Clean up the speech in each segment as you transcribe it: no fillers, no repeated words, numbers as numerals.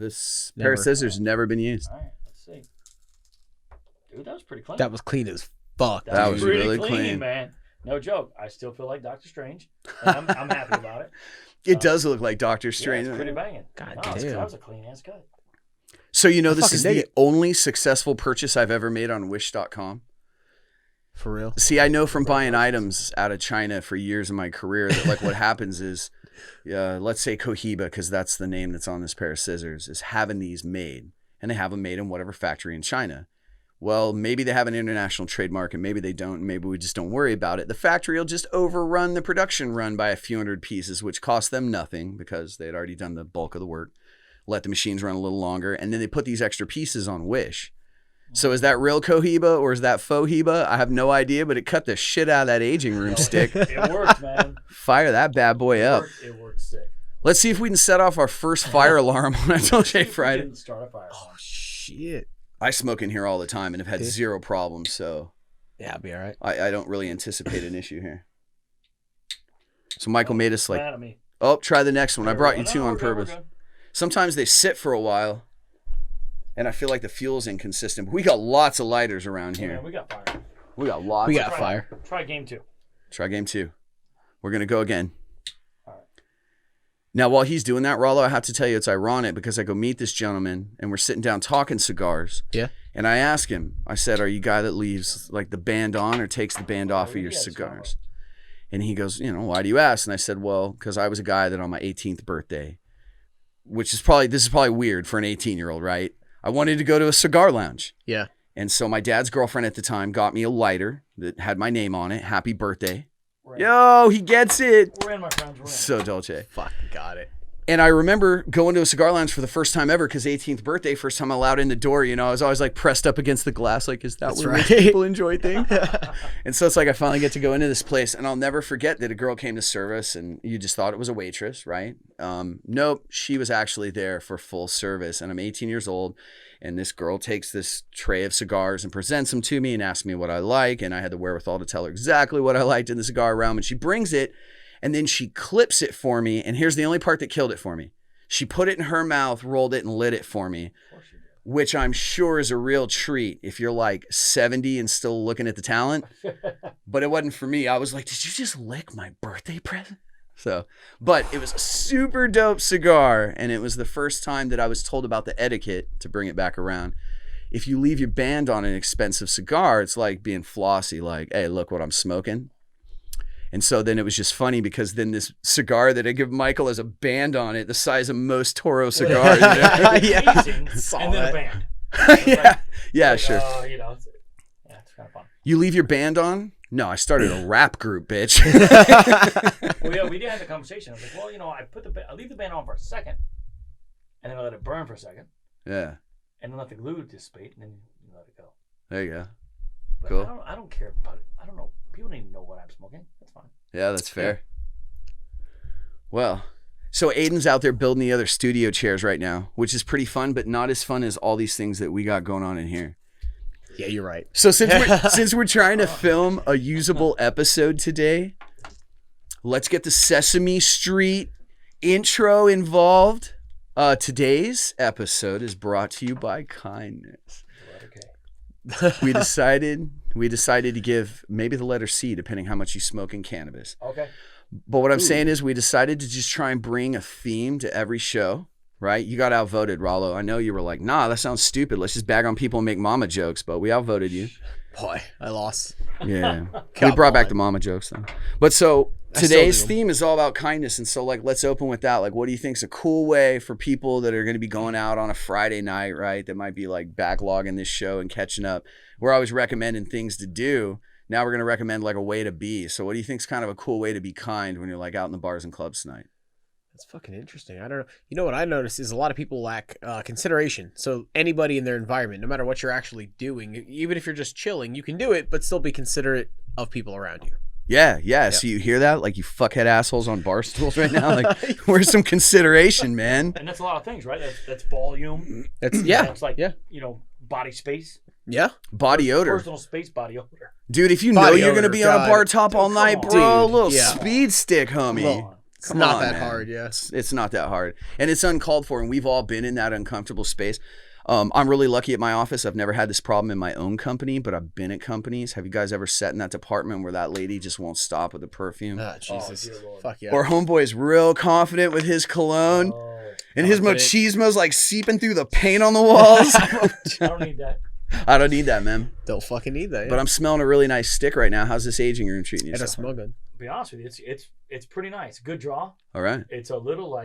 This pair of scissors has never been used. All right, let's see. Dude, that was pretty clean. That was clean as fuck. That was pretty really clean, man. No joke. I still feel like Doctor Strange, and I'm happy about it. It does look like Doctor Strange. Yeah, it's pretty banging. God no, damn. that was a clean ass cut. So this is the it. only successful purchase I've ever made on Wish.com. For real? See, I know from buying items out of China for years in my career that like what happens is, let's say Cohiba, because that's the name that's on this pair of scissors, is having these made. And they have them made in whatever factory in China. Well, maybe they have an international trademark and maybe they don't. Maybe we just don't worry about it. The factory will just overrun the production run by a few hundred pieces, which cost them nothing because they had already done the bulk of the work. Let the machines run a little longer. And then they put these extra pieces on Wish. So is that real Cohiba or is that faux Hiba? I have no idea, but it cut the shit out of that aging room stick. It worked, man. Fire that bad boy up. It worked sick. Let's see if we can set off our first fire alarm on a Dolce Friday. Start a fire. Oh, shit. I smoke in here all the time and have had zero problems, so yeah, I'll be all right. I don't really anticipate an issue here. So Michael made us like, Mad at me. oh, try the next one. I brought you two on we're good, purpose. we're good. Sometimes they sit for a while, and I feel like the fuel's inconsistent. But we got lots of lighters around Yeah, here. man, we got fire. We got lots. We got fire. Try game 2. Try game 2. We're gonna go again. All right. Now, while he's doing that, Rollo, I have to tell you it's ironic because I go meet this gentleman, and we're sitting down talking cigars. Yeah. And I ask him, I said, are you a guy that leaves like the band on or takes the band off of your yeah, cigars? And he goes, why do you ask? And I said, well, because I was a guy that on my 18th birthday, this is probably weird for an 18-year-old, right? I wanted to go to a cigar lounge. Yeah. And so my dad's girlfriend at the time got me a lighter that had my name on it. Happy birthday. Yo, he gets it. We're in, my friends. We're in. So Dolce. Fucking got it. And I remember going to a cigar lounge for the first time ever because 18th birthday, first time allowed in the door, I was always like pressed up against the glass. Like, is that That's what right. rich people enjoy thing? And so it's like I finally get to go into this place and I'll never forget that a girl came to service and you just thought it was a waitress, right? Nope, she was actually there for full service. And I'm 18 years old and this girl takes this tray of cigars and presents them to me and asks me what I like. And I had the wherewithal to tell her exactly what I liked in the cigar realm. And she brings it and then she clips it for me. And here's the only part that killed it for me. She put it in her mouth, rolled it, and lit it for me, which I'm sure is a real treat if you're like 70 and still looking at the talent. But it wasn't for me. I was like, did you just lick my birthday present? So, but it was a super dope cigar. And it was the first time that I was told about the etiquette to bring it back around. If you leave your band on an expensive cigar, it's like being flossy, like, hey, look what I'm smoking. And so then it was just funny because then this cigar that I give Michael has a band on it, the size of most Toro cigars. Yeah. And then a band. Yeah, sure. It's kind of fun. You leave your band on? No, I started a rap group, bitch. Well, yeah, we did have the conversation. I was like, well, I leave the band on for a second, and then I let it burn for a second. Yeah. And then let the glue dissipate, and then you let it go. There you go. But Cool. I don't care about it. I don't know. People need to know what I'm smoking. That's fine. Yeah, that's fair. Well, so Aiden's out there building the other studio chairs right now, which is pretty fun, but not as fun as all these things that we got going on in here. Yeah, you're right. So since we're trying to film a usable episode today, let's get the Sesame Street intro involved. Today's episode is brought to you by kindness. We decided to give maybe the letter C, depending how much you smoke in cannabis. Okay. But what I'm saying is we decided to just try and bring a theme to every show, right? You got outvoted, Rollo. I know you were like, nah, that sounds stupid. Let's just bag on people and make mama jokes. But we outvoted you. Boy, I lost. Yeah. We brought back the mama jokes, though. But so today's theme is all about kindness. And so, like, let's open with that. Like, what do you think is a cool way for people that are going to be going out on a Friday night, right? That might be like backlogging this show and catching up. We're always recommending things to do. Now we're going to recommend like a way to be. So what do you think is kind of a cool way to be kind when you're like out in the bars and clubs tonight? That's fucking interesting. I don't know. You know what I noticed is a lot of people lack consideration. So anybody in their environment, no matter what you're actually doing, even if you're just chilling, you can do it, but still be considerate of people around you. Yeah. So you hear that? Like you fuckhead assholes on bar stools right now? Like where's some consideration, man? And that's a lot of things, right? That's volume. That's like, body space. Yeah. Body odor. Personal space, body odor. Dude, if you know you're going to be on a bar top all night, bro, a little speed stick, homie. It's not that hard, yeah. It's not that hard. And it's uncalled for, and we've all been in that uncomfortable space. I'm really lucky at my office. I've never had this problem in my own company, but I've been at companies. Have you guys ever sat in that department where that lady just won't stop with the perfume? Ah, Jesus. Fuck yeah. Or homeboy's real confident with his cologne, and his machismo's like seeping through the paint on the walls. I don't need that. I don't need that, man. Don't fucking need that. Yeah. But I'm smelling a really nice stick right now. How's this aging room treating you? It does smell good. To be honest with you, it's pretty nice. Good draw. All right. It's a little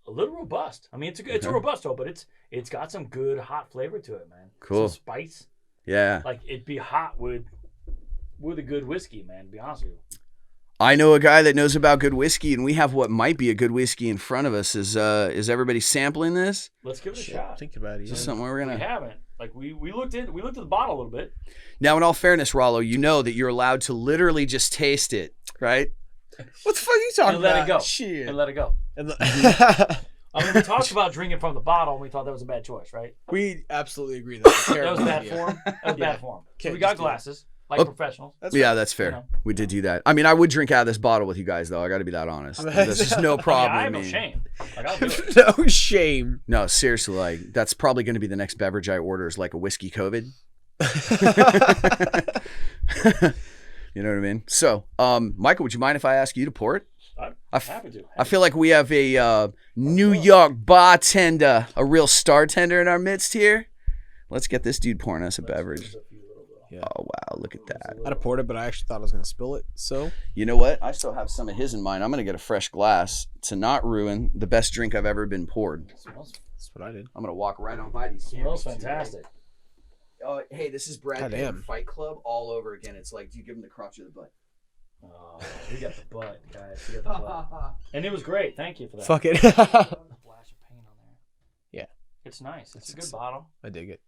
robust. I mean, it's a robusto, but it's got some good hot flavor to it, man. Cool. Some spice. Yeah. Like it'd be hot with a good whiskey, man. To be honest with you. I know a guy that knows about good whiskey, and we have what might be a good whiskey in front of us. Is everybody sampling this? Let's give it a shot. Think about it. Is this something we're gonna? We haven't. Like we looked at the bottle a little bit. Now, in all fairness, Rollo, you know that you're allowed to literally just taste it, right? What the fuck are you talking And about? let it go. Shit. And let it go. And I mean, we talked about drinking from the bottle, and we thought that was a bad choice, right? we absolutely agree that's a That was terrible bad idea. form. That was bad form. So Can't we got just do that. glasses, like professionals. That's fair. You know. We did do that. I mean, I would drink out of this bottle with you guys, though. I got to be that honest. There's just no problem. I have no with me. shame. Like, I'll do it. No shame. No, seriously, like that's probably going to be the next beverage I order is like a whiskey COVID. You know what I mean? So, Michael, would you mind if I ask you to pour it? I'm happy to. I feel like we have a New York bartender, a real star tender in our midst here. Let's get this dude pouring us a beverage. Yeah. Oh, wow. Look at that. I'd have poured it, but I actually thought I was going to spill it. So, You know what? I still have some of his in mind. I'm going to get a fresh glass to not ruin the best drink I've ever been poured. that's what I did. I'm going to walk right on by these. Smells cameras, too, right? fantastic. Oh, hey, this is Brad Pitt Goddamn. in Fight Club all over again. It's like, do you give him the crotch of the butt? Oh, we got the butt, guys. We got the butt. And it was great. Thank you for that. Fuck it. Flash of paint on there. Yeah. It's nice. It's a good bottle. I dig it.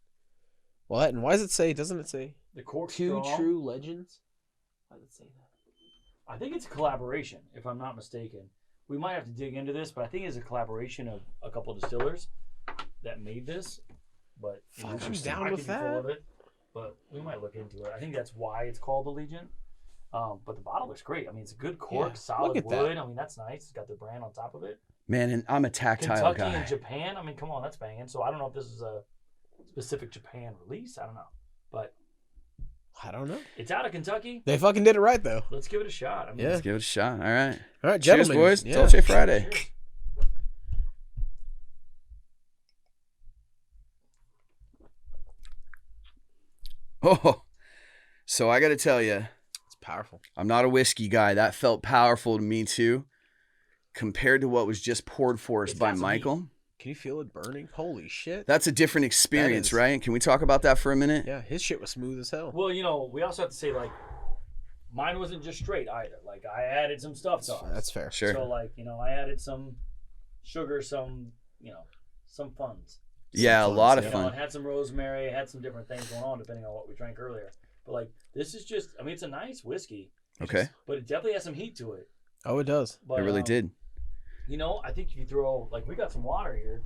What? And why does it say? Doesn't it say The cork's two strong. true legends? Why does it say that? I think it's a collaboration, if I'm not mistaken. We might have to dig into this, but I think it's a collaboration of a couple of distillers that made this. But Fuck, I'm I down could with be full that. of it, but we might look into it. I think that's why it's called Allegiant. But the bottle looks great. I mean, it's a good cork, Yeah, solid look at wood. that. I mean, that's nice. It's got the brand on top of it. Man, and I'm a tactile Kentucky guy. and Japan. I mean, come on, that's banging. So I don't know if this is a specific Japan release. I don't know, but I don't know. it's out of Kentucky. They fucking did it right though. Let's give it a shot. I mean, Yeah. Let's give it a shot. All right. All right, Cheers, gentlemen. boys. Yeah. Dolce Friday. cheers. Oh, so I got to tell you, It's powerful. I'm not a whiskey guy. That felt powerful to me too, compared to what was just poured for us It's by got some Michael. Can you feel it burning? Holy shit. That's a different experience, is. right? Can we talk about that for a minute? Yeah, his shit was smooth as hell. Well, you know, we also have to say like, mine wasn't just straight either. Like I added some stuff to ours. That's fair. Sure. So like, you know, I added some sugar, some funds. Yeah, a lot of You know, fun. it had some rosemary, it had some different things going on depending on what we drank earlier. But like, this is just, I mean, it's a nice whiskey, Okay. but it definitely has some heat to it. Oh, it does. But, It really did. You know, I think if you throw, like, we got some water here.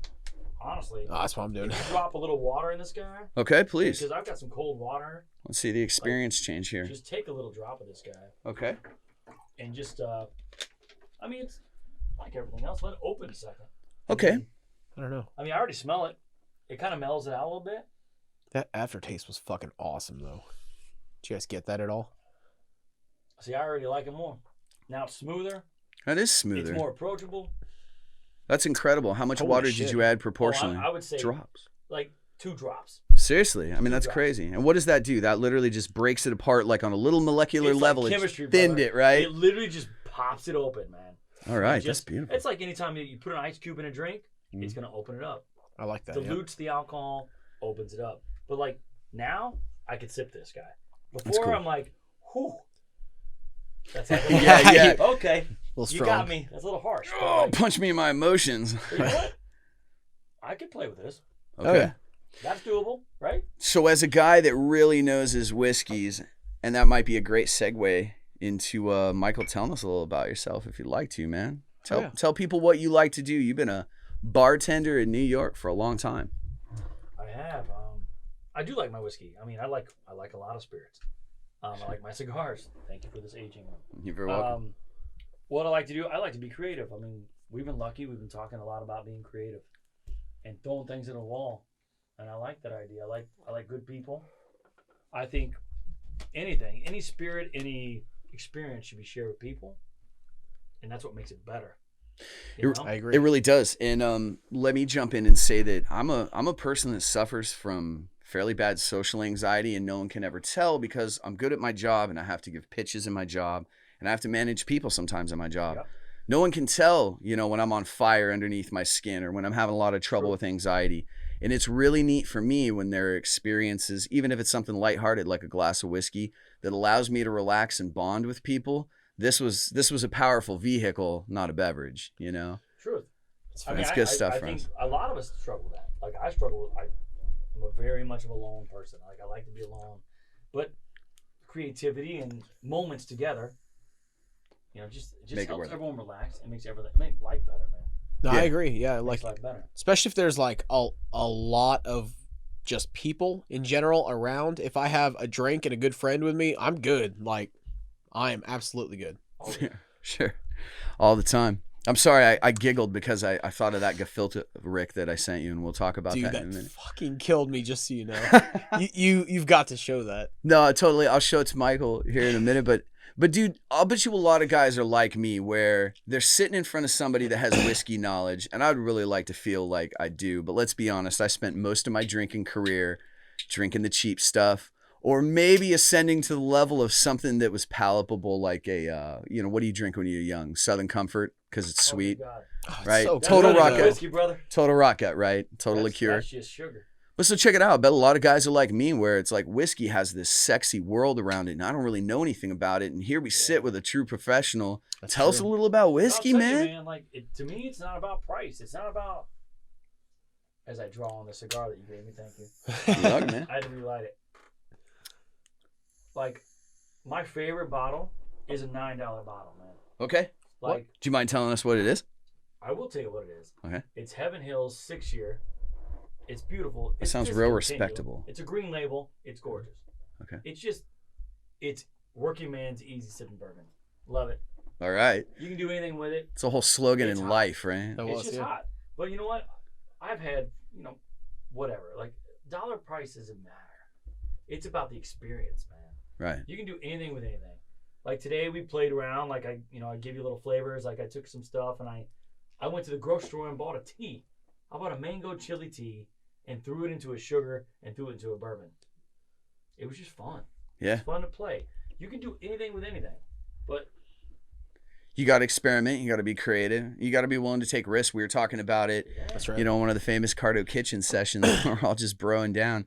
Honestly, Oh, that's what I'm doing. if you drop a little water in this guy, Okay, please. because I've got some cold water, Let's see the experience change here. just take a little drop of this guy Okay. and just, I mean, it's like everything else. Let it open a second. Okay. I don't know. I mean, I already smell it. It kind of mellows it out a little bit. That aftertaste was fucking awesome, though. Did you guys get that at all? See, I already like it more. Now it's smoother. That is It's smoother. more approachable. That's incredible. How much Holy water shit. did you add proportionally? I would say Drops. like 2 drops. Seriously, I mean that's drops. crazy. And what does that do? That literally just breaks it apart, like on a little molecular It's level. like It's chemistry, thinned brother. it, right? It literally just pops it open, man. All right, Just- that's beautiful. It's like anytime you put an ice cube in a drink, it's gonna open it up. I like that. Yeah. Dilutes the alcohol, opens it up. But like now, I could sip this guy. That's Before cool. I'm like, whew. That's like Yeah, yeah. Okay, A little you strong. got me. That's a little harsh. but, Oh, like, punch me in my emotions. but you know what? I could play with this. Okay. Oh, yeah. That's doable, right? So as a guy that really knows his whiskeys, and that might be a great segue into Michael telling us a little about yourself if you'd like to, man. Tell people what you like to do. You've been a bartender in New York for a long time. I have. I do like my whiskey. I mean, I like a lot of spirits. I like my cigars. Thank you for this aging one. You're very welcome. What I like to do, I like to be creative. I mean, we've been lucky. We've been talking a lot about being creative and throwing things at a wall, and I like that idea. I like good people. I think anything, any spirit, any experience should be shared with people, and that's what makes it better. I agree. It really does. And let me jump in and say that I'm a person that suffers from fairly bad social anxiety, and no one can ever tell because I'm good at my job and I have to give pitches in my job and I have to manage people sometimes in my job. Yep. No one can tell, when I'm on fire underneath my skin or when I'm having a lot of trouble True. with anxiety. And it's really neat for me when there are experiences, even if it's something lighthearted like a glass of whiskey, that allows me to relax and bond with people. This was a powerful vehicle, not a beverage, Truth. It's good stuff, I friends. think a lot of us struggle with that. Like I struggle. I'm a very much of a lone person. Like I like to be alone, but creativity and moments together, just Make it helps worth it. everyone relax and makes everything make life better, man. No, Yeah. I agree. Yeah, Makes like life better. especially if there's like a lot of just people in general around. If I have a drink and a good friend with me, I'm good. Like I am absolutely good. Oh, yeah. Sure. All the time. I'm sorry, I giggled because I thought of that gefilte Rick that I sent you, and we'll talk about Dude, that that in a minute. fucking killed me. Just so you know, you've got to show that. No, totally. I'll show it to Michael here in a minute. But dude, I'll bet you a lot of guys are like me where they're sitting in front of somebody that has whiskey knowledge, and I'd really like to feel like I do. But let's be honest, I spent most of my drinking career drinking the cheap stuff, or maybe ascending to the level of something that was palatable, like a, what do you drink when you're young? Southern Comfort, because it's sweet. Oh, my God. Oh, it's Right. so That's Total good, not rock even though. it. whiskey, brother. Total rocket, right? Total That's liqueur. just sugar. But so check it out. I bet a lot of guys are like me where it's like whiskey has this sexy world around it and I don't really know anything about it. And here we sit with a true professional. That's Tell us a true. little about I'll whiskey, tell you, man. Like to me, it's not about price. It's not about. As I draw on the cigar that you gave me, thank you. Good luck, man. I had to relight it. Like, my favorite bottle is a $9 bottle, man. Okay. Like, Do you mind telling us what it is? I will tell you what it is. Okay. It's Heaven Hills 6-year. It's beautiful. That It's sounds just real continual. respectable. It's a green label. It's gorgeous. Okay. It's working man's easy sipping bourbon. Love it. All right. You can do anything with it. It's a whole slogan It's in hot. life, right? That It's was, just yeah. hot. But you know what? I've had, whatever. Like, dollar price doesn't matter. It's about the experience, man. Right. You can do anything with anything. Like today we played around. Like I give you little flavors. Like I took some stuff and I went to the grocery store and bought a tea. I bought a mango chili tea and threw it into a sugar and threw it into a bourbon. It was just fun. Yeah. It's fun to play. You can do anything with anything. But You got to experiment. You got to be creative. You got to be willing to take risks. We were talking about it, yeah, That's right. one of the famous Cardo Kitchen sessions where we're all just broing down.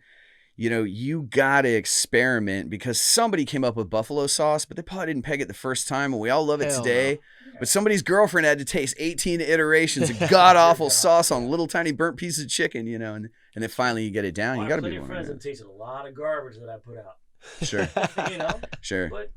You got to experiment because somebody came up with buffalo sauce, but they probably didn't peg it the first time, and we all love it Hell today. no. But somebody's girlfriend had to taste 18 iterations of god-awful sauce on little tiny burnt pieces of chicken, and then finally you get it down. I You have got to plenty be of willing friends to that tasted a lot of garbage that I put out. Sure, sure. But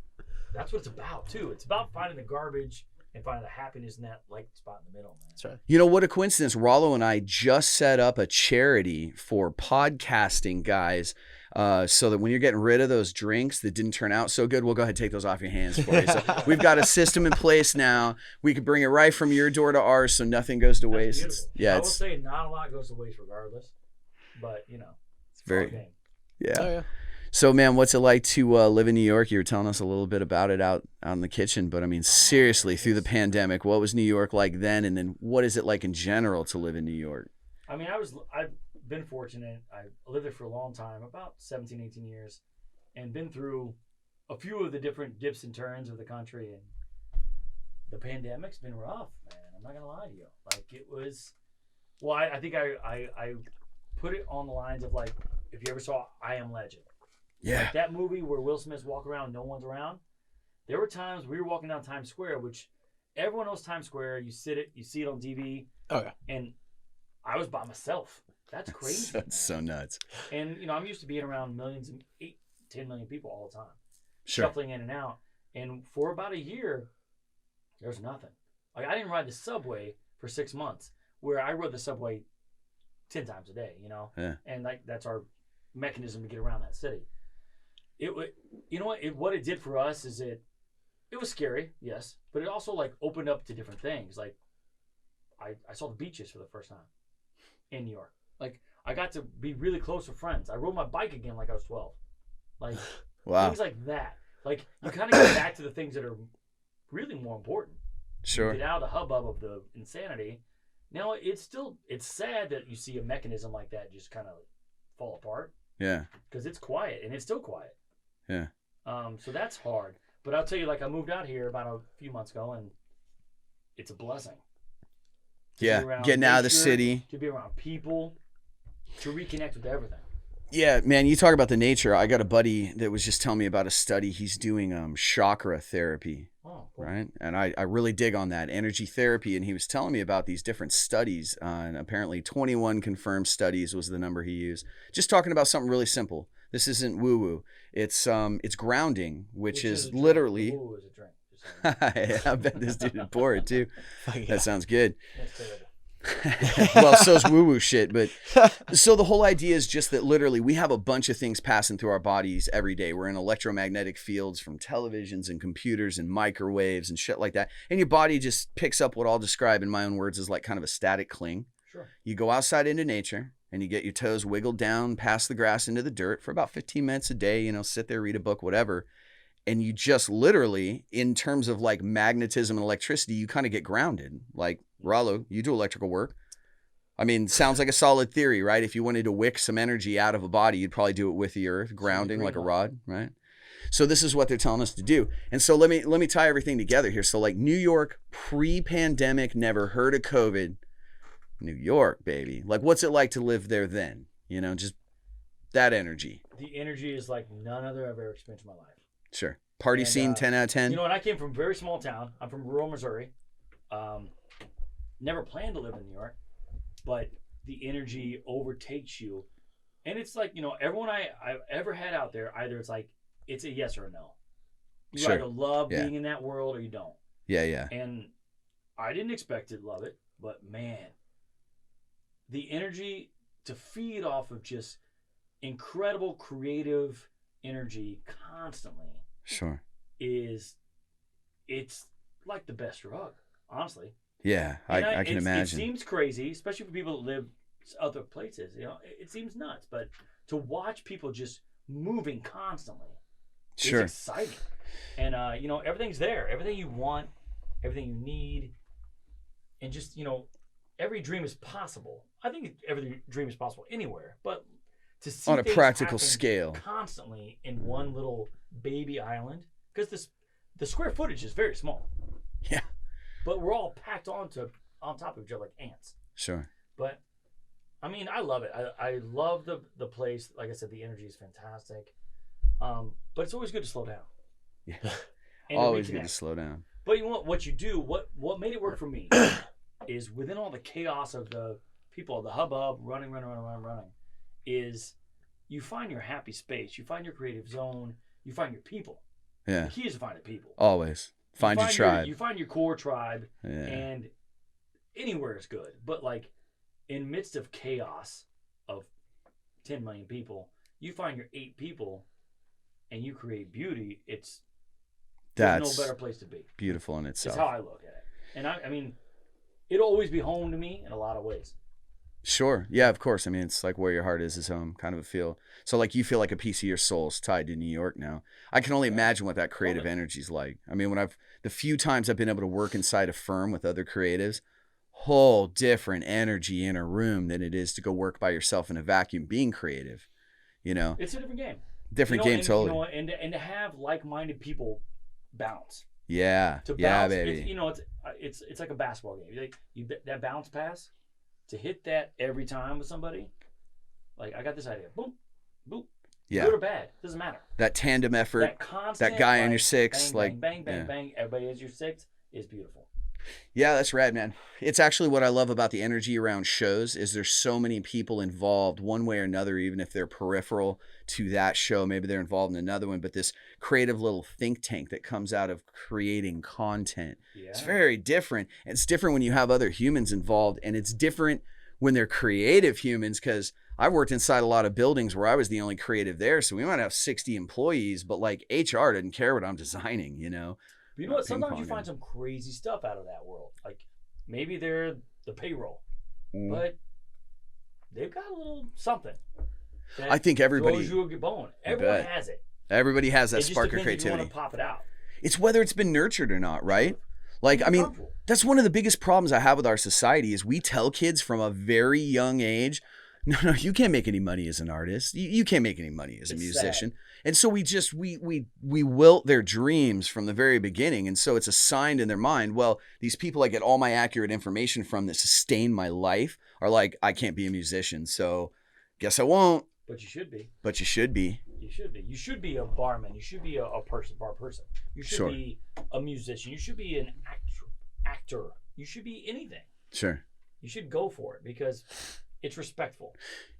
that's what it's about too. It's about finding the garbage and finding the happiness in that light spot in the middle, man. That's right. What a coincidence. Rollo and I just set up a charity for podcasting guys so that when you're getting rid of those drinks that didn't turn out so good, we'll go ahead and take those off your hands for you. So we've got a system in place now. We could bring it right from your door to ours so nothing goes to That's waste. beautiful. I will It's say not a lot goes to waste regardless, but it's very, all game. yeah. Oh, yeah. So, man, what's it like to live in New York? You were telling us a little bit about it out in the kitchen, but I mean, seriously, through the pandemic, what was New York like then? And then what is it like in general to live in New York? I mean, I've been fortunate. I lived there for a long time, about 17, 18 years, and been through a few of the different dips and turns of the country. And the pandemic's been rough, man. I'm not gonna lie to you. Like it was. Well, I think I put it on the lines of like if you ever saw I Am Legend. Yeah. Like that movie where Will Smith walk around, no one's around. There were times we were walking down Times Square, which everyone knows Times Square. You see it on TV. Oh, yeah. And I was by myself. That's crazy. That's so man. nuts. And I'm used to being around millions and 10 million people all the time, Sure. shuffling in and out. And for about a year, there's nothing. Like I didn't ride the subway for 6 months, where I rode the subway 10 times a day. Yeah. And that's our mechanism to get around that city. What it did for us is it it was scary, yes, but it also like opened up to different things. Like I saw the beaches for the first time in New York. Like I got to be really close with friends. I rode my bike again like I was 12. Like Wow. things like that. Like you kind of get back to the things that are really more important. Sure. You get out of the hubbub of the insanity. Now it's sad that you see a mechanism like that just kind of fall apart. Yeah. Because it's quiet and it's still quiet. Yeah. So that's hard. But I'll tell you, like I moved out here about a few months ago, and it's a blessing. Yeah. Getting out of the city. To be around people, to reconnect with everything. Yeah, man, you talk about the nature. I got a buddy that was just telling me about a study. He's doing chakra therapy, Oh, cool. right? And I really dig on that, energy therapy. And he was telling me about these different studies. And apparently 21 confirmed studies was the number he used. Just talking about something really simple. This isn't woo-woo. It's grounding, which is literally... Ooh, is a drink. Just saying. I bet this dude would pour it too. That sounds good. That's terrible. Well, so's woo-woo shit. But so the whole idea is just that literally we have a bunch of things passing through our bodies every day. We're in electromagnetic fields from televisions and computers and microwaves and shit like that. And your body just picks up what I'll describe in my own words as like kind of a static cling. Sure. You go outside into nature and you get your toes wiggled down past the grass into the dirt for about 15 minutes a day, sit there, read a book, whatever. And you just literally, in terms of like magnetism and electricity, you kind of get grounded. Like, Rallo, you do electrical work. I mean, sounds like a solid theory, right? If you wanted to wick some energy out of a body, you'd probably do it with the earth, grounding like a rod, right? So this is what they're telling us to do. And so let me tie everything together here. So like New York, pre-pandemic, never heard of COVID. New York, baby. Like, what's it like to live there then? Just that energy. The energy is like none other I've ever experienced in my life. Sure. Party scene, 10 out of 10. And I came from a very small town. I'm from rural Missouri. Never planned to live in New York, but the energy overtakes you. And it's like, everyone I've ever had out there, either it's like, it's a yes or a no. You either love being in that world or you don't. Yeah. And I didn't expect to love it, but man, the energy to feed off of just incredible creative energy constantly. Sure. It's like the best drug, honestly. Yeah, I can imagine. It seems crazy, especially for people that live other places. It seems nuts, but to watch people just moving constantly is exciting. And everything's there, everything you want, everything you need, and just every dream is possible. I think every dream is possible anywhere, but to see on a things practical happen scale constantly in one little baby island, because the square footage is very small. Yeah. But we're all packed on top of each other like ants. Sure. But I mean, I love it. I love the place. Like I said, the energy is fantastic. But it's always good to slow down. Yeah. And Always good to slow down. But what you do, what made it work for me is within all the chaos of the people, the hubbub, running, is you find your happy space, you find your creative zone, you find your people. Yeah. The key is to find the people. Always. Find your tribe. You find your core tribe, Yeah. and anywhere is good. But like in midst of chaos of 10 million people, you find your 8 people and you create beauty. There's no better place to be. Beautiful in itself. That's how I look at it. And I mean, it'll always be home to me in a lot of ways. Sure. Yeah, of course. I mean, it's like where your heart is home, kind of a feel. So like you feel like a piece of your soul is tied to New York now. I can only imagine what that creative energy is like. I mean, the few times I've been able to work inside a firm with other creatives, whole different energy in a room than it is to go work by yourself in a vacuum being creative. It's a different game. Different game, totally. And to have like-minded people bounce. Yeah. To bounce, yeah, baby. It's like a basketball game. That bounce pass, to hit that every time with somebody, like I got this idea, boom, boom, yeah, good or bad, doesn't matter. That tandem effort, that constant, that guy on your 6, bang, like bang, bang, bang, everybody has your 6 is beautiful. Yeah, that's rad, man. It's actually what I love about the energy around shows is there's so many people involved one way or another, even if they're peripheral to that show. Maybe they're involved in another one, but this creative little think tank that comes out of creating content. Yeah. It's very different. It's different when you have other humans involved, and it's different when they're creative humans, because I've worked inside a lot of buildings where I was the only creative there. So we might have 60 employees, but like HR didn't care what I'm designing, But you know what? Ping Sometimes you ponging. find some crazy stuff out of that world. Like maybe they're the payroll, Mm. but they've got a little something. That I think everybody. throws you a bone. I Everyone bet. has it. Everybody has that It just spark of depends if you creativity. want to pop it out. It's whether it's been nurtured or not, right? Like, Be I mean, comfortable. that's one of the biggest problems I have with our society is we tell kids from a very young age, no, you can't make any money as an artist. You can't make any money as a It's musician. And so we wilt their dreams from the very beginning. And so it's assigned in their mind, well, these people I get all my accurate information from that sustain my life are like, I can't be a musician, so guess I won't. But you should be. But you should be. You should be. You should be a barman. You should be a bar person. You should Sure. be a musician. You should be an actor. You should be anything. Sure. You should go for it because it's respectful.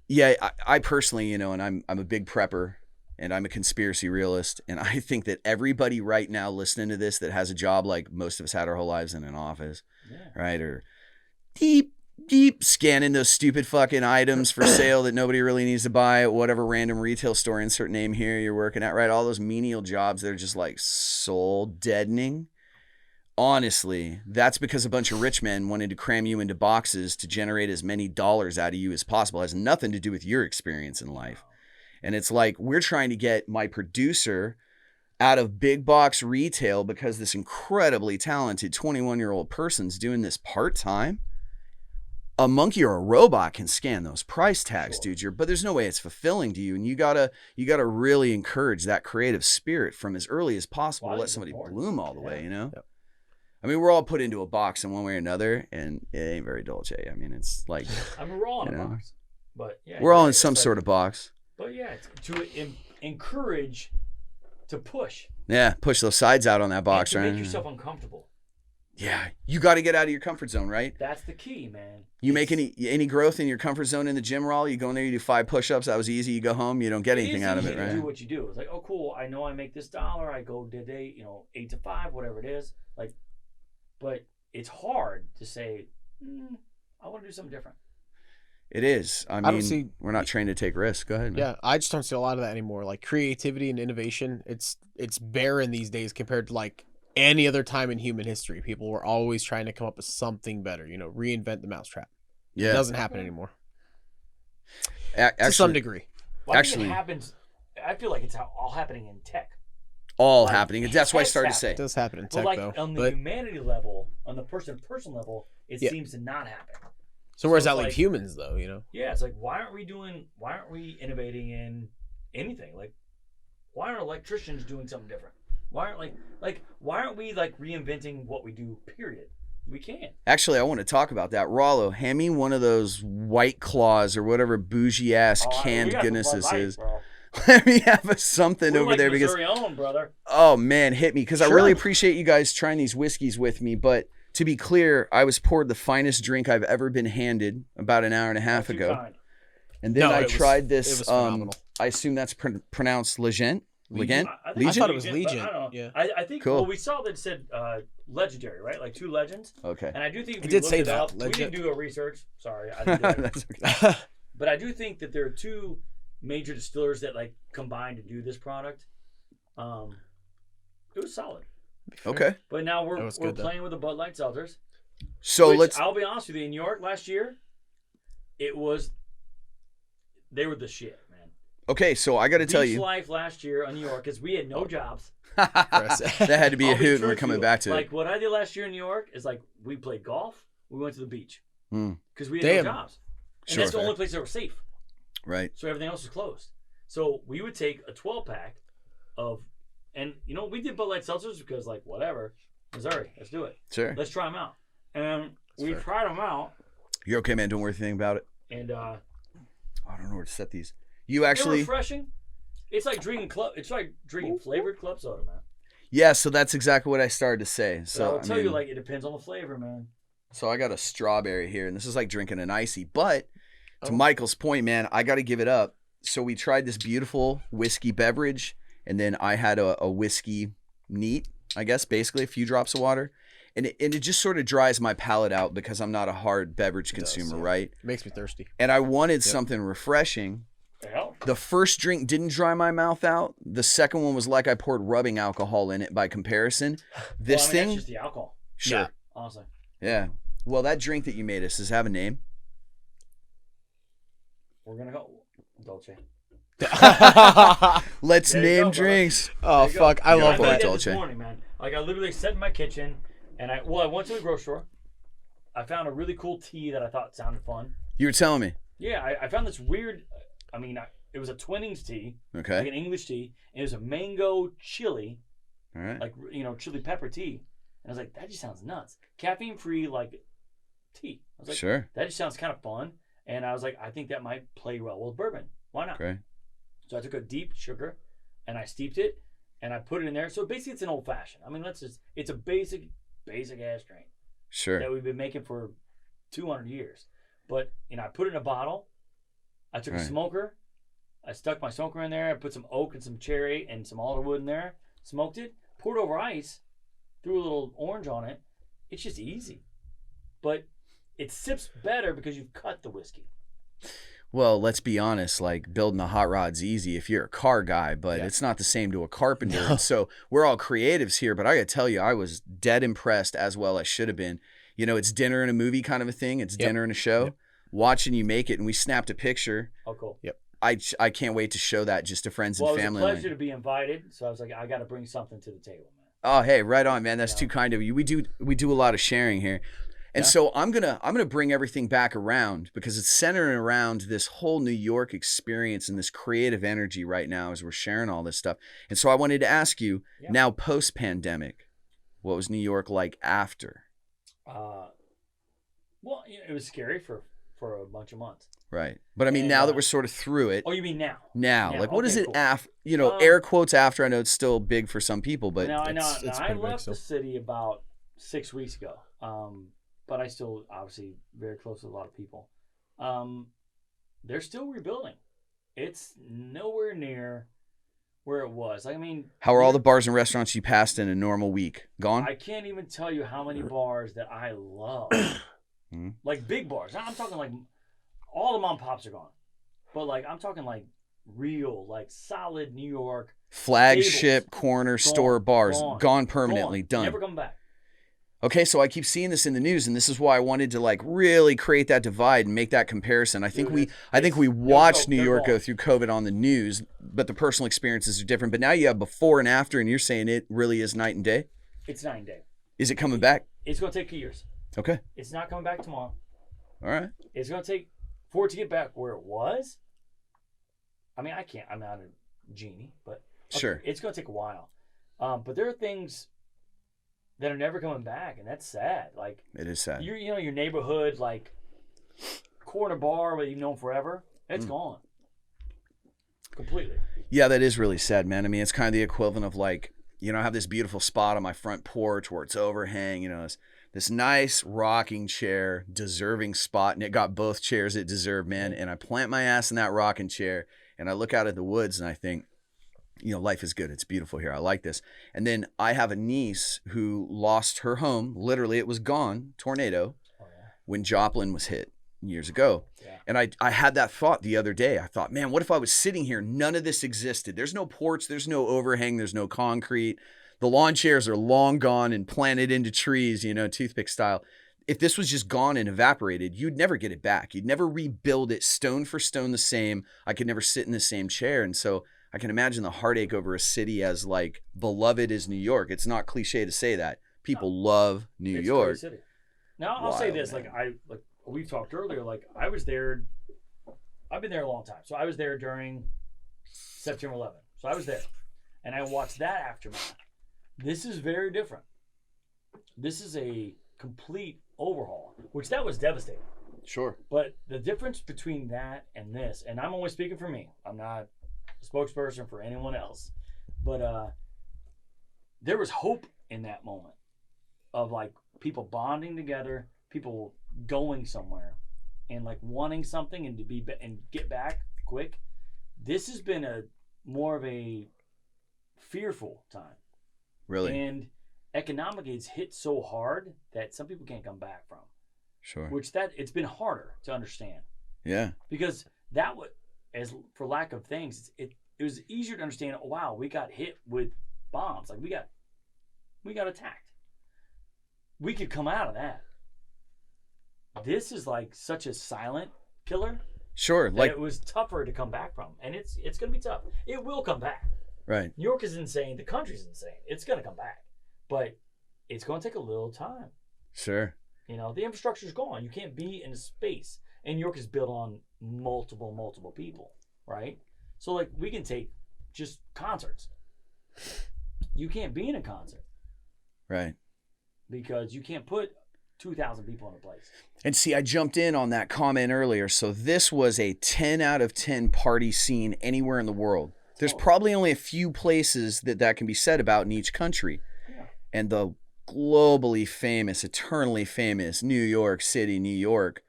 Yeah, I personally, and I'm a big prepper and I'm a conspiracy realist. And I think that everybody right now listening to this that has a job like most of us had our whole lives in an office, right? Or deep scanning those stupid fucking items for sale that nobody really needs to buy at whatever random retail store, insert name here, you're working at, right? All those menial jobs that are just like soul deadening. Honestly, that's because a bunch of rich men wanted to cram you into boxes to generate as many dollars out of you as possible. It has nothing to do with your experience in life. And it's like we're trying to get my producer out of big box retail because this incredibly talented 21-year-old person's doing this part-time. A monkey or a robot can scan those price tags, dude. But there's no way it's fulfilling to you. And you gotta really encourage that creative spirit from as early as possible to let somebody bloom all the way, you know? Yep. I mean, we're all put into a box in one way or another, and it ain't very Dolce. I mean, it's like... I mean, we're all in a box. But yeah, we're all in some sort of box. But yeah, it's to encourage, to push. Yeah, push those sides out on that box, and to right? make yourself uncomfortable. Yeah, you got to get out of your comfort zone, right? That's the key, man. You make any growth in your comfort zone in the gym, Rawl? You go in there, you do 5 push-ups. That was easy. You go home, you don't get anything out of it, right? Do what you do. It's like, oh, cool. I know I make this $1. I go today, 8 to 5, whatever it is. Like, but it's hard to say, I want to do something different. It is. I mean, we're not trained to take risks. Go ahead, man. Yeah, I just don't see a lot of that anymore. Like creativity and innovation, it's barren these days compared to like any other time in human history. People were always trying to come up with something better, reinvent the mousetrap. Yeah. It doesn't happen anymore. Actually, to some degree. Well, I think it happens. I feel like it's all happening in tech. All happening. That's why I started to say. It does happen in tech, but like though. On the humanity level, on the person-to-person level, it seems to not happen. So where does that leave humans, though, Yeah, it's like, why aren't we innovating in anything? Like, why aren't electricians doing something different? Why aren't we reinventing what we do, period? We can't. Actually, I want to talk about that. Rollo, hand me one of those White Claws or whatever bougie ass canned goodness this is. Let me have something over there because own, brother. Oh man, hit me because I really appreciate you guys trying these whiskeys with me. But to be clear, I was poured the finest drink I've ever been handed about an hour and a half ago, and then I tried this. It was phenomenal. I assume that's pronounced Legend. Legion? I thought it was Legion. Yeah. I think. Cool. Well, we saw that it said legendary, right? Like 2 legends. Okay. And I do think it did say that. We didn't do a research. Sorry, I didn't do it. That's okay. But I do think that there are 2 major distillers that combine to do this product. It was solid. Okay. But now we're playing with the Bud Light seltzers. So I'll be honest with you. In New York last year, they were the shit, man. Okay, so I got to tell you, Beach Life last year in New York, because we had no jobs. that had to be a hoot, and we're coming back to it. Like what I did last year in New York is we played golf, we went to the beach because we had no jobs, and that's the only place that were safe. Right. So everything else was closed. So we would take a 12-pack and we did Bud Light seltzers because whatever, Missouri, let's do it. Sure. Let's try them out, and we tried them out. You're okay, man. Don't worry anything about it. And I don't know where to set these. You actually they're refreshing. It's like drinking flavored club soda, man. Yeah, so that's exactly what I started to say. So I'll tell you, it depends on the flavor, man. So I got a strawberry here, and this is like drinking an icy. But to Michael's point, man, I got to give it up. So we tried this beautiful whiskey beverage, and then I had a whiskey neat, I guess, basically a few drops of water. And it just sort of dries my palate out because I'm not a hard beverage consumer, right? It makes me thirsty. And I wanted something refreshing. Hell, The first drink didn't dry my mouth out. The second one was like I poured rubbing alcohol in it by comparison. This Well, I mean, thing, that's just the alcohol. sure. Yeah. Honestly. Yeah. Well, that drink that you made us, does it have a name? We're gonna go Dolce. Let's There you name go, brother. drinks. Oh There you go. fuck! I You're love right, made that. that Dolce. this morning, man. Like I literally sat in my kitchen, and I went to the grocery store. I found a really cool tea that I thought sounded fun. You were telling me. Yeah, I found this weird. I mean, it was a Twinnings tea, like Okay. an English tea, and it was a mango chili, All right. like chili pepper tea. And I was like, that just sounds nuts. Caffeine free, like tea. I was like, Sure. that just sounds kind of fun. And I was like, I think that might play well with bourbon. Why not? Great. So I took a deep sugar, and I steeped it, and I put it in there. So basically, it's an old fashioned. I mean, it's a basic ass drink Sure. that we've been making for 200 years. But I put it in a bottle. I took a Right. smoker. I stuck my smoker in there. I put some oak and some cherry and some alder wood in there. Smoked it. Poured over ice. Threw a little orange on it. It's just easy, but it sips better because you've cut the whiskey. Well, let's be honest, like building a hot rod's easy if you're a car guy, but Yeah. it's not the same to a carpenter. No. And so we're all creatives here, but I gotta tell you, I was dead impressed as well as should have been. It's dinner and a movie kind of a thing. It's Yep. dinner and a show. Yep. Watching you make it, and we snapped a picture. Oh, cool. I can't wait to show that just to friends Well, and it was family. a pleasure to be invited. So I was like, I got to bring something to the table, man. Oh, hey, right on, man. That's Yeah. too kind of you. We do a lot of sharing here. And Yeah. so I'm gonna bring everything back around because it's centering around this whole New York experience and this creative energy right now as we're sharing all this stuff. And so I wanted to ask you, Yeah. now post-pandemic, what was New York like after? Well, it was scary for a bunch of months. Right. But I mean, And, now that we're sort of through it, Oh, you mean now? now, yeah, like what is okay, it cool. after, Um, air quotes after, I know it's still big for some people, but Now, it's I pretty big left still. the city about 6 weeks ago, but I still obviously very close to a lot of people. They're still rebuilding. It's nowhere near where it was. I mean, how are all the bars and restaurants you passed in a normal week? Gone? I can't even tell you how many bars that I love. Mhm. Like big bars. I'm talking like all the mom and pops are gone. But like I'm talking like real, like solid New York. Flagship Tables. corner store bars gone permanently, gone. done. Never come back. Okay, so I keep seeing this in the news, and this is why I wanted to like really create that divide and make that comparison. I think Dude, we watched they're New York go gone. through COVID on the news, but the personal experiences are different. But now you have before and after, and you're saying it really is night and day. It's 9 days. Is it coming back? It's gonna take years. Okay, It's not coming back tomorrow. all right. It's gonna take for it to get back where it was. I mean, I'm not a genie, but Sure. it's gonna take a while. But there are things that are never coming back, and that's sad. Like It is sad. your neighborhood like corner bar where you've known forever, it's gone completely. Yeah, that is really sad, man. I mean, it's kind of the equivalent of like, I have this beautiful spot on my front porch where it's overhang, this nice rocking chair, deserving spot, and it got both chairs it deserved, man. And I plant my ass in that rocking chair, and I look out at the woods, and I think, life is good. It's beautiful here. I like this. And then I have a niece who lost her home. Literally, it was gone, tornado, Oh yeah. when Joplin was hit years ago. Yeah. And I had that thought the other day. I thought, man, what if I was sitting here? None of this existed. There's no porch. There's no overhang. There's no concrete. The lawn chairs are long gone and planted into trees, toothpick style. If this was just gone and evaporated, you'd never get it back. You'd never rebuild it stone for stone the same. I could never sit in the same chair. And so I can imagine the heartache over a city as like beloved as New York. It's not cliche to say that. People love New It's York. Great city. Now I'll say Wild, this: man. like we've talked earlier. Like I was there. I've been there a long time. So I was there during September 11th. So I was there, and I watched that aftermath. This is very different. This is a complete overhaul, which that was devastating. Sure. But the difference between that and this, and I'm only speaking for me. I'm not a spokesperson for anyone else, but there was hope in that moment of like people bonding together, people going somewhere, and like wanting something and to be and get back quick. This has been a more of a fearful time, Really? and economically it's hit so hard that some people can't come back from. Sure. Which it's been harder to understand. Yeah. Because that would, as for lack of things, it was easier to understand. Oh, wow, we got hit with bombs. Like we got attacked. We could come out of that. This is like such a silent killer. Sure, like it was tougher to come back from, and it's going to be tough. It will come back. right. New York is insane. The country's insane. It's going to come back, but it's going to take a little time. Sure. You know, the infrastructure's gone. You can't be in a space, and New York is built on multiple people, right? So like we can take just concerts. You can't be in a concert Right. because you can't put 2,000 people in a place. And see, I jumped in on that comment earlier. So this was a 10 out of 10 party scene anywhere in the world. There's probably only a few places that can be said about in each country. Yeah. And the globally famous, eternally famous New York City, New York,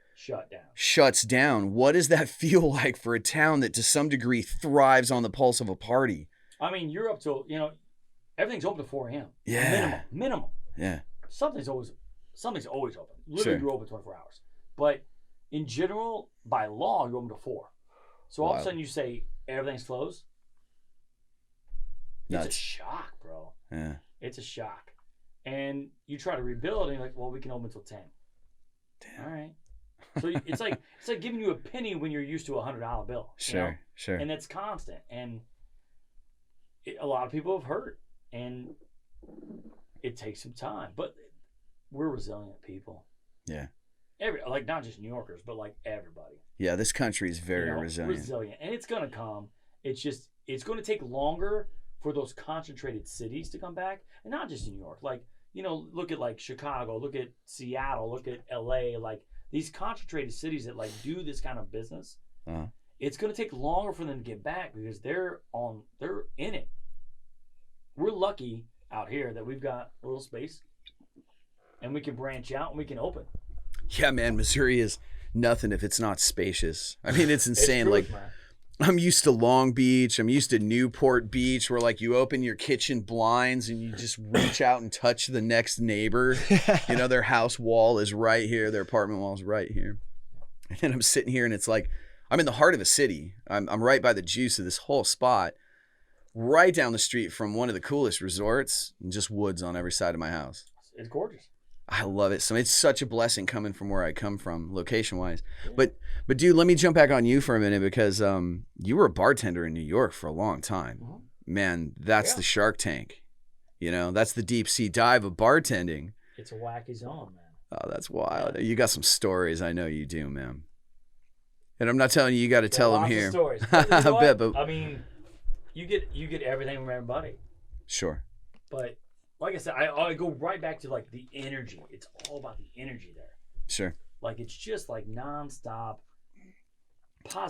shuts down. What does that feel like for a town that to some degree thrives on the pulse of a party? I mean, you're up to, everything's open to 4 a.m. Yeah. Minimum. Yeah. Something's always open. Literally, Sure. you're open 24 hours. But in general, by law, you're open to 4. So all of a sudden you say everything's closed. Nuts. It's a shock, bro. Yeah. It's a shock. And you try to rebuild, and you're like, well, we can open until 10. Damn. All right. So it's like giving you a penny when you're used to a $100 bill. Sure. Sure. And that's constant. And a lot of people have hurt, and it takes some time. But we're resilient people. Yeah. Like not just New Yorkers, but like everybody. Yeah, this country is very resilient. Resilient, and it's gonna come. It's going to take longer for those concentrated cities to come back, and not just in New York. Like look at like Chicago, look at Seattle, look at LA. Like these concentrated cities that like do this kind of business. Uh-huh. It's going to take longer for them to get back because they're in it. We're lucky out here that we've got a little space, and we can branch out and we can open. Yeah, man, Missouri is nothing if it's not spacious. I mean, it's insane. It's truth, like, man. I'm used to Long Beach. I'm used to Newport Beach, where like you open your kitchen blinds and you just reach out and touch the next neighbor. Their house wall is right here. Their apartment wall is right here. And then I'm sitting here and it's like, I'm in the heart of a city. I'm right by the juice of this whole spot, right down the street from one of the coolest resorts, and just woods on every side of my house. It's gorgeous. I love it. So it's such a blessing coming from where I come from, location wise. Yeah. But dude, let me jump back on you for a minute because you were a bartender in New York for a long time. Mm-hmm. Man, that's the Shark Tank. That's the deep sea dive of bartending. It's a wacky zone, man. Oh, that's wild. You got some stories. I know you do, man. And I'm not telling you got to tell them here. Stories. I bet, but I mean, you get everything from everybody. Sure. But like I said, I go right back to like the energy. It's all about the energy there. Sure. Like it's just like nonstop.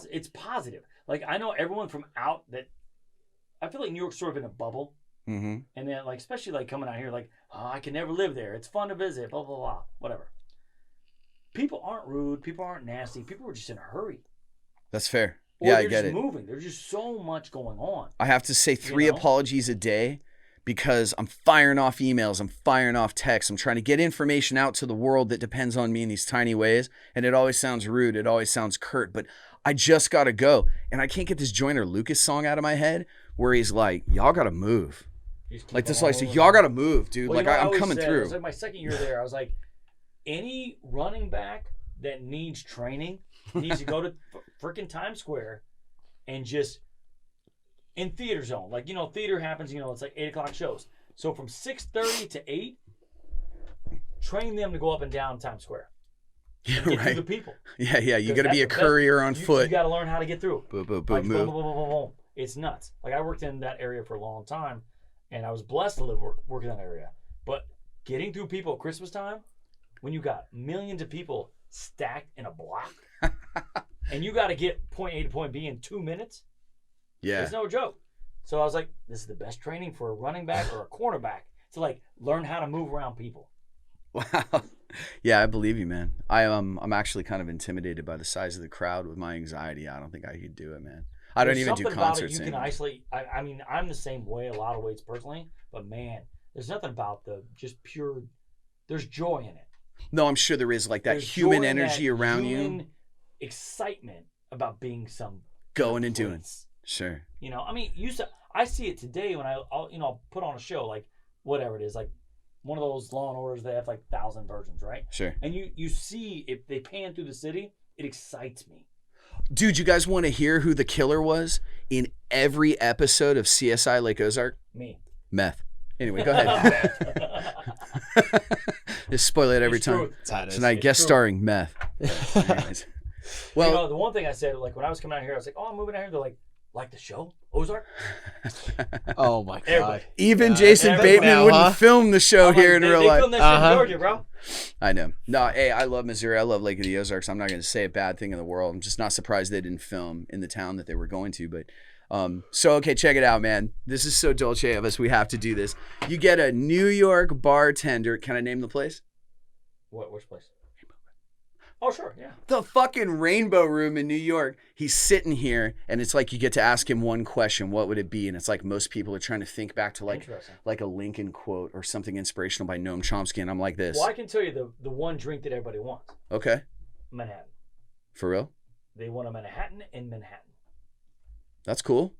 It's positive. Like I know everyone from out that. I feel like New York's sort of in a bubble. Mm-hmm. And then like especially like coming out here like, oh, I can never live there. It's fun to visit. Blah blah blah. Whatever. People aren't rude. People aren't nasty. People are just in a hurry. That's fair. Or yeah, I get it. They're just moving. There's just so much going on. I have to say 3 apologies a day because I'm firing off emails. I'm firing off texts. I'm trying to get information out to the world that depends on me in these tiny ways. And it always sounds rude. It always sounds curt. But I just got to go. And I can't get this Joyner Lucas song out of my head where he's like, y'all got to move. Like this, like, so y'all got to move, dude. Well, like I'm coming through. It was like my second year there. I was like, any running back that needs training needs to go to freaking Times Square and just in theater zone. Like, theater happens, it's like 8 o'clock shows. So from 6:30 to 8, train them to go up and down Times Square. Yeah, get right. through the people. Yeah. You got to be a courier on foot. You got to learn how to get through. Boom, boom, like, move. Boom, boom, boom, boom, boom. It's nuts. Like I worked in that area for a long time, and I was blessed to work in that area. But getting through people at Christmas time, when you got millions of people stacked in a block, and you got to get point A to point B in 2 minutes, it's no joke. So I was like, this is the best training for a running back or a cornerback to like learn how to move around people. Wow. Yeah, I believe you, man. I'm actually kind of intimidated by the size of the crowd with my anxiety. I don't think I could do it, man. I don't even do concerts you anymore. Can isolate. I mean, I'm the same way a lot of ways personally, but man, there's nothing about the just pure. There's joy in it. No, I'm sure there is like that human energy around you. Excitement about being some Going and doing. place. Sure. You know, I mean, I see it today when I'll put on a show like whatever it is, like one of those Law and Orders. They have like 1,000 versions, right? Sure. And you see if they pan through the city, it excites me. Dude, you guys want to hear who the killer was in every episode of CSI Lake Ozark? Me. Meth. Anyway, go ahead. Just spoil it every It's time. true. Tonight, guest true. starring Meth. Anyways. Well, You know, the one thing I said, like when I was coming out here, I was like, "Oh, I'm moving out here." They're like the show Ozark. Oh my god. Everybody. even Jason everybody Bateman now, wouldn't huh? film the show I'm here like, in they real life. filmed that shit in Georgia, bro. I know. No, hey, I love Missouri. I love Lake of the Ozarks. I'm not going to say a bad thing in the world. I'm just not surprised they didn't film in the town that they were going to. But okay, check it out, man. This is so Dolce of us. We have to do this. You get a New York bartender. Can I name the place? Which place? Oh, sure, yeah. The fucking Rainbow Room in New York. He's sitting here, and it's like you get to ask him one question. What would it be? And it's like most people are trying to think back to like a Lincoln quote or something inspirational by Noam Chomsky, and I'm like this. Well, I can tell you the one drink that everybody wants. Okay. Manhattan. For real? They want a Manhattan in Manhattan. That's cool.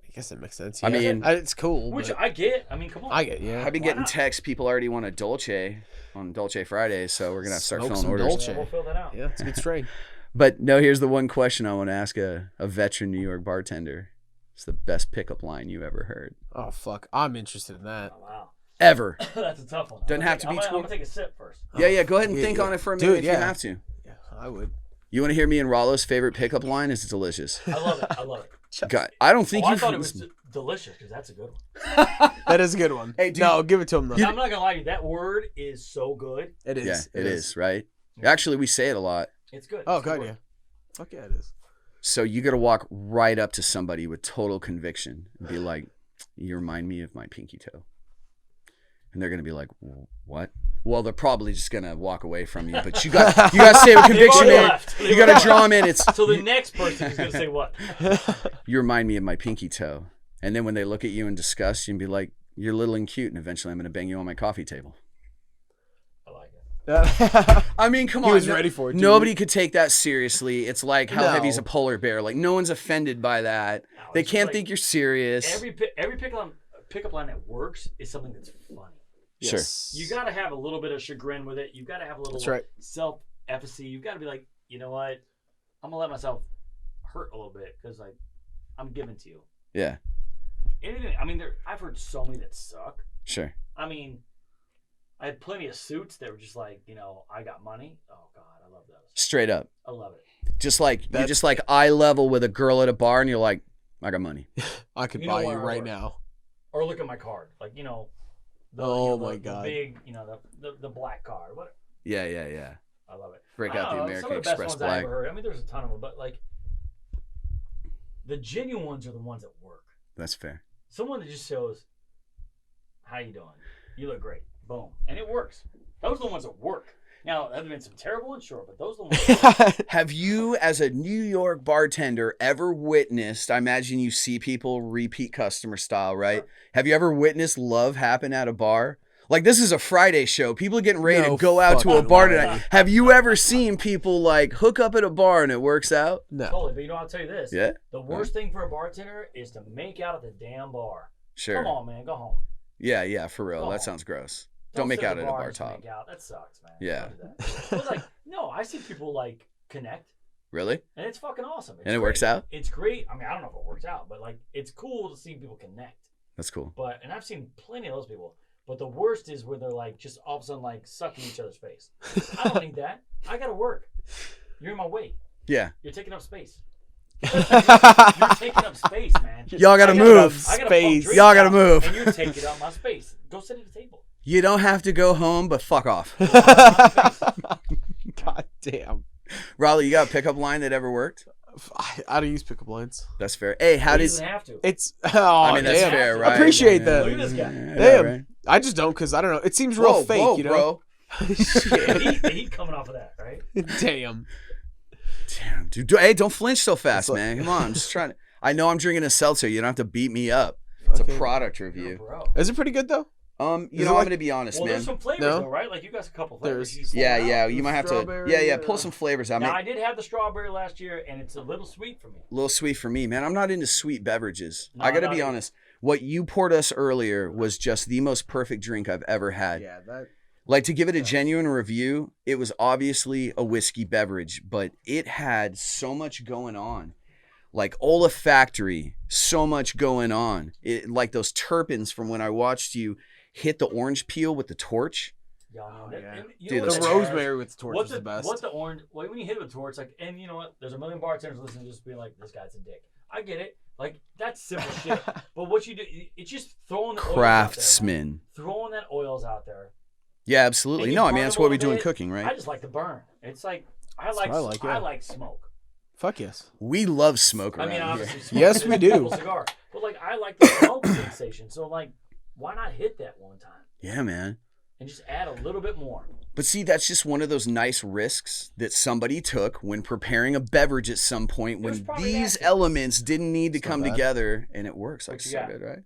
I guess it makes sense. I Yeah. mean- It's cool. Which but I get. I mean, come on. I get, yeah. I've been Why getting not? texts. People already want a Dolce on Dolce Fridays, so we're gonna have to start Smoke filling some orders. Dolce. Yeah, we'll fill that out. Yeah, it's a good strain. But no, here's the one question I want to ask a veteran New York bartender. It's the best pickup line you ever heard. Oh fuck, I'm interested in that. Oh, wow. Ever. That's a tough one. Doesn't have to be I'm gonna 20. take a sip first. Yeah, go ahead and Yeah, think yeah. on it for a Dude, minute if you yeah. have to. Yeah, I would. You want to hear me and Rollo's favorite pickup line? It's delicious. I love it. I love it. God, I don't think Oh, I you've... thought it was delicious because that's a good one. That is a good one. Hey, dude. No, give it to him though. I'm not gonna lie to you. That word is so good. It is. Yeah, it is, right? Actually, we say it a lot. It's good. Oh It's a good god, word. yeah. Fuck yeah, it is. So you got to walk right up to somebody with total conviction and be like, you remind me of my pinky toe. And they're going to be like, what? Well, they're probably just going to walk away from you, but you got to say it with conviction, already man. left. You got to draw them in. It's So the next person is gonna say what? you remind me of my pinky toe. And then when they look at you in disgust, you can be like, you're little and cute, and eventually I'm going to bang you on my coffee table. I like it. I mean, come He on. was ready for it, too. Nobody could take that seriously. It's like, how No. heavy's a polar bear? Like, no one's offended by that. No, They it's can't like think you're serious. Every pickup line that works is something that's funny. Sure. You got to have a little bit of chagrin with it. You got to have a little That's right. self-efficacy. You got to be like, you know what? I'm gonna let myself hurt a little bit because like I'm giving to you. Yeah, Anything. I mean, I've heard so many that suck. sure. I mean, I had plenty of suits that were just like, you know, I got money. Oh God, I love those. Straight up. I love it. Just like you're That's- just like eye level with a girl at a bar, and you're like, I got money. I could You know buy where you I right work. now. Or look at my card, like you know. Oh the my God. The big, you know, the black card. What? Yeah. I love it. Break I out don't the know, American some of the best Express ones I Black. ever heard. I mean, there's a ton of them, but like the genuine ones are the ones that work. That's fair. Someone that just shows, "How you doing? You look great." Boom, and it works. Those are the ones that work. Now, there have been some terrible ones, sure, but those are the ones. That work. Have you, as a New York bartender, ever witnessed? I imagine you see people repeat customer style, right? Sure. Have you ever witnessed love happen at a bar? Like, this is a Friday show. People are getting ready No to go out to a fucking bar way. tonight. Have you ever seen people like hook up at a bar and it works out? No. Totally, but you know, I'll tell you this. Yeah. The worst thing for a bartender is to make out at the damn bar. Sure. Come on, man, go home. Yeah, for real. Go That home. sounds gross. Don't make sit out the at a bar and just top. Make out. That sucks, man. Yeah. Don't do that. But like, no, I see people like connect, Really? and it's fucking awesome. It's And it great. works out? It's great. I mean, I don't know if it works out, but like, it's cool to see people connect. That's cool. But and I've seen plenty of those people. But the worst is where they're like just all of a sudden like sucking each other's face. I don't need that. I gotta work. You're in my way. Yeah. You're taking up space. You're taking up space, man. Y'all gotta I move. I gotta Space. pump drinks Y'all gotta out, move. And you're taking up my space. Go sit at the table. You don't have to go home, but fuck off. God damn. Raleigh, you got a pickup line that ever worked? I don't use pickup lines. That's fair. Hey, how He did... doesn't have to. It's I mean, that's damn. fair, right? Appreciate Yeah, that. Look at this guy. yeah, Damn. right. I just don't because I don't know. It seems real Whoa, fake, whoa, you know. bro. Shit. He's coming off of that, right? Damn. Damn, dude. Hey, don't flinch so fast, It's like- man. Come on. I'm just trying to... I know I'm drinking a seltzer. You don't have to beat me up. It's Okay. a product You're a review. bro. Is it pretty good though? I'm it going like- to be honest, Well, man. there's some flavors No? though, right? Like you got a couple flavors. There's- You pulled Yeah, out. you might have to. Strawberry, Yeah, pull some flavors out. Now Man, I did have the strawberry last year, and it's a little sweet for me. a little sweet for me, man. I'm not into sweet beverages. No, I got to not be either. honest. What you poured us earlier was just the most perfect drink I've ever had. Yeah, that. Like, to give it a genuine review, it was obviously a whiskey beverage, but it had so much going on. Like olfactory, so much going on. Like those terpenes from when I watched you hit the orange peel with the torch. Y'all know Oh, that. yeah. And you Dude, know those The what it is? rosemary with the torch What's is the best. What's the orange? Well, when you hit it with torch, like, and you know what? There's a million bartenders listening, just being like, "This guy's a dick." I get it. Like that's simple shit. But what you do, it's just throwing the oils out there, man. Craftsman. Throwing that oils out there. Yeah, absolutely. And you No, I burn mean, that's them what a we do in bit. cooking, I right? just like the burn. It's like I That's like what I like, yeah. I like smoke. Fuck yes. We love smoke I around mean, here. obviously, smoke Yes, is we a do. beautiful cigar, but like I like the smoke sensation. So like, why not hit that one time Yeah, man. and just add a little bit more? But see, that's just one of those nice risks that somebody took when preparing a beverage at some point was when probably these active. elements didn't need to It's not come bad. together, and it works. Like What you so got? good, right?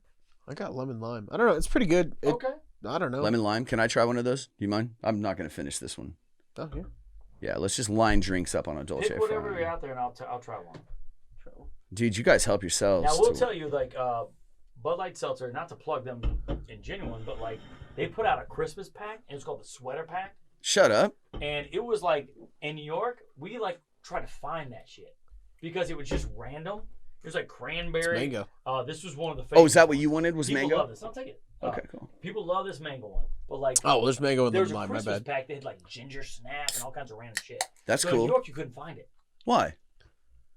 I got lemon lime. I don't know. It's pretty good. Okay. I don't know. Lemon lime. Can I try one of those? Do you mind? I'm not going to finish this one. Oh, yeah. Yeah, let's just line drinks up on a Dolce Pick whatever Friday. is out there, and I'll try one. Dude, you guys help yourselves. Now we'll to- tell you, like Bud Light Seltzer, not to plug them in genuine, but like they put out a Christmas pack, and it's called the Sweater Pack, Shut up. and it was like in New York, we like tried to find that shit because it was just random. It was like It's cranberry. mango. This was one of the. Oh, is that famous what you ones. wanted? Was People mango? love this. I'll take it. Okay, cool. People love this mango one, but like Oh, well, there's mango and there's lemon a lime. My Christmas bad. pack. They had like ginger snap and all kinds of random shit. That's So in New cool. York, you couldn't find it. Why?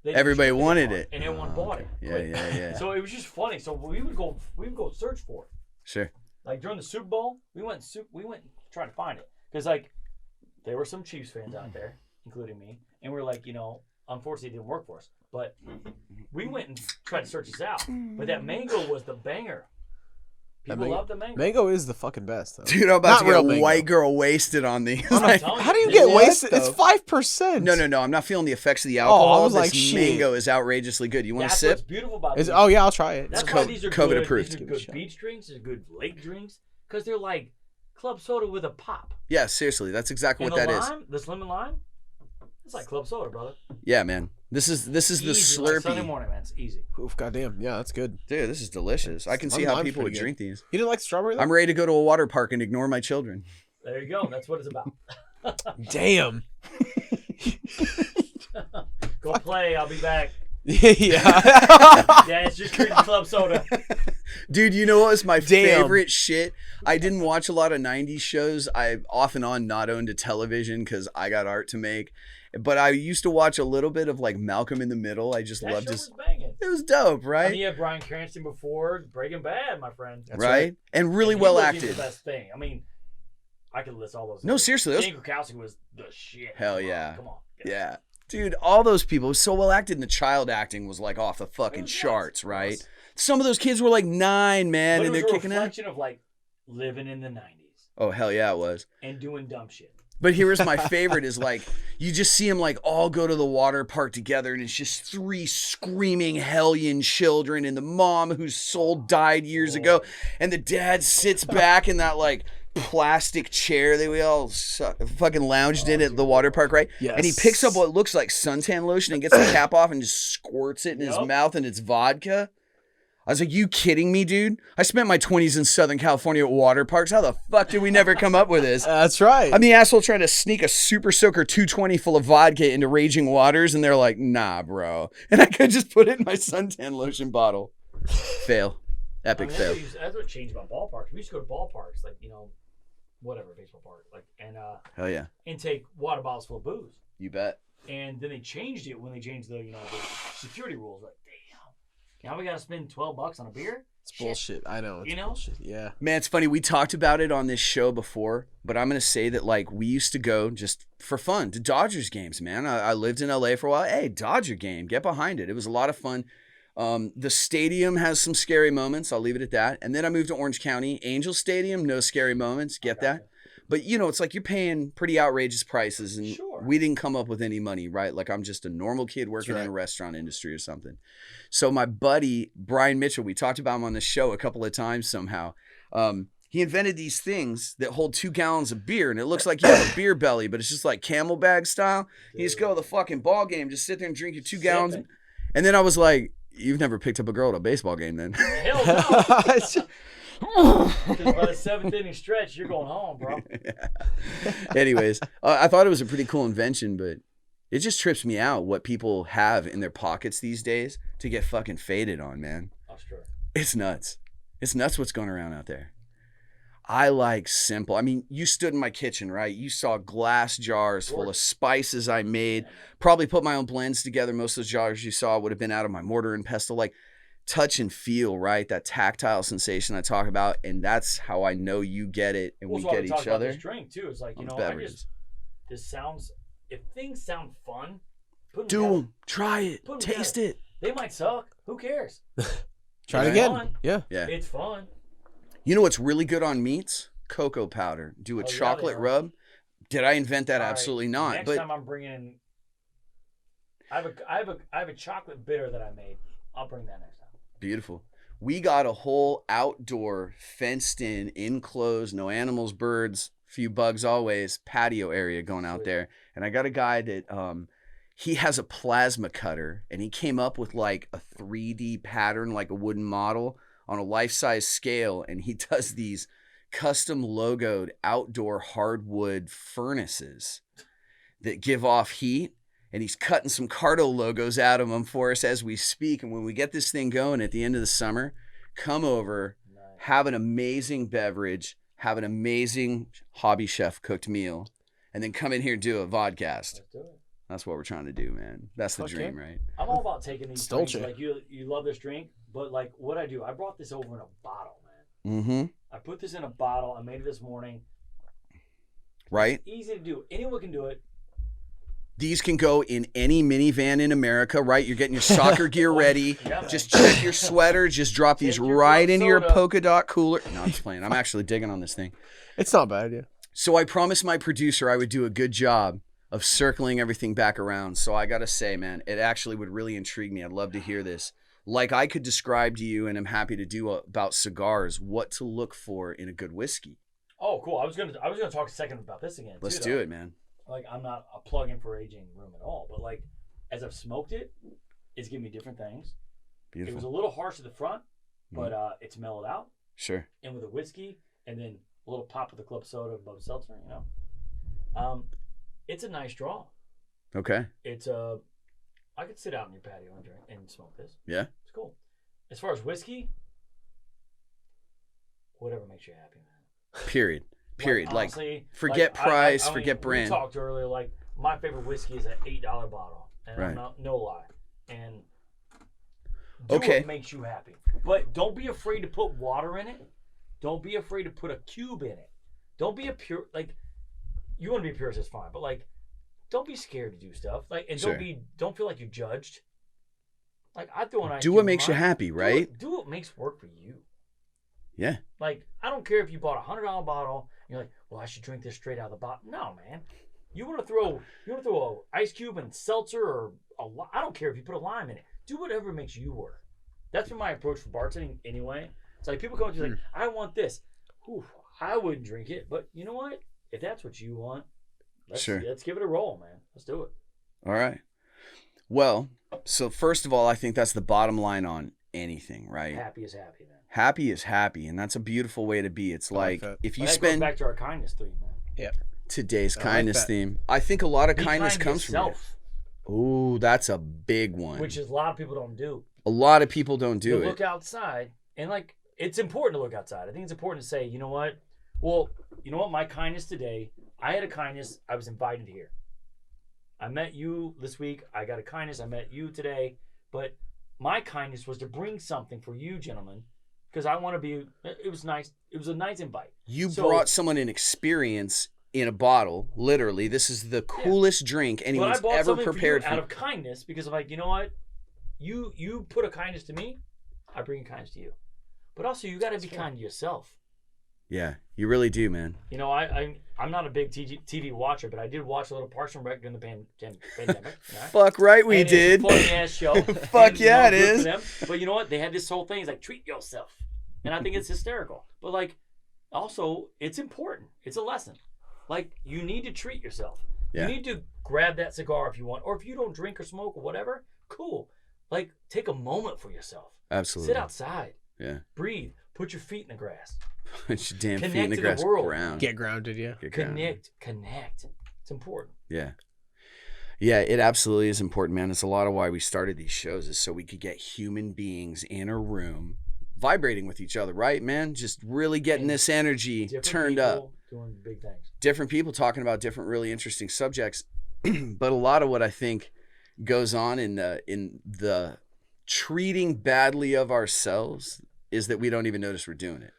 They didn't Everybody ship wanted anymore, it. and everyone Oh, bought okay. it. Yeah, quick. yeah, yeah. So it was just funny. So we would go search for it. Sure. Like during the Super Bowl, we went trying to find it because like there were some Chiefs fans out there, including me, and we're like, unfortunately, it didn't work for us. But we went and tried to search this out. But that mango was the banger. People mango- love the mango. Mango is the fucking best, though. Dude, I'm about Not to get real a mango. white girl wasted on these. I'm Like, telling How do you this get is- wasted? It's though. 5%. no. I'm not feeling the effects of the alcohol. I was like, this shit. mango is outrageously good. You want to That's sip? what's beautiful about Is, these. oh, yeah, I'll try it. That's It's why COVID- these are COVID good. approved. These are Give it a good shot. beach drinks. These are good lake drinks because they're like club soda with a pop. Yeah, seriously. That's exactly And what the that is. lime, this lemon lime, it's like club soda, brother. Yeah, man. This is the Easy, like Sunday Slurpee. morning, man. It's easy. Oof, goddamn. Yeah, that's good. Dude, this is delicious. I can see Lemon how lime's people would pretty good. drink these. You didn't like strawberry, though? I'm ready to go to a water park and ignore my children. There you go. That's what it's about. Damn. Go play. I'll be back. yeah. Yeah, it's just drinking club soda. Dude, you know what was my Damn. favorite shit? I didn't watch a lot of 90s shows. I off and on not owned a television because I got art to make. But I used to watch a little bit of like Malcolm in the Middle. I just That loved show his. was banging. It was dope, I right? mean, you had Bryan Cranston before Breaking Bad, my friend. That's right? right. And really And he well wasn't acted. The best thing. I mean, I could list all those. No, names. seriously, those- Jane Krakowski was the shit. Hell Come on, yeah. Come on. Yeah. Dude, all those people was so well acted, and the child acting was like off the It fucking was charts, nuts. right? Some of those kids were like 9, man, But and it they're was a kicking out. reflection of like living in the 90s Oh, hell yeah, it was. and doing dumb shit. But here's my favorite is like, you just see them like all go to the water park together, and it's just 3 screaming hellion children, and the mom whose soul died years ago, and the dad sits back in that like plastic chair that we all fucking lounged in at the water park, right? Yes. And he picks up what looks like suntan lotion and gets the cap off and just squirts it in his Yup. mouth, and it's vodka. I was like, you kidding me, dude? I spent my 20s in Southern California at water parks. How the fuck did we never come up with this? That's right. I'm the asshole trying to sneak a Super Soaker 220 full of vodka into raging waters, and they're like, nah, bro. And I could just put it in my suntan lotion bottle. Fail. Epic fail. That's what changed about ballparks. We used to go to ballparks, like, whatever, baseball park, like, Hell yeah. and take water bottles full of booze. You bet. And then they changed it when they changed the security rules. Like, damn, now we got to spend $12 on a beer? It's bullshit. I know. It's You know? bullshit. Yeah. Man, it's funny. We talked about it on this show before, but I'm going to say that, like, we used to go just for fun to Dodgers games, man. I lived in LA for a while. Hey, Dodger game. Get behind it. It was a lot of fun. The stadium has some scary moments. I'll leave it at that. And then I moved to Orange County. Angel Stadium, no scary moments. Get that? But, it's like you're paying pretty outrageous prices, and Sure. we didn't come up with any money, right? Like, I'm just a normal kid working in a restaurant industry or something. So my buddy, Brian Mitchell, we talked about him on the show a couple of times somehow. He invented these things that hold 2 gallons of beer, and it looks like you have a beer belly, but it's just like camel bag style. You just go to the fucking ball game, just sit there and drink your 2 gallons. And then I was like, you've never picked up a girl at a baseball game then. Hell no. Because by the 7th inning stretch, you're going home, bro. Yeah. Anyways, I thought it was a pretty cool invention, but it just trips me out what people have in their pockets these days to get fucking faded on, man. Oh, sure. It's nuts. It's nuts what's going around out there. I like simple. I mean, you stood in my kitchen, right? You saw glass jars full of spices I made. Probably put my own blends together. Most of those jars you saw would have been out of my mortar and pestle. Like touch and feel, right? That tactile sensation I talk about. And that's how I know you get it and we get each other. This drink too. It's like, you know, this sounds, if things sound fun, do them. Try it. Taste it. They might suck. Who cares? Try it again. Fun. Yeah. It's fun. You know what's really good on meats? Cocoa powder. Do a chocolate rub. Did I invent that? Absolutely not. Next time I'm bringing, I have a chocolate bitter that I made. I'll bring that next time. Beautiful. We got a whole outdoor, fenced in, enclosed, no animals, birds, few bugs always, patio area going out there. And I got a guy that he has a plasma cutter, and he came up with like a 3D pattern, like a wooden model on a life-size scale, and he does these custom logoed outdoor hardwood furnaces that give off heat, and he's cutting some Cardo logos out of them for us as we speak. And when we get this thing going at the end of the summer, come over, have an amazing beverage, have an amazing hobby chef cooked meal, and then come in here and do a vodcast. Let's do it. That's what we're trying to do, man. That's the dream, right? I'm all about taking these drinks. Dolce. Like you love this drink, but like what I do, I brought this over in a bottle, man. Mm-hmm. I put this in a bottle. I made it this morning. Right? Easy to do. Anyone can do it. These can go in any minivan in America, right? You're getting your soccer gear ready. Yeah, just check your sweater. Just drop these right into your soda. polka dot cooler. No, I'm just playing. I'm actually digging on this thing. It's not bad, yeah. So I promised my producer I would do a good job of circling everything back around. So I got to say, man, it actually would really intrigue me. I'd love to hear this. Like I could describe to you, and I'm happy to do about cigars, what to look for in a good whiskey. Oh, cool. I was gonna talk a second about this again. Let's do it, man. Like I'm not a plug-in for aging room at all, but like as I've smoked it, it's giving me different things. Beautiful. It was a little harsh at the front, but it's mellowed out. Sure. And with a whiskey, and then a little pop of the club soda above seltzer, you know. It's a nice draw. Okay. It's I could sit out in your patio and drink and smoke this. Yeah. It's cool. As far as whiskey, whatever makes you happy, man. Period. Like honestly, forget price, forget brand. We talked earlier, like my favorite whiskey is an $8 bottle, and right. I'm not, no lie. And do what makes you happy, but don't be afraid to put water in it. Don't be afraid to put a cube in it. Don't be you want to be pure, that's fine, but like, don't be scared to do stuff. Like, and don't feel like you're judged. Like I throw an ice do cube what in makes you mine. happy, right? Do what makes work for you. Yeah. Like, I don't care if you bought a $100 bottle. And you're like, well, I should drink this straight out of the bottle. No, man. You want to throw an ice cube and seltzer or I don't care if you put a lime in it. Do whatever makes you work. That's been my approach for bartending anyway. It's like people come up to you like, I want this. Whew, I wouldn't drink it, but you know what? If that's what you want, let's give it a roll, man. Let's do it. All right. Well, so first of all, I think that's the bottom line on anything, right? Happy is happy, man. Happy is happy, and that's a beautiful way to be. It's like if you that spend goes back to our kindness theme, man. Yeah. Today's kindness theme. I think a lot of kindness kind comes from yourself, it. Ooh, that's a big one. which is a lot of people don't do. A lot of people don't do it. Look outside, and like it's important to look outside. I think it's important to say, you know what? Well, you know what? My kindness today. I had a kindness. I was invited here. I met you this week. I got a kindness. I met you today. But my kindness was to bring something for you, gentlemen, because I want to be. It was nice. It was a nice invite. You brought someone an experience in a bottle. Literally, this is the coolest drink anyone's ever prepared for. Out of kindness, because I'm like, you know what? You put a kindness to me. I bring a kindness to you. But also, you got to be kind to yourself. Yeah, you really do, man. You know, I'm not a big TV watcher, but I did watch a little Parks and Rec during the pandemic. Right? Fuck right, we did. It's a funny ass show. Fuck yeah, it is. But you know what? They had this whole thing. It's like treat yourself, and I think it's hysterical. But like, Also, it's important. It's a lesson. Like, you need to treat yourself. Yeah. You need to grab that cigar if you want, or if you don't drink or smoke or whatever, cool. Like, take a moment for yourself. Absolutely. Sit outside. Yeah. Breathe. Put your feet in the grass. Put your damn Connect feet in the to grass. the world. Ground. Get grounded, yeah. Get grounded. Connect. It's important. Yeah. Yeah, it absolutely is important, man. It's a lot of why we started these shows, is so we could get human beings in a room vibrating with each other, right, man? Just really getting this energy turned up. Doing big things. Different people talking about different really interesting subjects. But a lot of what I think goes on in the treating badly of ourselves is that we don't even notice we're doing it.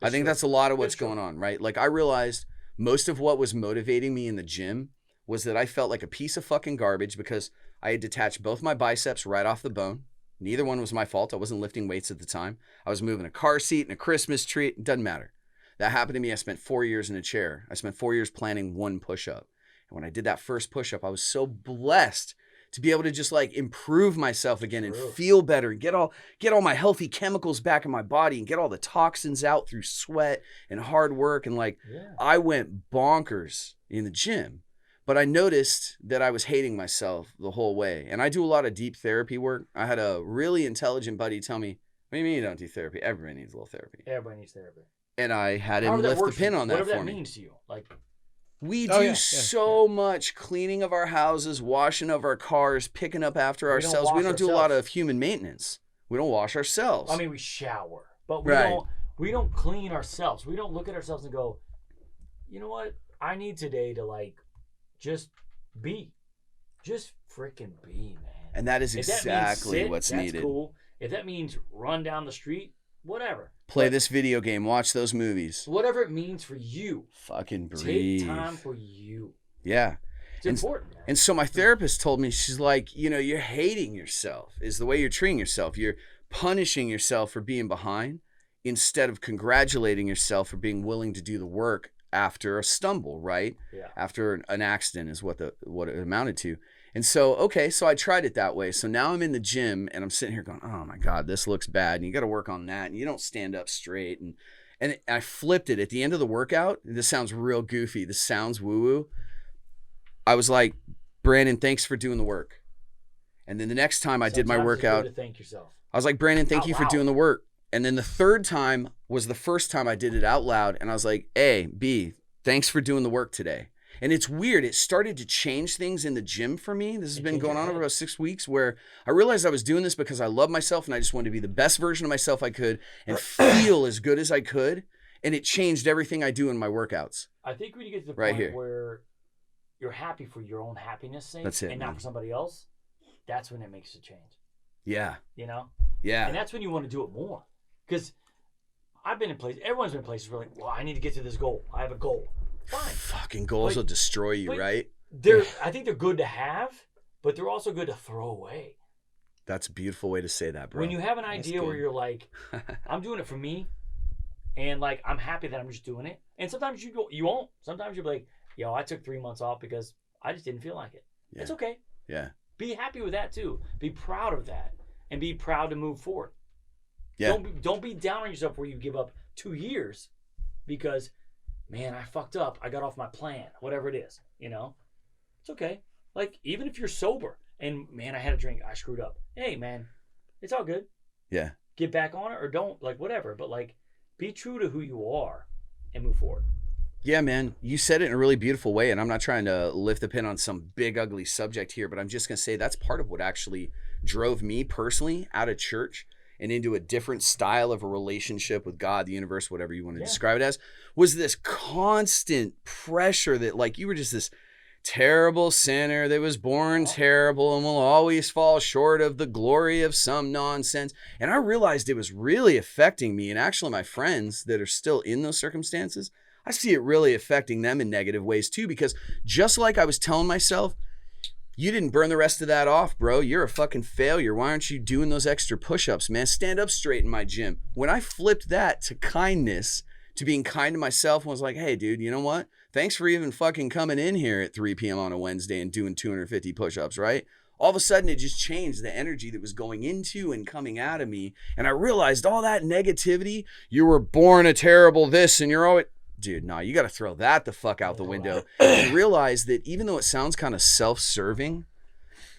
I think that's a lot of what's going on, right? Like, I realized most of what was motivating me in the gym was that I felt like a piece of fucking garbage because I had detached both my biceps right off the bone. Neither one was my fault. I wasn't lifting weights at the time. I was moving a car seat and a Christmas tree. It doesn't matter. That happened to me. I spent 4 years in a chair. I spent 4 years planning one push-up. And when I did that first push-up, I was so blessed to be able to just like improve myself again and feel better and get all my healthy chemicals back in my body and get all the toxins out through sweat and hard work. And like, I went bonkers in the gym. But I noticed that I was hating myself the whole way. And I do a lot of deep therapy work. I had a really intelligent buddy tell me, what do you mean you don't do therapy? Everybody needs a little therapy. Everybody needs therapy. And I had him lift the pin on that for me. Whatever that means to you. Like, we do so much cleaning of our houses, washing of our cars, picking up after ourselves. We don't do a lot of human maintenance. We don't wash ourselves. I mean, we shower, but we don't clean ourselves. We don't look at ourselves and go, you know what? I need today to like just be. Just freaking be, man. And that is exactly what's needed. That's cool. If that means run down the street, whatever. Play this video game, watch those movies. Whatever it means for you. Fucking breathe. Take time for you. Yeah. It's important, man. And so my therapist told me, she's like, you know, you're hating yourself is the way you're treating yourself. You're punishing yourself for being behind instead of congratulating yourself for being willing to do the work after a stumble, right? Yeah. After an accident is what it amounted to. And so, okay, so I tried it that way. So now I'm in the gym and I'm sitting here going, oh my God, this looks bad. And you got to work on that. And you don't stand up straight. And I flipped it at the end of the workout. This sounds real goofy. This sounds woo-woo. I was like, Brandon, thanks for doing the work. And then the next time I did my workout, it's good to thank yourself. I was like, Brandon, thank you for doing the work. And then the third time was the first time I did it out loud. And I was like, A, B, thanks for doing the work today. And it's weird. It started to change things in the gym for me. This has been going on over about 6 weeks where I realized I was doing this because I love myself and I just wanted to be the best version of myself I could and feel as good as I could. And it changed everything I do in my workouts. I think when you get to the point where you're happy for your own happiness sake and not for somebody else, that's when it makes a change. Yeah. You know? Yeah. And that's when you want to do it more. Because I've been in places, everyone's been in places where like, well, I need to get to this goal. I have a goal. Fine. Fucking goals will destroy you, right? I think they're good to have, but they're also good to throw away. That's a beautiful way to say that, bro. When you have an idea where you're like, I'm doing it for me, and like I'm happy that I'm just doing it. And sometimes you won't. Sometimes you'll be like, yo, I took 3 months off because I just didn't feel like it. Yeah. It's okay. Yeah. Be happy with that too. Be proud of that, and be proud to move forward. Yeah. Don't be down on yourself where you give up 2 years because, man, I fucked up. I got off my plan. Whatever it is, you know, it's okay. Like even if you're sober and man, I had a drink, I screwed up. Hey, man, it's all good. Yeah. Get back on it or don't, like whatever. But like, be true to who you are and move forward. Yeah, man, you said it in a really beautiful way, and I'm not trying to lift the pin on some big ugly subject here, but I'm just gonna say that's part of what actually drove me personally out of church and into a different style of a relationship with God, the universe, whatever you want to describe it as, was this constant pressure that like you were just this terrible sinner that was born terrible and will always fall short of the glory of some nonsense. And I realized it was really affecting me, and actually my friends that are still in those circumstances, I see it really affecting them in negative ways too, because just like I was telling myself, you didn't burn the rest of that off, bro. You're a fucking failure. Why aren't you doing those extra push-ups, man? Stand up straight in my gym. When I flipped that to kindness, to being kind to myself, and was like, hey, dude, you know what? Thanks for even fucking coming in here at 3 p.m. on a Wednesday and doing 250 push-ups, right? all of a sudden it just changed the energy that was going into and coming out of me. And I realized all that negativity, you were born a terrible this and you're always, dude, no, you got to throw that the fuck out the window. And realize that even though it sounds kind of self-serving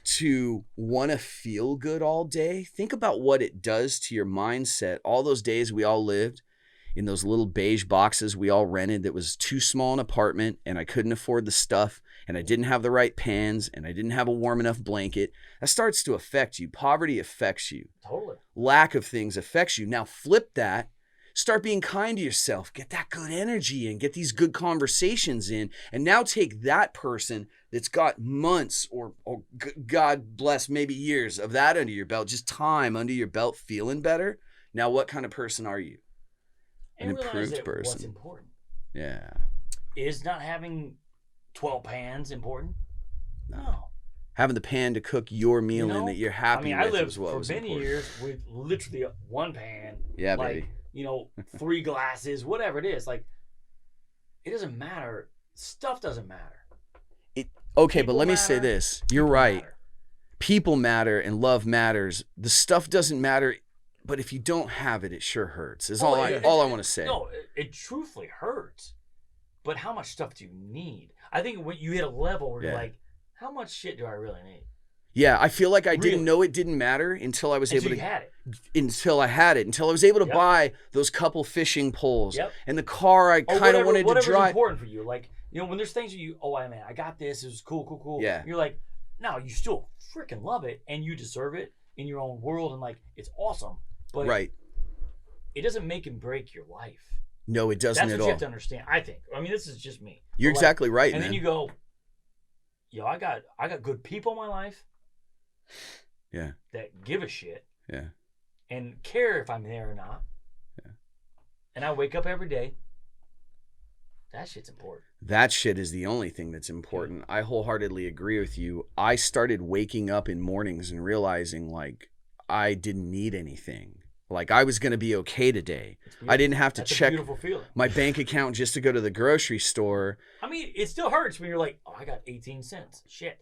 to want to feel good all day, think about what it does to your mindset. All those days we all lived in those little beige boxes we all rented that was too small an apartment, and I couldn't afford the stuff, and I didn't have the right pans, and I didn't have a warm enough blanket. That starts to affect you. Poverty affects you. Totally. Lack of things affects you. Now flip that. Start being kind to yourself. Get that good energy in. Get these good conversations in. And now take that person that's got months or God bless, maybe years of that under your belt, just time under your belt, feeling better. Now what kind of person are you? An And realize improved that person. what's important. Yeah. Is not having 12 pans important? No. Having the pan to cook your meal You know, in that you're happy I with lived is what for was many important. years with literally one pan. Yeah, like, baby. 3 glasses, whatever it is. Like, it doesn't matter. Stuff doesn't matter. Okay, but People let me say matter. this. You're People right. matter. People matter and love matters. The stuff doesn't matter, but if you don't have it, it sure hurts. Is all I want to say. No, it truthfully hurts. But how much stuff do you need? I think when you hit a level where you're Yeah. like, how much shit do I really need? Yeah, I feel like I didn't Really? know it didn't matter until I was Until able you to had it. until I had it, until I was able to Yep. buy those couple fishing poles Yep. and the car I Or kind of whatever- wanted to whatever's drive. important for you. Like, when there's things that you, I got this. It was cool. Yeah. You're like, no, you still freaking love it and you deserve it in your own world and like, it's awesome. But Right. it doesn't make and break your life. No, it doesn't That's at what you all. have to understand, I think. I mean, this is just me. You're But, like, exactly right, and man. then you go, I got good people in my life. Yeah. That give a shit. Yeah. And care if I'm there or not. Yeah. And I wake up every day. That shit's important. That shit is the only thing that's important. I wholeheartedly agree with you. I started waking up in mornings and realizing like I didn't need anything. Like I was going to be okay today. I didn't have to That's check a beautiful feeling. my bank account just to go to the grocery store. I mean, it still hurts when you're like, I got 18 cents. Shit.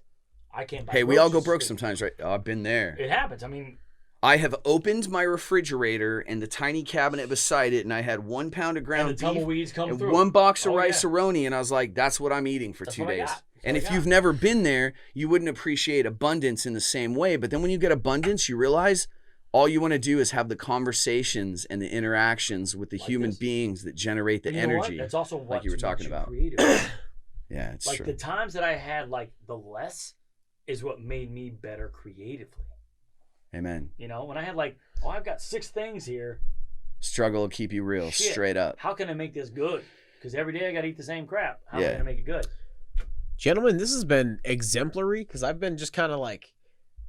I can't buy Hey, we all go groceries broke this week. sometimes, right? Oh, I've been there. It happens. I mean, I have opened my refrigerator and the tiny cabinet beside it, and I had 1 pound of and ground the beef tumbleweeds come and through. 1 box of Oh, yeah. rice-a-roni, and I was like, that's what I'm eating for That's 2 what I days. got. That's And what I if got. you've never been there, you wouldn't appreciate abundance in the same way. But then when you get abundance, you realize all you want to do is have the conversations and the interactions with the Like human this. beings that generate the You know what? energy. That's also what you were makes talking you about. creative. Yeah, it's Like true. the times that I had like the less is what made me better creatively. Amen. When I had like, I've got 6 things here. Struggle will keep you real, Shit. straight up. How can I make this good? Because every day I got to eat the same crap. How Yeah. am I going to make it good? Gentlemen, this has been exemplary because I've been just kind of like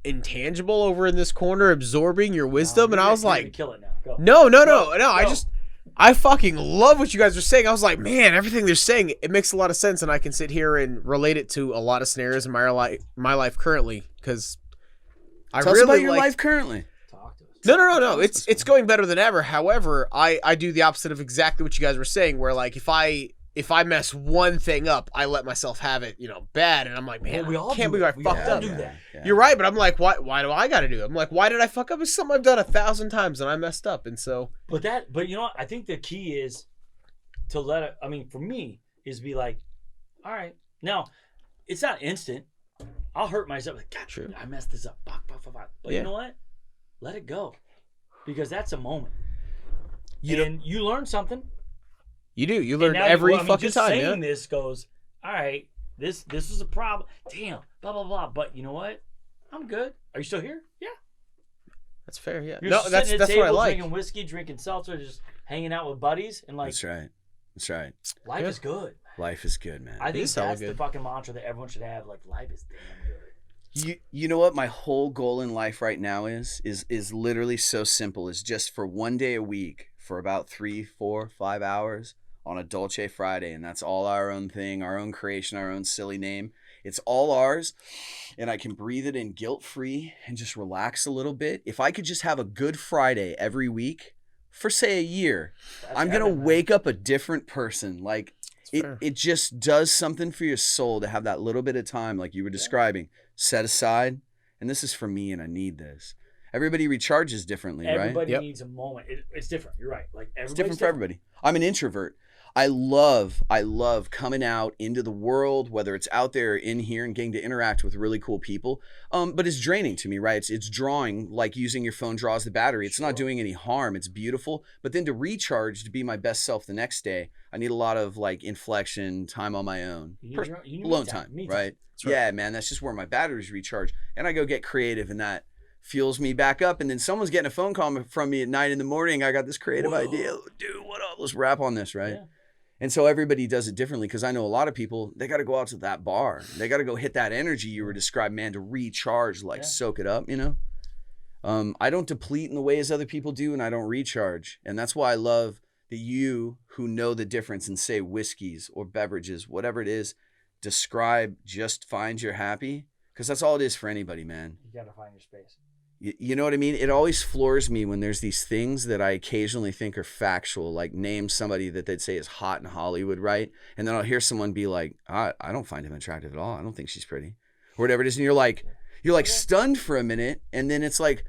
intangible over in this corner absorbing your wisdom, and I was like, kill it now. Go. no, Go. I fucking love what you guys are saying. I was like, man, everything they're saying, it makes a lot of sense, and I can sit here and relate it to a lot of scenarios in my life currently because I Tell really us about your like- life currently. Talk to us. No. It's going better than ever. However, I do the opposite of exactly what you guys were saying, where like if I mess one thing up, I let myself have it, bad, and I'm like, man, Well, we all I can't do believe I it. We fucked all up. do that. Yeah. You're right, but I'm like, why do I got to do it? I'm like, why did I fuck up? It's something I've done 1,000 times and I messed up, and so But you know what? I think the key is to let it. I mean, for me, is be like, all right, now it's not instant. I'll hurt myself. Like, God, True. I messed this up. Fuck. But Yeah. you know what? Let it go, because that's a moment. You And you learn something. you do. You And learn now every well, I mean, fucking just time, saying yeah. this goes, all right, this is a problem. Damn, blah blah blah. But you know what? I'm good. Are you still here? Yeah. That's fair, yeah. You're No, sitting that's at a what I table, like. drinking whiskey, drinking seltzer, just hanging out with buddies, and like That's right. That's right. life Yeah. is good. Life is good, man. I think is hella that's the good. fucking mantra that everyone should have. Like, life is damn good. You know what my whole goal in life right now is literally so simple. Is just for 1 day a week for about 3, 4, 5 hours on a Dolce Friday, and that's all our own thing, our own creation, our own silly name. It's all ours, and I can breathe it in guilt-free and just relax a little bit. If I could just have a good Friday every week for say a year, That's I'm gonna heaven, man. wake up a different person. Like fair. it just does something for your soul to have that little bit of time, like you were describing, set aside and this is for me and I need this. Everybody recharges differently, right? Everybody needs a moment. It's different. You're right. Like It's different for everybody. I'm an introvert. I love coming out into the world, whether it's out there or in here, and getting to interact with really cool people. But it's draining to me, right? It's drawing, like using your phone draws the battery. It's not doing any harm. It's beautiful. But then to recharge, to be my best self the next day, I need a lot of like inflection, time on my own. You need Alone time, right? Yeah, man, that's just where my batteries recharge. And I go get creative, and that fuels me back up. And then someone's getting a phone call from me at 9 a.m. I got this creative idea. Dude, what up? Let's rap on this, right? Yeah. And so everybody does it differently, because I know a lot of people, they got to go out to that bar. They got to go hit that energy you were describing, man, to recharge, like soak it up, you know? I don't deplete in the ways other people do, and I don't recharge. And that's why I love that you, who know the difference and say whiskeys or beverages, whatever it is, describe just find you're happy, because that's all it is for anybody, man. You got to find your space. You know what I mean? It always floors me when there's these things that I occasionally think are factual, like name somebody that they'd say is hot in Hollywood, right? And then I'll hear someone be like, I don't find him attractive at all. I don't think she's pretty, or whatever it is. And you're like stunned for a minute. And then it's like,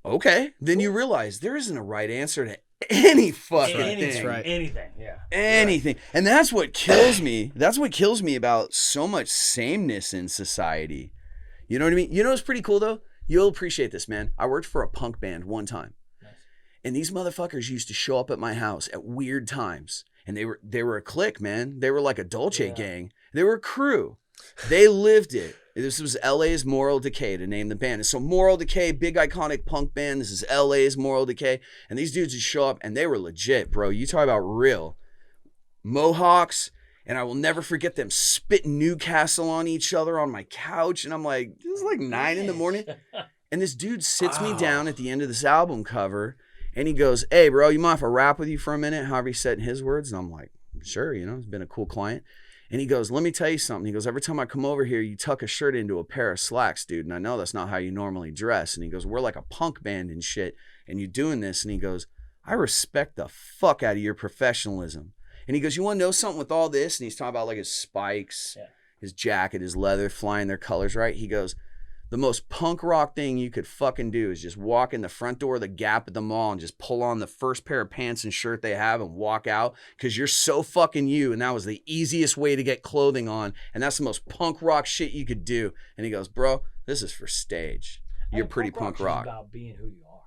okay. Then you realize there isn't a right answer to any fucking thing. Right. Anything, yeah. Anything. Right. And that's what kills me. That's what kills me about so much sameness in society. You know what I mean? You know what's pretty cool though? You'll appreciate this, man. I worked for a punk band one time. Nice. And these motherfuckers used to show up at my house at weird times. And they were a clique, man. They were like a Dolce gang. They were a crew. They lived it. This was LA's Moral Decay, to name the band. And so Moral Decay, big iconic punk band. This is LA's Moral Decay. And these dudes would show up, and they were legit, bro. You talk about real. Mohawks. And I will never forget them spitting Newcastle on each other on my couch. And I'm like, this is like 9 a.m. And this dude sits me down at the end of this album cover. And he goes, hey, bro, you mind if I rap with you for a minute? However he said in his words. And I'm like, sure, you know, he's been a cool client. And he goes, let me tell you something. He goes, every time I come over here, you tuck a shirt into a pair of slacks, dude. And I know that's not how you normally dress. And he goes, we're like a punk band and shit. And you're doing this. And he goes, I respect the fuck out of your professionalism. And he goes, you want to know something with all this? And he's talking about like his spikes, his jacket, his leather, flying their colors, right? He goes, the most punk rock thing you could fucking do is just walk in the front door of the Gap at the mall and just pull on the first pair of pants and shirt they have and walk out, because you're so fucking you. And that was the easiest way to get clothing on. And that's the most punk rock shit you could do. And he goes, bro, this is for stage. You're pretty punk rock. It's about being who you are.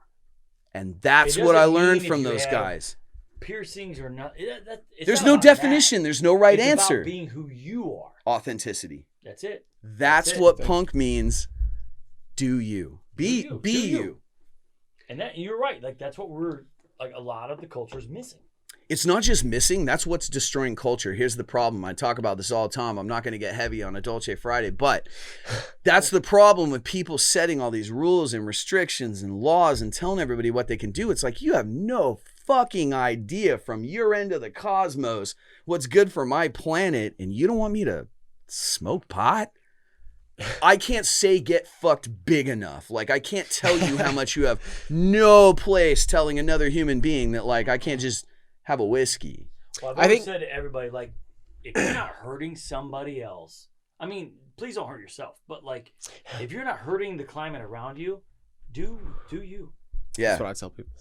And that's what I learned from those guys. Piercings or not. There's no definition. There's no right answer. It's about being who you are. Authenticity. That's it. That's what punk means. Do you. Be you. And that you're right. Like that's what we're like a lot of the culture is missing. It's not just missing. That's what's destroying culture. Here's the problem. I talk about this all the time. I'm not going to get heavy on a Dolce Friday, but that's the problem with people setting all these rules and restrictions and laws and telling everybody what they can do. It's like you have no fucking idea from your end of the cosmos what's good for my planet, and you don't want me to smoke pot? I can't say get fucked big enough. Like, I can't tell you how much you have no place telling another human being that, like, I can't just have a whiskey. Well, I've always said to everybody, like, if you're not hurting somebody else, I mean, please don't hurt yourself. But, like, if you're not hurting the climate around you, do you. Yeah. That's what I tell people.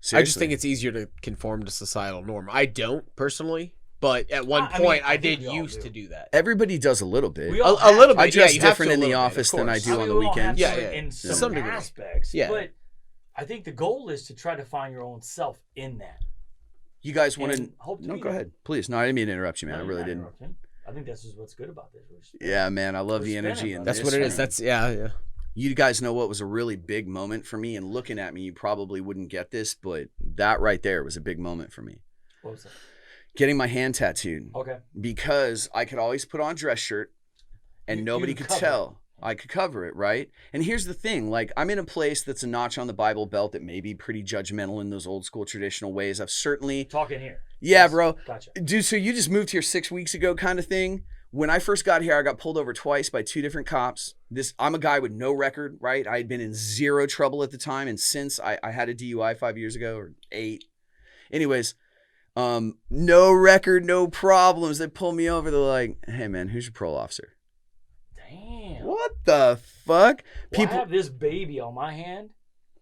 Seriously. I just think it's easier to conform to societal norm. I don't, personally. But at one point, I did used to do that. Everybody does a little bit. A little bit. I dress different in the office than I do on the weekends. In some aspects. Yeah. But I think the goal is to try to find your own self in that. You guys want to... No, go that. ahead. Please. No, I didn't mean to interrupt you, man. I really didn't. I think this is what's good about this. Yeah, man. I love the energy. And that's what it is. That's, yeah. You guys know what was a really big moment for me? And looking at me, you probably wouldn't get this, but that right there was a big moment for me. What was that? Getting my hand tattooed. Okay. Because I could always put on a dress shirt and nobody could tell. I could cover it, right? And here's the thing. Like, I'm in a place that's a notch on the Bible Belt that may be pretty judgmental in those old school traditional ways. I've certainly... Talking here. Yeah, bro. Gotcha. Dude, so you just moved here 6 weeks ago kind of thing. When I first got here, I got pulled over twice by 2 different cops. I'm a guy with no record, right? I had been in zero trouble at the time. And since I had a DUI 5 years ago or 8. Anyways... no record, no problems. They pull me over. They're like, hey man, who's your parole officer? Damn. What? What the fuck? Well, I have this baby on my hand.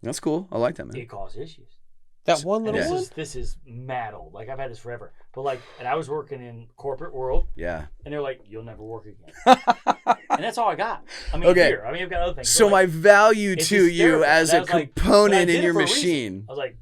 That's cool. I like that, man. It caused issues. That one little And one? this is mad old. Like I've had this forever. But like, and I was working in corporate world, Yeah. and they're like, "You'll never work again." And that's all I got. I mean, Okay. here. I mean, I've got other things. So but, my like, value it's to you hysterical. as And I a was like, but I component did in it your for a reason. machine. I was like,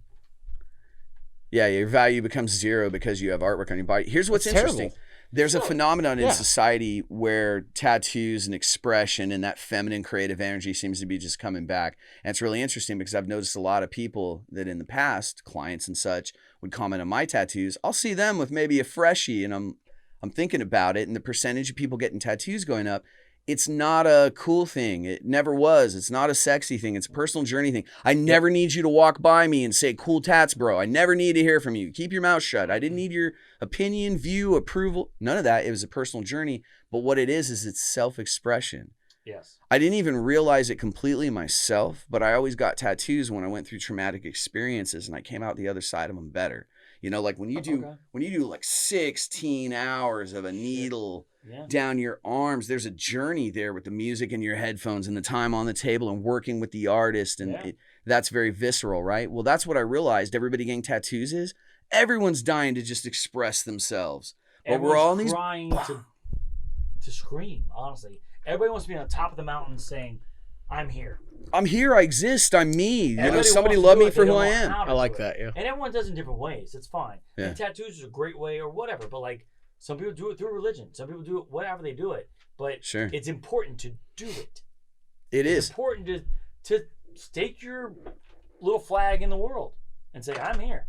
Yeah, your value becomes zero because you have artwork on your body. Here's what's That's interesting. terrible. There's a phenomenon in Yeah. society where tattoos and expression and that feminine creative energy seems to be just coming back. And it's really interesting because I've noticed a lot of people that in the past, clients and such, would comment on my tattoos. I'll see them with maybe a freshie and I'm thinking about it, and the percentage of people getting tattoos going up. It's not a cool thing. It never was. It's not a sexy thing. It's a personal journey thing. I never need you to walk by me and say, "Cool tats, bro." I never need to hear from you. Keep your mouth shut. I didn't need your opinion, view, approval. None of that. It was a personal journey. But what it is it's self-expression. yes. I didn't even realize it completely myself, but I always got tattoos when I went through traumatic experiences, and I came out the other side of them better. You know, like when you do like 16 hours of a needle Yeah. down your arms, there's a journey there with the music in your headphones and the time on the table and working with the artist, and Yeah. that's very visceral, right? Well, that's what I realized everybody getting tattoos is. Everyone's dying to just express themselves. But we're all in these trying to scream, honestly. Everybody wants to be on the top of the mountain saying, "I'm here." I'm here, I exist, I'm me. You know, Everybody somebody wants to love do me it, for they who don't I know am. how to I like do it. that, yeah. And everyone does it in different ways. It's fine. Yeah. And tattoos is a great way or whatever, but like some people do it through religion. Some people do it whatever they do it. But Sure. it's important to do it. It It's is. important to stake your little flag in the world and say, "I'm here."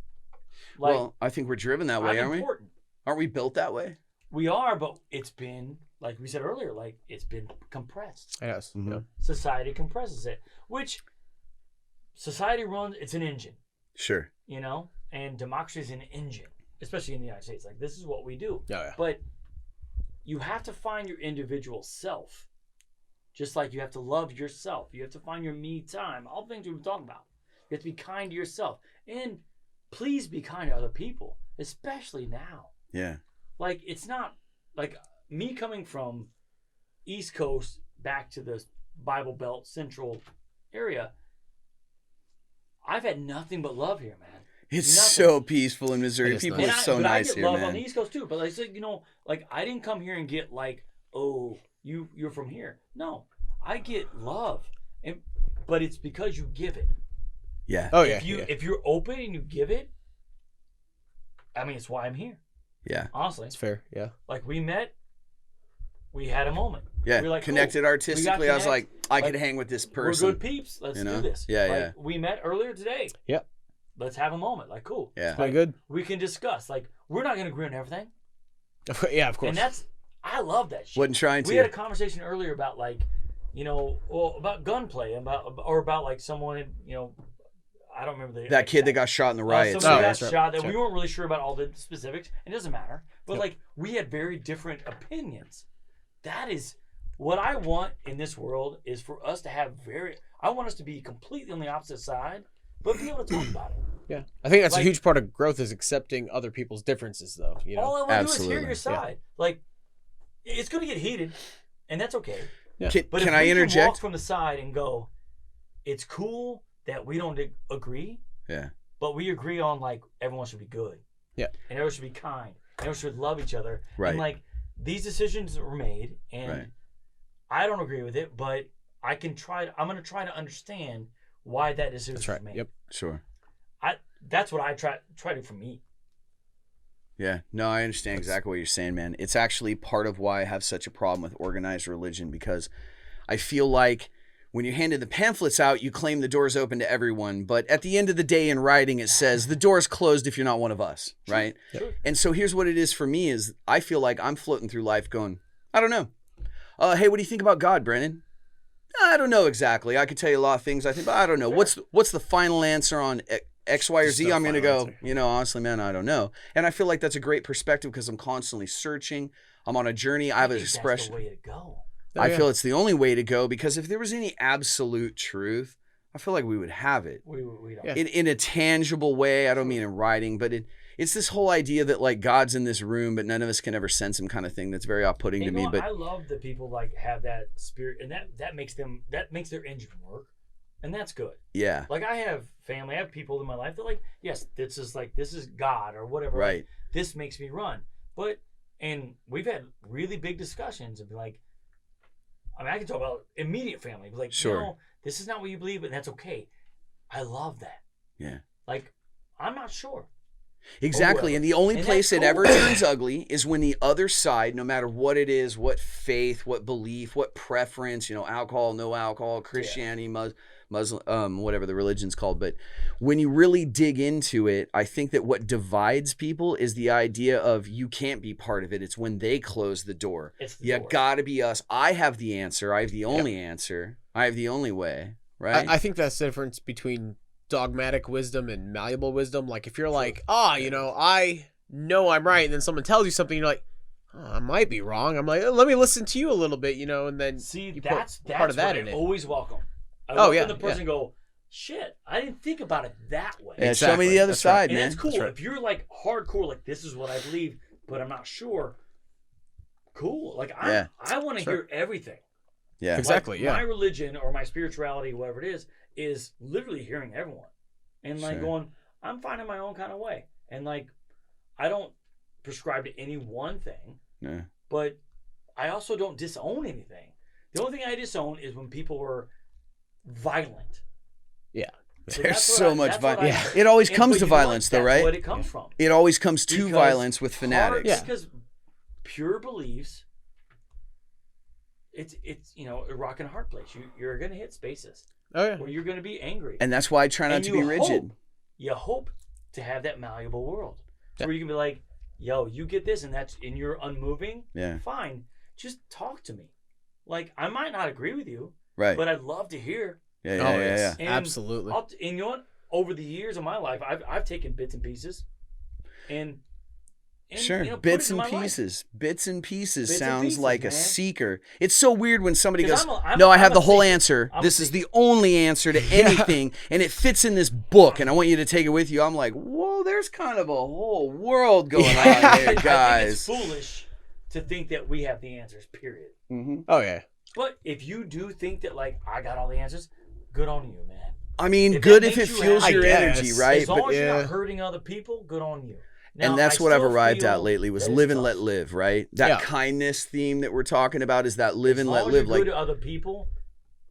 Like, Well, I think we're driven that way, I'm aren't we? important. Aren't we built that way? We are, but it's been, like we said earlier, like it's been compressed. Yes. Mhm. Yeah. Society compresses it, which society runs, it's an engine, Sure. you know? And democracy is an engine, especially in the United States. Like, this is what we do. Yeah, yeah. But you have to find your individual self, just like you have to love yourself. You have to find your me time, all the things we've been talking about. You have to be kind to yourself. And please be kind to other people, especially now. Yeah. Like, it's not like me coming from East Coast back to the Bible Belt Central area. I've had nothing but love here, man. It's Nothing. so peaceful in Missouri. It is People nice. are so but nice I get here, love man. on the East Coast too. But like, so, you know, like I didn't come here and get like, "Oh, you're from here." No, I get love, but it's because you give it. Yeah. Oh, yeah. If you're open and you give it, I mean, it's why I'm here. Yeah. Honestly, It's fair. Yeah. like we met, we had a moment. Yeah. We were like, Connected cool. artistically. We got I was like, I Like, could hang with this We're person. good peeps. Let's You know? do this. Yeah, Like, yeah. We met earlier today. Yep. Let's have a moment. Like, cool. Yeah. Quite good. We can discuss. Like, we're not going to agree on everything. Yeah, of course. And I love that shit. Wasn't trying We had a to. conversation earlier about like, you know, well, about gunplay, about like someone, you know, I don't remember That kid that got shot in the riots. somebody Oh, got that's right. shot that That's we weren't really sure about all the specifics. It doesn't matter. But Yep. like, we had very different opinions. That is what I want in this world, is for us to have I want us to be completely on the opposite side, but be able to talk about it. Yeah. I think that's Like- a huge part of growth, is accepting other people's differences, though. You know. All I want to do is Absolutely. hear your side. Like, it's going to get heated, and that's okay. Yeah. But Can if I we Can interject? walk from the side and go, it's cool that we don't agree, Yeah. but we agree on like everyone should be good. Yeah. And everyone should be kind. Everyone should love each other. Right. And like these decisions were made, and Right. I don't agree with it, but I'm going to try to understand why that decision That's right. was made. Yep. Sure. That's what I try to do for me. Yeah, no, I understand exactly what you're saying, man. It's actually part of why I have such a problem with organized religion, because I feel like when you're handing the pamphlets out, you claim the door's open to everyone. But at the end of the day in writing, it says the door's closed if you're not one of us, right? Sure. And so here's what it is for me is I feel like I'm floating through life going, I don't know. Hey, what do you think about God, Brennan? I don't know exactly. I could tell you a lot of things I think, but I don't know. Sure. What's the final answer on X, Y, or There's Z? no I'm going to final go, answer. honestly, man, I don't know. And I feel like that's a great perspective because I'm constantly searching. I'm on a journey. I have an think expression. That's the way to go. Oh, I yeah. feel it's the only way to go because if there was any absolute truth, I feel like we would have it We don't. Yeah. in a tangible way. I don't mean in writing, but it's this whole idea that like God's in this room, but none of us can ever sense him kind of thing. That's very off-putting to me. But I love that people like have that spirit, and that makes their engine work, and that's good. yeah, Like I have family, I have people in my life that like, yes, this is God or whatever. right. Like, this makes me run. And we've had really big discussions and be like, I mean, I can talk about immediate family. Be like, Sure. no, this is not what you believe, and that's okay. I love that. Yeah. Like, I'm not sure. Exactly. Oh, And the only and place that's it ever cool. turns ugly is when the other side, no matter what it is, what faith, what belief, what preference, alcohol, no alcohol, Christianity, Muslim, whatever the religion's called. But when you really dig into it, I think that what divides people is the idea of you can't be part of it. It's when they close the door. It's the You door. gotta be us. I have the answer. I have the only answer. I have the only way. Right? I think that's the difference between dogmatic wisdom and malleable wisdom. Like if you're like, I know I'm right, and then someone tells you something, you're like, I might be wrong. I'm like, let me listen to you a little bit, and then See, you that's part of that what in I it. always welcome. I Oh, welcome yeah, the person go, shit, I didn't think about it that way. Yeah, show Exactly. me the other That's right. side, And man. that's cool. That's right. If you're like hardcore, like this is what I believe, but I'm not sure. Cool. Like Yeah. I want to hear everything. Yeah. Exactly. Like, yeah. My religion or my spirituality, whatever it is literally hearing everyone, and like Sure. going, I'm finding my own kind of way, and like I don't prescribe to any one thing, Yeah. but I also don't disown anything. The only thing I disown is when people are violent. Yeah. So There's that's what so I- much that's what violence. I- It always and- comes but to you know what? violence, though, That's right? what it comes from. It always comes to Because violence with hard- fanatics. Yeah. Because pure beliefs, it's a rock and a hard place. You're gonna hit spaces Oh yeah. where you're gonna be angry, And that's why I try not And to you be rigid. you hope to have that malleable world Yeah. where you can be like, yo, you get this, and you're unmoving. Yeah. Fine, just talk to me. Like I might not agree with you, Right. but I'd love to hear. Yeah, Oh, yeah, it's- yeah. And Absolutely. and you know what? Over the years of my life, I've taken bits and pieces, and Sure. put Bits it in and my life. pieces. Bits and pieces Bits and sounds pieces, like a man. seeker. It's so weird when somebody 'Cause goes, I'm no, I have a the whole seeker. answer. I'm a This is seeker. the only answer to anything, and it fits in this book, and I want you to take it with you. I'm like, whoa, there's kind of a whole world going on here, I think it's guys. foolish to think that we have the answers. Period. Mhm. Oh yeah. But if you do think that like I got all the answers, good on you, man. I mean, If good that if it makes you fuels happy, your I energy, guess. right? As long But as you're yeah. not hurting other people, good on you. Now, and that's I what I've still arrived at feel lately was that it's live and tough. let live, right? That Yeah. kindness theme that we're talking about is that live As and long let as live. you're Like, good to other people,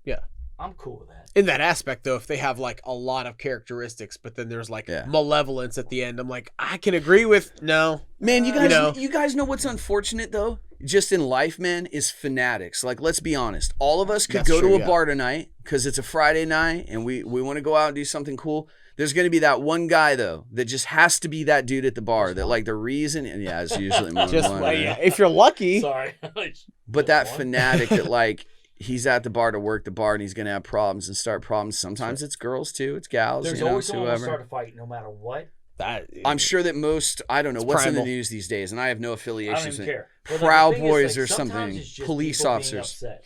Yeah. I'm cool with that. In that aspect, though, if they have like a lot of characteristics, but then there's like Yeah. malevolence at the end, I'm like, I can agree with no. man, you You guys know. know what's unfortunate though? Just in life, man, is fanatics. Like, let's be honest. All of us could That's go true, to a yeah. bar tonight because it's a Friday night and we want to go out and do something cool. There's going to be that one guy though that just has to be that dude at the bar. That like the reason, and yeah, it's usually more than Just one, well, right? yeah, if you're lucky. Sorry. But that One. fanatic that like he's at the bar to work the bar and he's gonna have problems and start problems. Sometimes it's girls too, it's gals, There's you know, always it's someone who will start whoever. a fight no matter what. That I'm sure that most, I don't know It's what's in primal. the news these days, and I have no I don't affiliations even with care. But, like, the Proud thing is, Boys or sometimes something, it's just police people being officers. upset.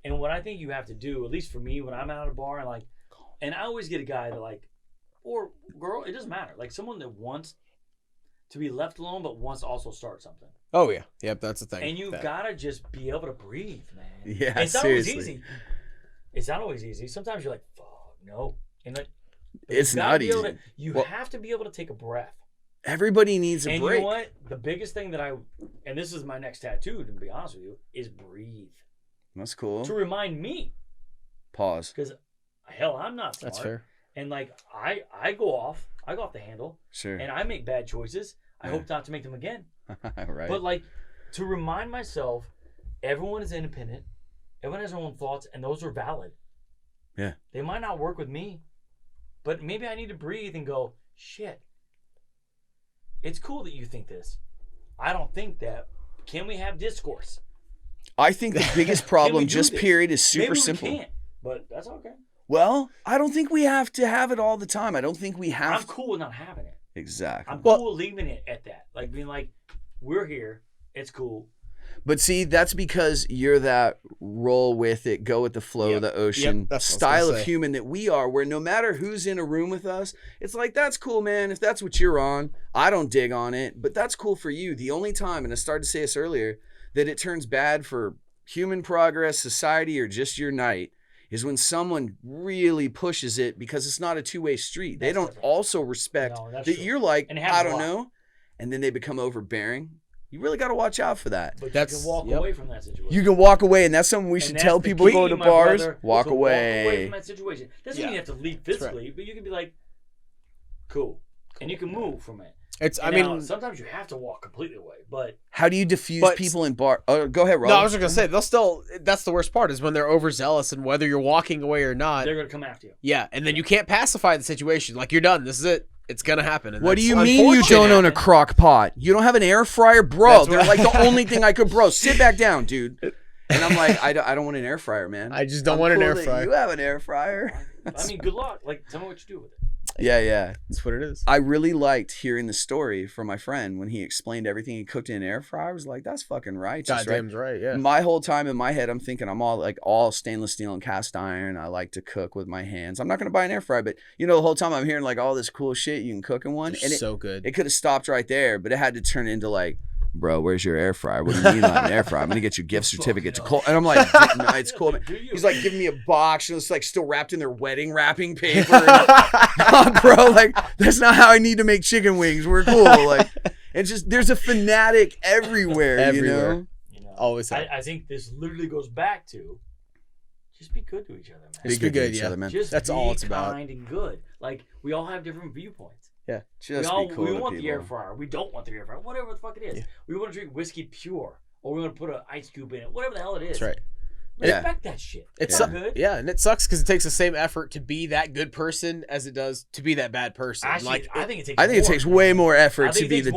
And what I think you have to do, at least for me, when I'm out at a bar and I always get a guy that like, or girl, it doesn't matter. Like someone that wants to be left alone, but wants to also start something. Oh yeah, yep, that's the thing. And you've That- gotta just be able to breathe, man. Yeah, it's not seriously. always easy. It's not always easy. Sometimes you're like, fuck, no. And like, It's you gotta not be able easy. to- you Well- have to be able to take a breath. Everybody needs a And break. you know what? The biggest thing that and this is my next tattoo, to be honest with you, is breathe. That's cool. To remind me, Pause. because hell, I'm not smart. That's fair. And like, I go off the handle, Sure. and I make bad choices. I Yeah. hope not to make them again. Right. But like, to remind myself, everyone is independent. Everyone has their own thoughts, and those are valid. Yeah. They might not work with me, but maybe I need to breathe and go, shit. It's cool that you think this. I don't think that. Can we have discourse? I think the biggest Can we problem, do just this? period, is super Maybe simple. We can't, but that's okay. Well, I don't think we have to have it all the time. I don't think we have I'm cool with not having it. Exactly. I'm Well- cool leaving it at that. Like being like, we're here. It's cool. But see, that's because you're that roll with it, go with the flow of the ocean that's what I was style gonna of say. human that we are, where no matter who's in a room with us, it's like, that's cool, man. If that's what you're on, I don't dig on it, but that's cool for you. The only time, and I started to say this earlier, that it turns bad for human progress, society, or just your night is when someone really pushes it, because it's not a two-way street. They don't also respect that you're like, I don't know, and then they become overbearing. You really got to watch out for that. But you can walk away from that situation. You can walk away, and that's something we should tell people going to bars. Walk away. Walk away from that situation. Doesn't mean you have to leave physically, but you can be like, cool. And you can move from it. Sometimes you have to walk completely away, but how do you diffuse people in bar? Oh, go ahead, Rob. No, I was just gonna say they'll still. That's the worst part is when they're overzealous, and whether you're walking away or not, they're gonna come after you. Yeah, and then you can't pacify the situation. Like, you're done. This is it. It's gonna happen. And what do you mean you don't own a crock pot? You don't have an air fryer, bro? They're like the only thing I could, bro. Sit back down, dude. And I'm like, I don't want an air fryer, man. I just don't want an air fryer. You have an air fryer. I mean, good luck. Like, tell me what you do with it. Yeah. That's what it is. I really liked hearing the story from my friend when he explained everything he cooked in an air fryer. I was like, that's fucking righteous, Goddamn's right, yeah. My whole time in my head, I'm thinking I'm all stainless steel and cast iron. I like to cook with my hands. I'm not going to buy an air fryer, but the whole time I'm hearing like all this cool shit you can cook in one. And so good. It could have stopped right there, but it had to turn into like, bro, where's your air fryer? What do you mean on an air fryer? I'm going to get you a gift certificate to Cole. And I'm like, no, it's cool, man. He's like giving me a box, and it's like still wrapped in their wedding wrapping paper. Bro, like, that's not how I need to make chicken wings. We're cool. Like, it's just, there's a fanatic everywhere, you know? Always. I think this literally goes back to just be good to each other, man. Just be good to each other, man. That's all it's about. Kind and good. Like, we all have different viewpoints. Yeah, we want the air fryer. We don't want the air fryer. Whatever the fuck it is. Yeah. We want to drink whiskey pure, or we want to put an ice cube in it. Whatever the hell it is. That's right. Respect that shit. It's good. Yeah, and it sucks because it takes the same effort to be that good person as it does to be that bad person. Actually, I think it takes way more effort to be the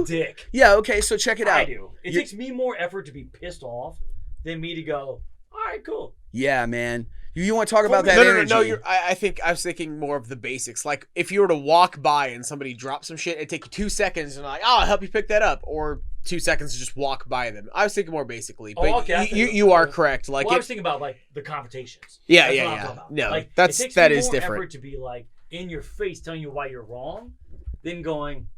dick. Yeah. Okay. So check it out. I do. It takes me more effort to be pissed off than me to go, all right, cool. Yeah, man. You want to talk about that energy? No. I was thinking more of the basics. Like, if you were to walk by and somebody dropped some shit, it'd take you 2 seconds and like, oh, I'll help you pick that up, or 2 seconds to just walk by them. I was thinking more basically, but you are correct. Like, I was thinking about like the confrontations. Yeah. No, like, that is different. It takes more effort to be like in your face telling you why you're wrong, than going,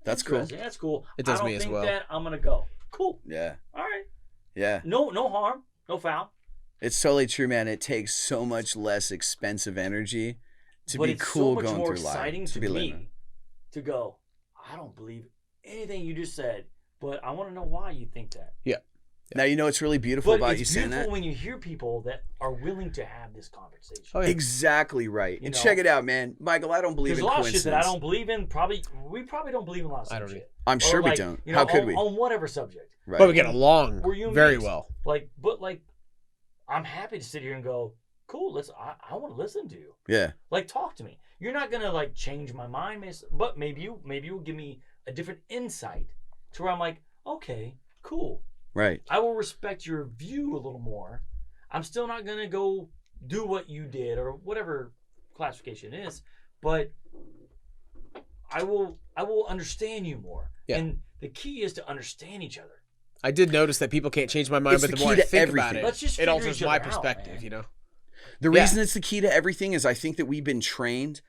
that's cool. That's cool. It does me as well. That I'm gonna go. Cool. Yeah. All right. Yeah. No harm. No foul. It's totally true, man. It takes so much less expensive energy to be cool going through life. But it's so much more exciting to me to go, I don't believe anything you just said, but I want to know why you think that. Yeah. Now, it's really beautiful about you saying that. It's beautiful when you hear people that are willing to have this conversation. Oh, yeah. Exactly right. And check it out, man. Michael, I don't believe in coincidence. There's a lot of shit that I don't believe in. We probably don't believe in a lot of shit. I'm sure we don't. How could we? On whatever subject. Right. But we get along very well. I'm happy to sit here and go, cool, I want to listen to you. Yeah. Like, talk to me. You're not going to, like, change my mind, but maybe you'll give me a different insight to where I'm like, okay, cool. Right. I will respect your view a little more. I'm still not going to go do what you did or whatever classification is, but I will understand you more. Yeah. And the key is to understand each other. I did notice that people can't change my mind, but the more I think about it, it alters my perspective, The reason it's the key to everything is I think that we've been trained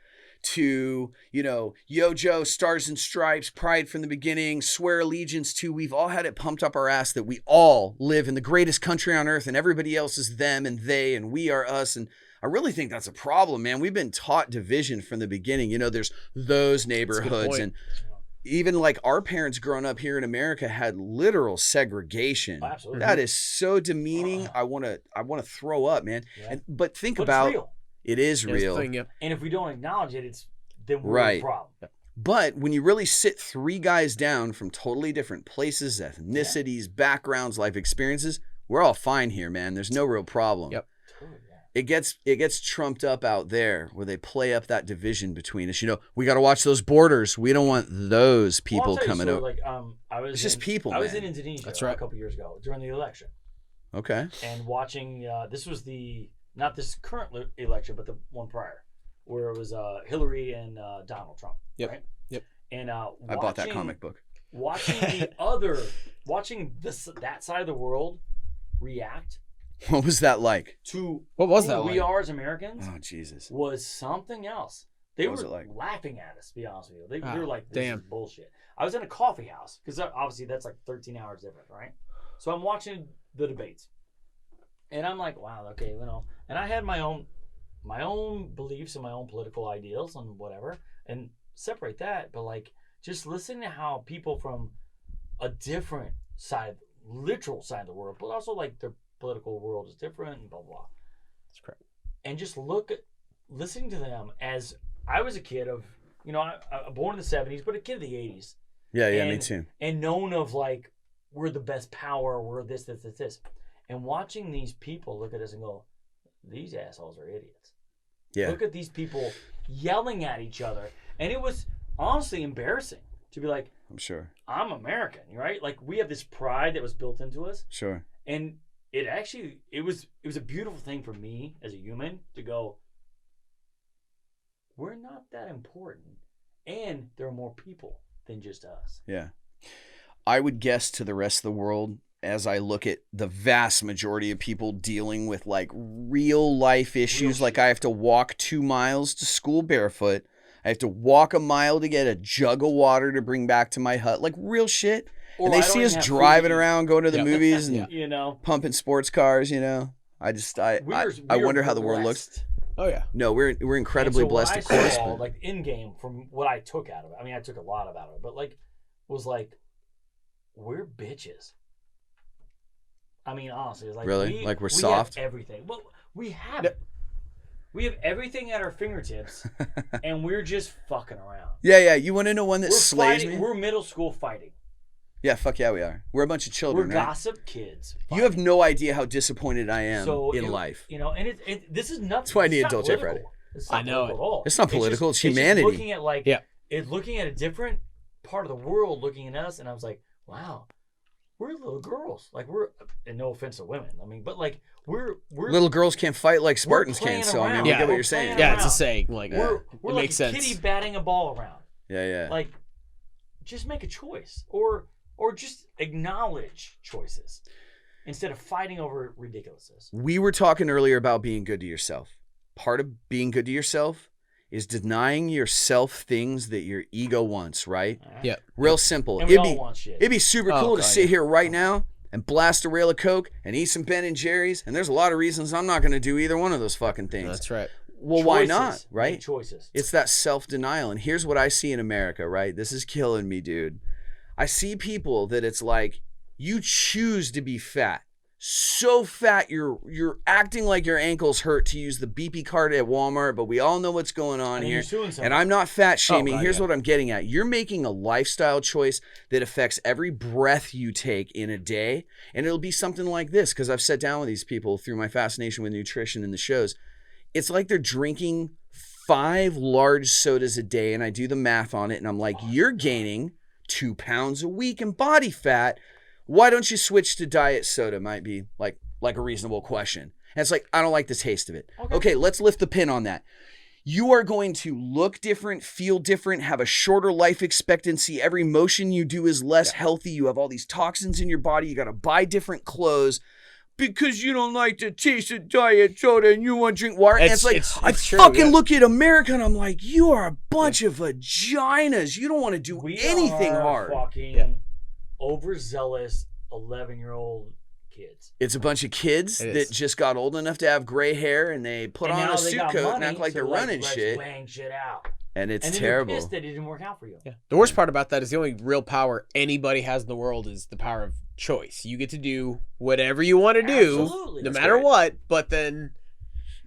to, Yo Joe, Stars and Stripes, Pride from the beginning, swear allegiance to, we've all had it pumped up our ass that we all live in the greatest country on earth and everybody else is them and they and we are us. And I really think that's a problem, man. We've been taught division from the beginning. There's those neighborhoods and even like our parents growing up here in America had literal segregation. Oh, absolutely. That is so demeaning. I want to throw up, man. Yeah. But think about it's real. It is real. And if we don't acknowledge it, then we're the problem. But when you really sit 3 guys down from totally different places, ethnicities, backgrounds, life experiences, we're all fine here, man. There's no real problem. Yep. It gets trumped up out there where they play up that division between us. We got to watch those borders. We don't want those people coming over. Like, it's just people. I was in Indonesia a couple years ago during the election. Okay. And watching, this was not this current election, but the one prior, where it was Hillary and Donald Trump. Yep. Right? Yep. And I bought that comic book. watching that side of the world react What was that like? to What was who that we like? are as Americans Oh, Jesus. was something else. They What was were it like? laughing at us, to be honest with you. They were like, this damn. is bullshit. I was in a coffee house, because obviously that's like 13 hours different, right? So I'm watching the debates. And I'm like, wow, okay, and I had my own beliefs and my own political ideals and whatever, and separate that, but like just listening to how people from a different side, literal side of the world, but also like their political world is different and blah blah. That's correct. And just listening to them as I was a kid of, I born in the 70s, but a kid of the 80s. Yeah, me too. And known of like, we're the best power, we're this. And watching these people look at us and go, these assholes are idiots. Yeah. Look at these people yelling at each other. And it was honestly embarrassing to be like, I'm sure. I'm American, right? Like we have this pride that was built into us. Sure. And it was a beautiful thing for me as a human to go, we're not that important. And there are more people than just us. Yeah. I would guess to the rest of the world, as I look at the vast majority of people dealing with like real life issues, like I have to walk 2 miles to school barefoot. I have to walk a mile to get a jug of water to bring back to my hut, like real shit. Or and they I don't see even us have driving food. around, going to the movies and pumping sports cars, I wonder how the world looks. blessed. Oh yeah. No, we're incredibly And so what blessed, I of course. saw, But like in game, from what I took out of it, I mean, I took a lot out of it, but like, was like, we're bitches. I mean, honestly, it's like Really? Like we're we soft? have everything. Well, we have it. We have everything at our fingertips, and we're just fucking around. yeah. You want to know one that We're slays fighting, me? We're middle school fighting. Yeah, fuck yeah, we are. We're a bunch of We're children, right? gossip kids. You have no idea how disappointed I am in it- life. And this is nothing. That's why I it's need a not Dolce political. Friday. It's not I know political it. at all. It's not political, it's just humanity. looking at like, Yeah. it's looking at a different part of the world, looking at us, and I was like, wow, we're little girls. Like and no offense to women, I mean, but like we're Little girls can't fight like Spartans playing can, so I mean, around. we Yeah. get what We're you're saying. playing Yeah, it's a around. saying. Like we're it like makes a sense. kitty batting a ball around. Yeah. Like, just make a choice, or just acknowledge choices instead of fighting over ridiculousness. We were talking earlier about being good to yourself. Part of being good to yourself is denying yourself things that your ego wants, right? All right? Yeah. Real simple. And we all want shit. It'd be super Oh, cool to God, sit yeah. here right now and blast a rail of Coke and eat some Ben and Jerry's, and there's a lot of reasons I'm not going to do either one of those fucking things. That's right. Well, why Choices. not, Make right? choices. It's that self-denial. And here's what I see in America, right? This is killing me, dude. I see people that it's like, you choose to be fat. So fat, you're acting like your ankles hurt to use the BP card at Walmart, but we all know what's going on And here. you're suing someone. And I'm not fat shaming. God, Here's yeah. what I'm getting at. You're making a lifestyle choice that affects every breath you take in a day. And it'll be something like this, because I've sat down with these people through my fascination with nutrition and the shows. It's like they're drinking 5 large sodas a day, and I do the math on it, and I'm like, you're gaining 2 pounds a week in body fat. Why don't you switch to diet soda? Might be like a reasonable question. And it's like, I don't like the taste of it. Okay, let's lift the pin on that. You are going to look different, feel different, have a shorter life expectancy. Every motion you do is less healthy. You have all these toxins in your body. You got to buy different clothes because you don't like the taste of diet soda and you want to drink water. And it's like, I true, fucking yeah. look at America and I'm like, you are a bunch of vaginas. You don't want to do anything are hard. Fucking overzealous 11-year-old kids. It's a bunch of kids It that is. just got old enough to have gray hair and they put And on now a they suit got coat and money, act like so they're running let's shit. bang shit out. And it's And then terrible. you're pissed that it didn't work out for you. Yeah. The worst part about that is the only real power anybody has in the world is the power of choice. You get to do whatever you want to do, Absolutely. no That's matter great. what. But then,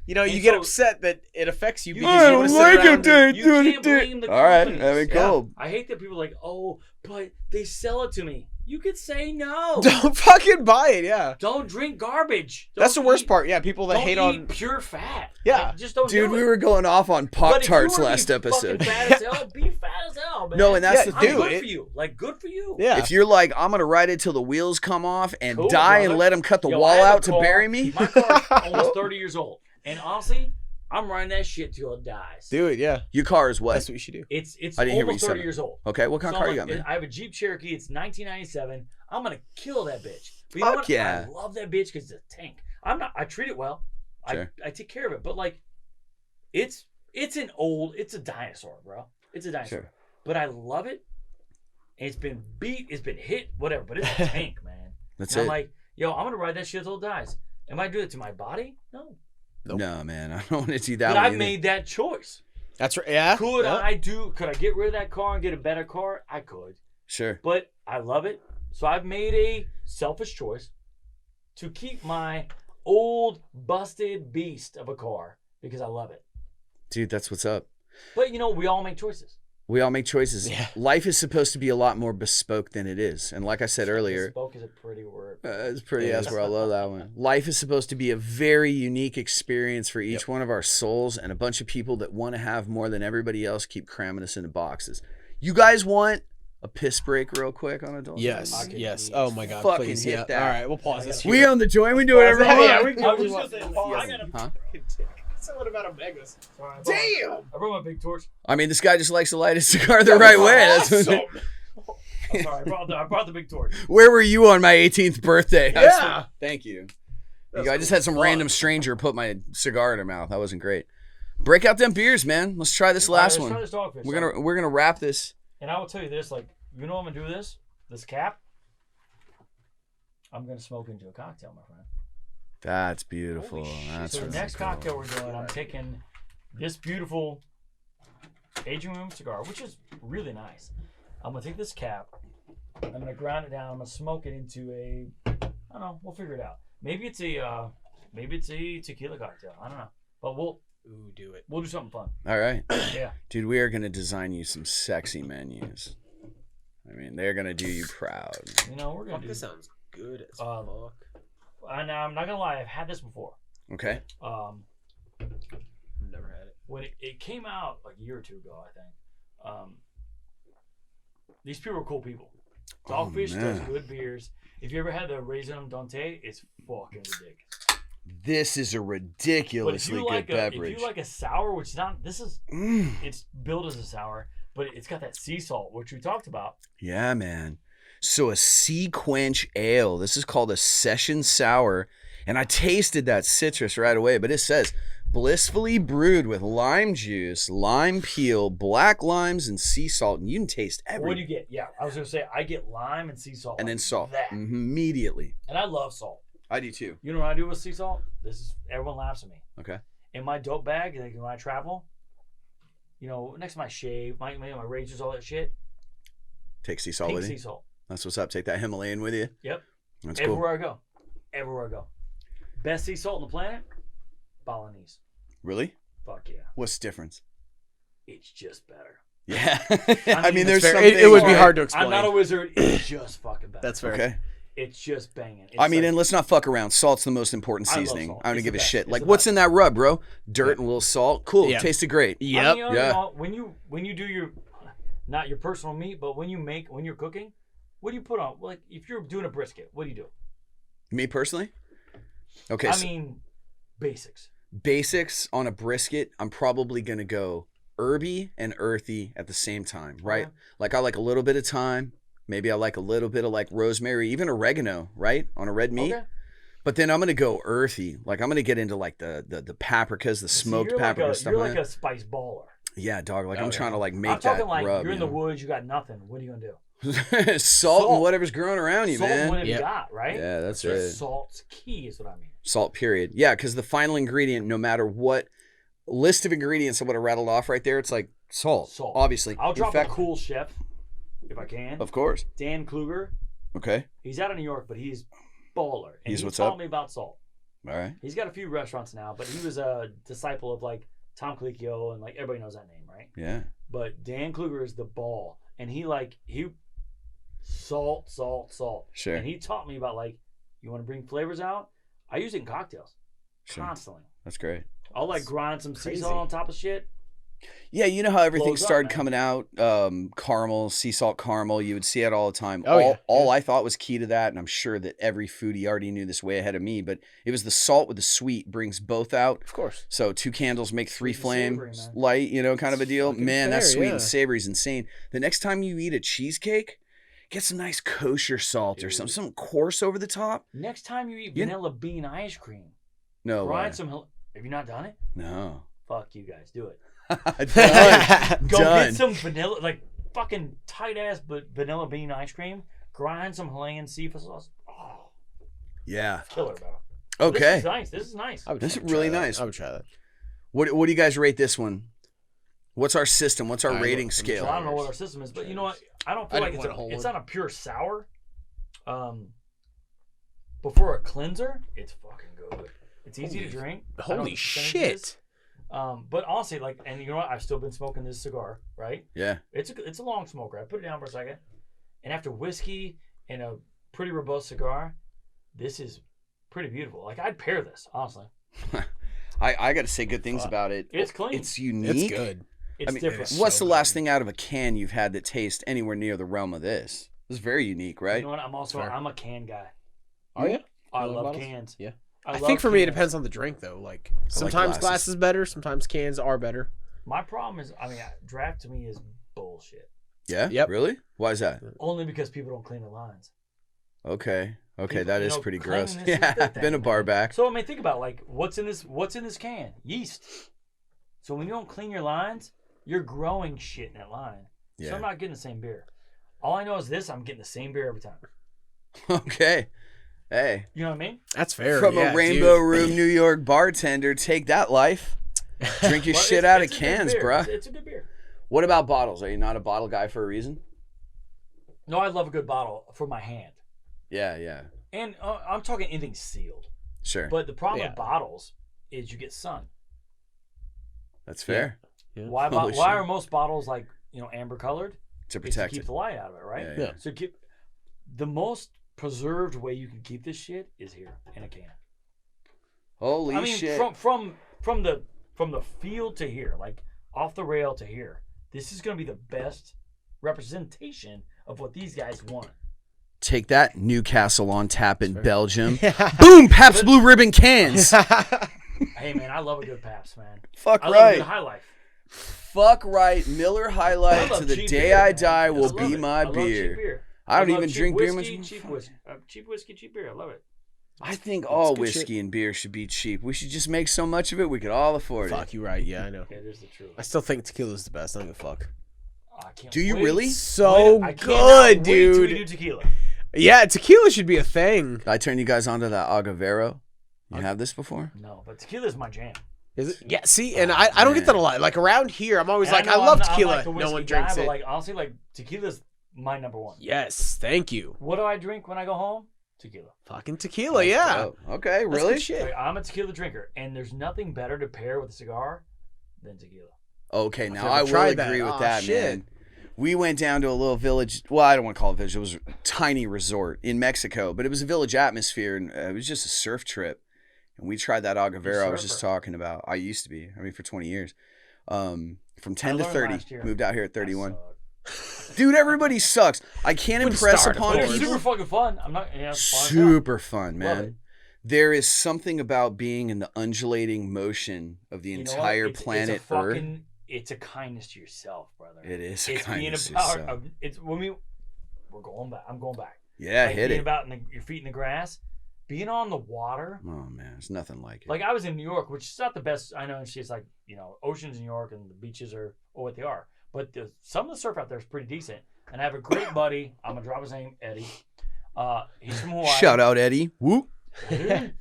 you And get so- upset that it affects you You- because I you want to don't sit like around. it, You can't blame the All right, companies. I mean, cool. I hate that people are like, oh, but they sell it to me. You could say no. Don't fucking buy it. Yeah, Don't drink garbage. that's the Don't worst eat- part. Yeah, people that Don't hate eat on. pure fat. Yeah. Like, just don't Dude, do we it. were going off on But if you Pop-Tarts wanna last be episode. fucking fat as hell, be fat as hell, man. No, and that's Yeah, the I'm thing. dude, good for you. Like, good for you. Yeah, If you're like, I'm going to ride it till the wheels come off and Cool, die and brother. let them cut the Yo, I wall have a out to car. bury me. My car's almost 30 years old. And honestly, I'm riding that shit till it dies. Do it, yeah. Your car is what? That's what you should do. It's I didn't hear what almost you 30 said. years old. Okay, what kind of So car I'm you got, like, man? I have a Jeep Cherokee. It's 1997. I'm gonna kill that bitch. But you know Fuck what? yeah. I love that bitch because it's a tank. I treat it well. Sure. I take care of it. But like, it's a dinosaur, bro. It's a dinosaur. Sure. But I love it. It's been beat. It's been hit. Whatever. But it's a tank, man. That's And I'm it. like, yo, I'm gonna ride that shit till it dies. Am I doing it to my body? No. Nope. No, man, I don't want to do that. But one I either. made that choice. That's right. Yeah. Could yeah. Could I get rid of that car and get a better car? I could. Sure. But I love it. So I've made a selfish choice to keep my old busted beast of a car because I love it. Dude, that's what's up. But you know, we all make choices. We all make choices. Yeah. Life is supposed to be a lot more bespoke than it is. And like I said earlier, Bespoke is a pretty word. it's pretty It that's is. where I love that one. Life is supposed to be a very unique experience for each one of our souls, and a bunch of people that want to have more than everybody else keep cramming us into boxes. You guys want a piss break real quick on Adult? Yes. I could Yes. use- Oh my God. Fucking Please. hit Yeah. that. All right. We'll pause this. We here. on the joint. We do whatever we want. Yeah, we I was can. just gonna say, I got a Huh? Someone about a Megas. Sorry, Damn. I brought my big torch. I mean, this guy just likes to light his cigar the right way. That's Awesome. I'm sorry, I brought the big torch. Where were you on my 18th birthday? Yeah. Thank you. That's I just cool. had some random stranger put my cigar in her mouth. That wasn't great. Break out them beers, man. Let's try this last All right, let's try one. this dogfish. We're gonna wrap this. And I will tell you this, like, you know I'm gonna do this cap. I'm gonna smoke into a cocktail, my friend. That's beautiful. Holy shit. That's So the really next cool. cocktail we're doing, I'm taking this beautiful aging room cigar, which is really nice. I'm gonna take this cap, I'm gonna ground it down, I'm gonna smoke it into a, I don't know, we'll figure it out. Maybe it's a tequila cocktail. I don't know, but we'll do it. do something fun. All right, Yeah. dude. We are gonna design you some sexy menus. I mean, they're gonna do you proud. You know we're gonna Fuck, do. this sounds good as Um, fuck. And I'm not gonna lie, I've had this before. Okay. I've never had it. When it came out like a year or two ago, I think. These people are cool people. Dogfish does man. good beers. If you ever had the Raisin Dante, it's fucking ridiculous. This is a But if ridiculously you good like beverage. if you like a sour, which is not this is Mm. it's billed as a sour, but it's got that sea salt, which we talked about. Yeah, man. So a sea quench ale. This is called a session sour. And I tasted that citrus right away, but it says blissfully brewed with lime juice, lime peel, black limes, and sea salt. And you can taste What do everything. you get? Yeah, I was gonna say I get lime and sea salt. And then like salt. That. Immediately. And I love salt. I do too. You know what I do with sea salt? Everyone laughs at me. Okay. In my dope bag, like when I travel, you know, next to my shave, my razors, all that shit, Take sea salt pink with sea you. salt. That's what's up. Take that Himalayan with you. Yep. That's cool. Everywhere I go. Everywhere I go. Best sea salt on the planet? Balinese. Really? Fuck yeah. What's the difference? It's just better. Yeah. I mean, there's fair. something. It would be Sorry, hard to explain. I'm not a wizard. It's just fucking better. That's fair. Okay. It's just banging. It's I mean, like- and let's not fuck around. Salt's the most important I love seasoning. salt. I don't It's give the a best. shit. It's Like, the what's best. in that rub, bro? Dirt and a little salt. Cool. Yeah. Tasted great. I Yep. mean, Yeah. you know, when you do your, not your personal meat, but when you're cooking, what do you put on? Like, if you're doing a brisket, what do you do? Me personally? Okay. I so mean, basics. basics on a brisket, I'm probably going to go herby and earthy at the same time, right? Okay. Like, I like a little bit of thyme. Maybe I like a little bit of like rosemary, even oregano, right? On a red meat. Okay. But then I'm going to go earthy. Like, I'm going to get into like the paprikas, the smoked you're paprika like stuff. You're like like that. a spice baller. Yeah, dog. Like, Oh, I'm yeah. trying to like I'm make talking that like rub. you're in the you know? woods, you got nothing. What are you gonna do? Salt, Salt. and whatever's growing around you, Salt man. whatever Yep. you got, right? Yeah, that's So right. salt's key is what I mean. Salt, period. Yeah, because the final ingredient, no matter what list of ingredients I would have rattled off right there, it's like salt. Salt. Obviously. I'll In drop fact, a cool chef if I can. Of course. Dan Kluger. Okay. He's out of New York, but he's baller. And He's he what's taught up? me about salt. All right. He's got a few restaurants now, but he was a disciple of like Tom Colicchio and like everybody knows that name, right? Yeah. But Dan Kluger is the ball, and he salt. Sure. And he taught me about like you want to bring flavors out. I use it in cocktails Sure. constantly. That's great. I'll like grind some sea crazy. salt on top of shit. Yeah, you know how everything Blows up, started man. coming out, caramel, sea salt caramel. You would see it all the time. Oh, yeah. All I thought was key to that, and I'm sure that every foodie already knew this way ahead of me, but it was the salt with the sweet brings both out. Of course. So 2 candles make 3 Sweet and savory, flames, man. light, kind of a deal. fucking Man, that fair, sweet yeah. and savory is insane. The next time you eat a cheesecake, get some nice kosher salt or Dude. something coarse over the top. Next time you eat Yeah. vanilla bean ice cream, No way. grind some. Have you not done it? No. Fuck you guys, do it. Done. Go Done. get some vanilla, like fucking tight ass, but vanilla bean ice cream. Grind some Himalayan seafood sauce. Oh, Yeah. killer, bro. This Okay. is nice. This is nice. I would This is fucking try really that. nice. I would try that. What do you guys rate this one? What's our system? What's our All right, rating look, scale? So I don't know what our system is, but you know what? I don't feel I like didn't want a whole it's one. not a pure sour. But for a cleanser, it's fucking good. It's easy to drink. I don't know Holy what the percentage is. shit. But honestly, like, and you know what? I've still been smoking this cigar, right? Yeah. It's a long smoker. I put it down for a second, and after whiskey and a pretty robust cigar, this is pretty beautiful. Like, I'd pair this, honestly. I got to say good things about it. It's clean. It's unique. It's good. It's different. it's What's so the last good. thing out of a can you've had that tastes anywhere near the realm of this? It's very unique, right? You know what? I'm a can guy. Are you? I You like love bottles? cans. Yeah. I think for me it cans. depends on the drink though. Like sometimes glasses. glass is better, sometimes cans are better. My problem is, draft to me is bullshit. Yeah? Yep. Really? Why is that? Only because people don't clean the lines. Okay. Okay, People, that you is know, pretty cleanliness gross. is Yeah, the I've been a thing, bar man. back. So think about like what's in this can? Yeast. So when you don't clean your lines, you're growing shit in that line. So Yeah. I'm not getting the same beer. All I know is this: I'm getting the same beer every time. Okay. Hey. You know what I mean? That's fair. From yeah, a Rainbow dude. Room New York bartender, take that life. Drink your Well, shit it's- out of it's a good cans, beer. bruh. It's a good beer. What about bottles? Are you not a bottle guy for a reason? No, I love a good bottle for my hand, Yeah, yeah. and I'm talking anything sealed. Sure. But the problem Yeah. with bottles is you get sun. That's fair. Yeah. Why Holy shit. are most bottles like amber colored? To It's to protect keep it. the light out of it, right? Yeah, Yeah. So keep the most preserved way you can keep this shit is here in a can. Holy I mean, shit. from the field to here, like off the rail to here. This is gonna be the best representation of what these guys want. Take that, Newcastle on tap in fair. Belgium. Boom, Pabst Blue Ribbon cans. Hey man, I love a good Pabst, man. Fuck I love a right. good High Life. Fuck right. Miller High I Life love to the cheap day beer, I man. die I will love be it. my I love cheap beer. beer. I don't love even cheap drink beer whiskey, much. cheap whiskey, cheap beer. I love it. I think all good whiskey and beer should be cheap. We should just make so much of it we could all afford it. Fuck, you right. Yeah, I know. Okay, there's the truth. I still think tequila's the best. I don't give a fuck. I can't Do you wait. really? So I cannot good, wait till we dude. do tequila. Yeah, tequila should be a thing. I turn you guys onto that Agavero. You have this before? No, but tequila is my jam. Is it? Yeah, see, and I don't get that a lot. Like around here, I'm always And like, know I love I'm not- I'm tequila. like the No whiskey one guy, drinks but it. like honestly, like tequila's my number one. Yes, thank you. What do I drink when I go home? Tequila. Fucking tequila, yeah. Oh, okay, That's really? good shit. Like, I'm a tequila drinker, and there's nothing better to pair with a cigar than tequila. Okay, now never I will tried that. agree with Aw, that, shit. man. We went down to a little village. Well, I don't want to call it a village. It was a tiny resort in Mexico, but it was a village atmosphere, and it was just a surf trip. And we tried that Agavero I was just surfer? talking about. I used to be. I mean, for 20 years. From 10 to learned 30. last year. Moved out here at I 31. suck. Dude, everybody sucks. I can't Wouldn't impress start, of upon But course. it's people. super fucking fun. I'm not. Yeah, it's fun. Super fun, Love man. it. There is something about being in the undulating motion of the You know what? entire It's planet a Earth. fucking, It's a kindness to yourself, brother. It is a It's being kindness to about. yourself. It's when we're going back. I'm going back. Yeah, Like hit being it. about your feet in the grass, being on the water. Oh man, it's nothing like it. Like I was in New York, which is not the best. I know it's like oceans in New York and the beaches are what they are. But some of the surf out there is pretty decent. And I have a great buddy. I'm gonna drop his name, Eddie. He's from Hawaii. Shout out Eddie. Whoop. We're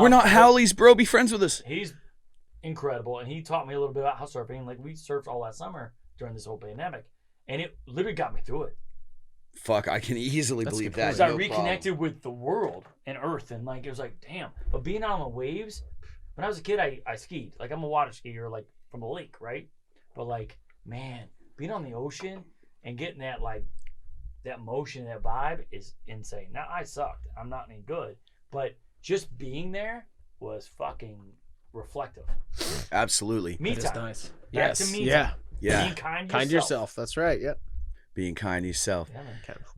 not but Howleys, bro. Be friends with us. He's incredible, and he taught me a little bit about how surfing. Like we surfed all that summer during this whole pandemic, and it literally got me through it. Fuck, I can easily That's believe good that. point. Because I no reconnected with the world and Earth, and like it was like, damn. But being out on the waves, when I was a kid, I skied. Like I'm a water skier, like from the lake, right? But like, man, being on the ocean and getting that that motion, that vibe is insane. Now I sucked. I'm not any good, but just being there was fucking reflective. Absolutely. Me That is time. nice. Back to me. Yeah. Yeah. Being kind Kind to yourself. yourself. That's right. Yep. Being kind to yourself. Yeah,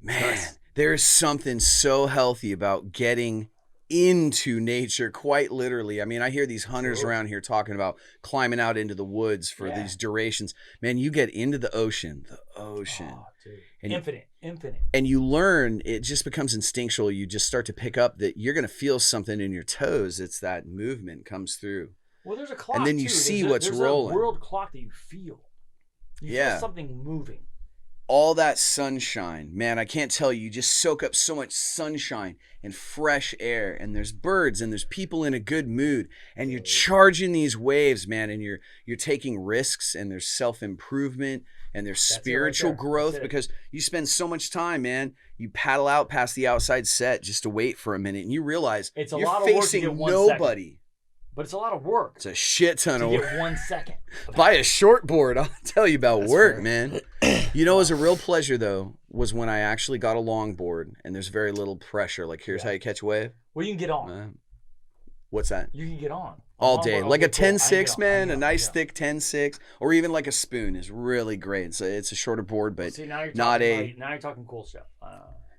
man. Man, there's something so healthy about getting into nature, quite literally. I mean, I hear these hunters around here talking about climbing out into the woods for these durations. Man, you get into the ocean. Oh, dude. And infinite. And you learn, it just becomes instinctual. You just start to pick up that you're going to feel something in your toes. It's that movement comes through. Well, there's a clock, and then you too. see there's what's a rolling. World clock that you feel. You feel something moving. All that sunshine, man, I can't tell you just soak up so much sunshine and fresh air, and there's birds and there's people in a good mood, and you're charging these waves, man, and you're taking risks, and there's self-improvement and there's spiritual growth because you spend so much time, man. You paddle out past the outside set just to wait for a minute, and you realize it's a you're lot of work facing to get 1 nobody. Second. But it's a lot of work. It's a shit ton of to work. get 1 second. Buy a short board. I'll tell you about work, fair. man. You know, it was a real pleasure, though, was when I actually got a longboard and there's very little pressure. Like, here's how you catch a wave. Well, you can get on. What's that? You can get on. All day. Like a cool. 10-6, man. A nice thick 10-6. Or even like a spoon is really great. So it's a shorter board, but See, now you're not talking now you're talking cool stuff.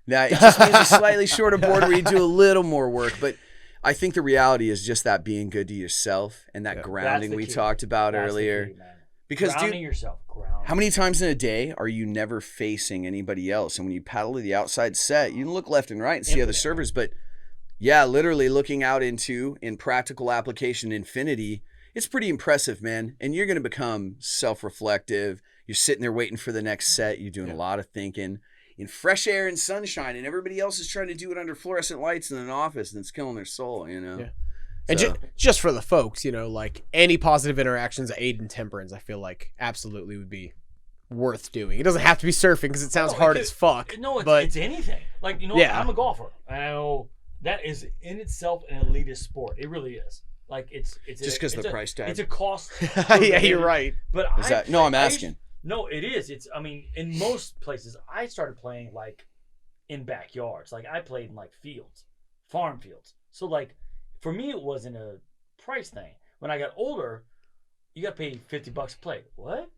Now, it just means a slightly shorter board where you do a little more work. But I think the reality is just that being good to yourself and that grounding we talked about earlier. Key, man. Because, grounding dude, yourself. Grounding. how many times in a day are you never facing anybody else? And when you paddle to the outside set, you can look left and right and see other servers. But yeah, literally looking out into, in practical application, infinity, it's pretty impressive, man. And you're going to become self-reflective. You're sitting there waiting for the next set. You're doing a lot of thinking. In fresh air and sunshine, and everybody else is trying to do it under fluorescent lights in an office, and it's killing their soul, you know? Yeah. And just for the folks, you know, like any positive interactions that aid in temperance, I feel like absolutely would be worth doing. It doesn't have to be surfing because it sounds hard as fuck. No, but it's anything. Like, you know, I'm a golfer. I know that is in itself an elitist sport. It really is. Like, it's just because the price tag. It's a cost. Yeah, you're right. But I'm asking. No, it is. I mean, in most places, I started playing like in backyards. Like I played in like fields, farm fields. So like, for me, it wasn't a price thing. When I got older, you got to pay $50 a play. What?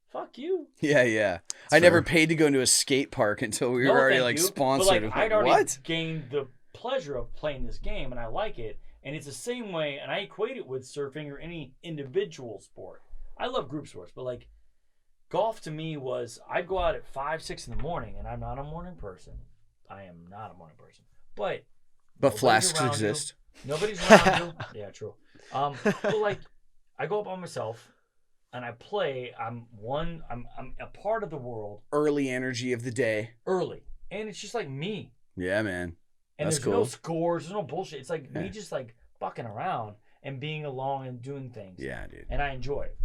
Fuck you. Yeah. I never paid to go into a skate park until we were already like sponsored. But, like, I'd already gained the pleasure of playing this game, and I like it. And it's the same way, and I equate it with surfing or any individual sport. I love group sports, but like, golf to me was, I'd go out at 5, 6 in the morning, and I'm not a morning person. I am not a morning person. But flasks exist. Nobody's around you. Yeah, true. But like, I go up on myself, and I play. I'm a part of the world. Early energy of the day. Early. And it's just like me. Yeah, man. And That's there's cool. no scores, there's no bullshit. It's like me just like fucking around and being along and doing things. Yeah, dude. And I enjoy it.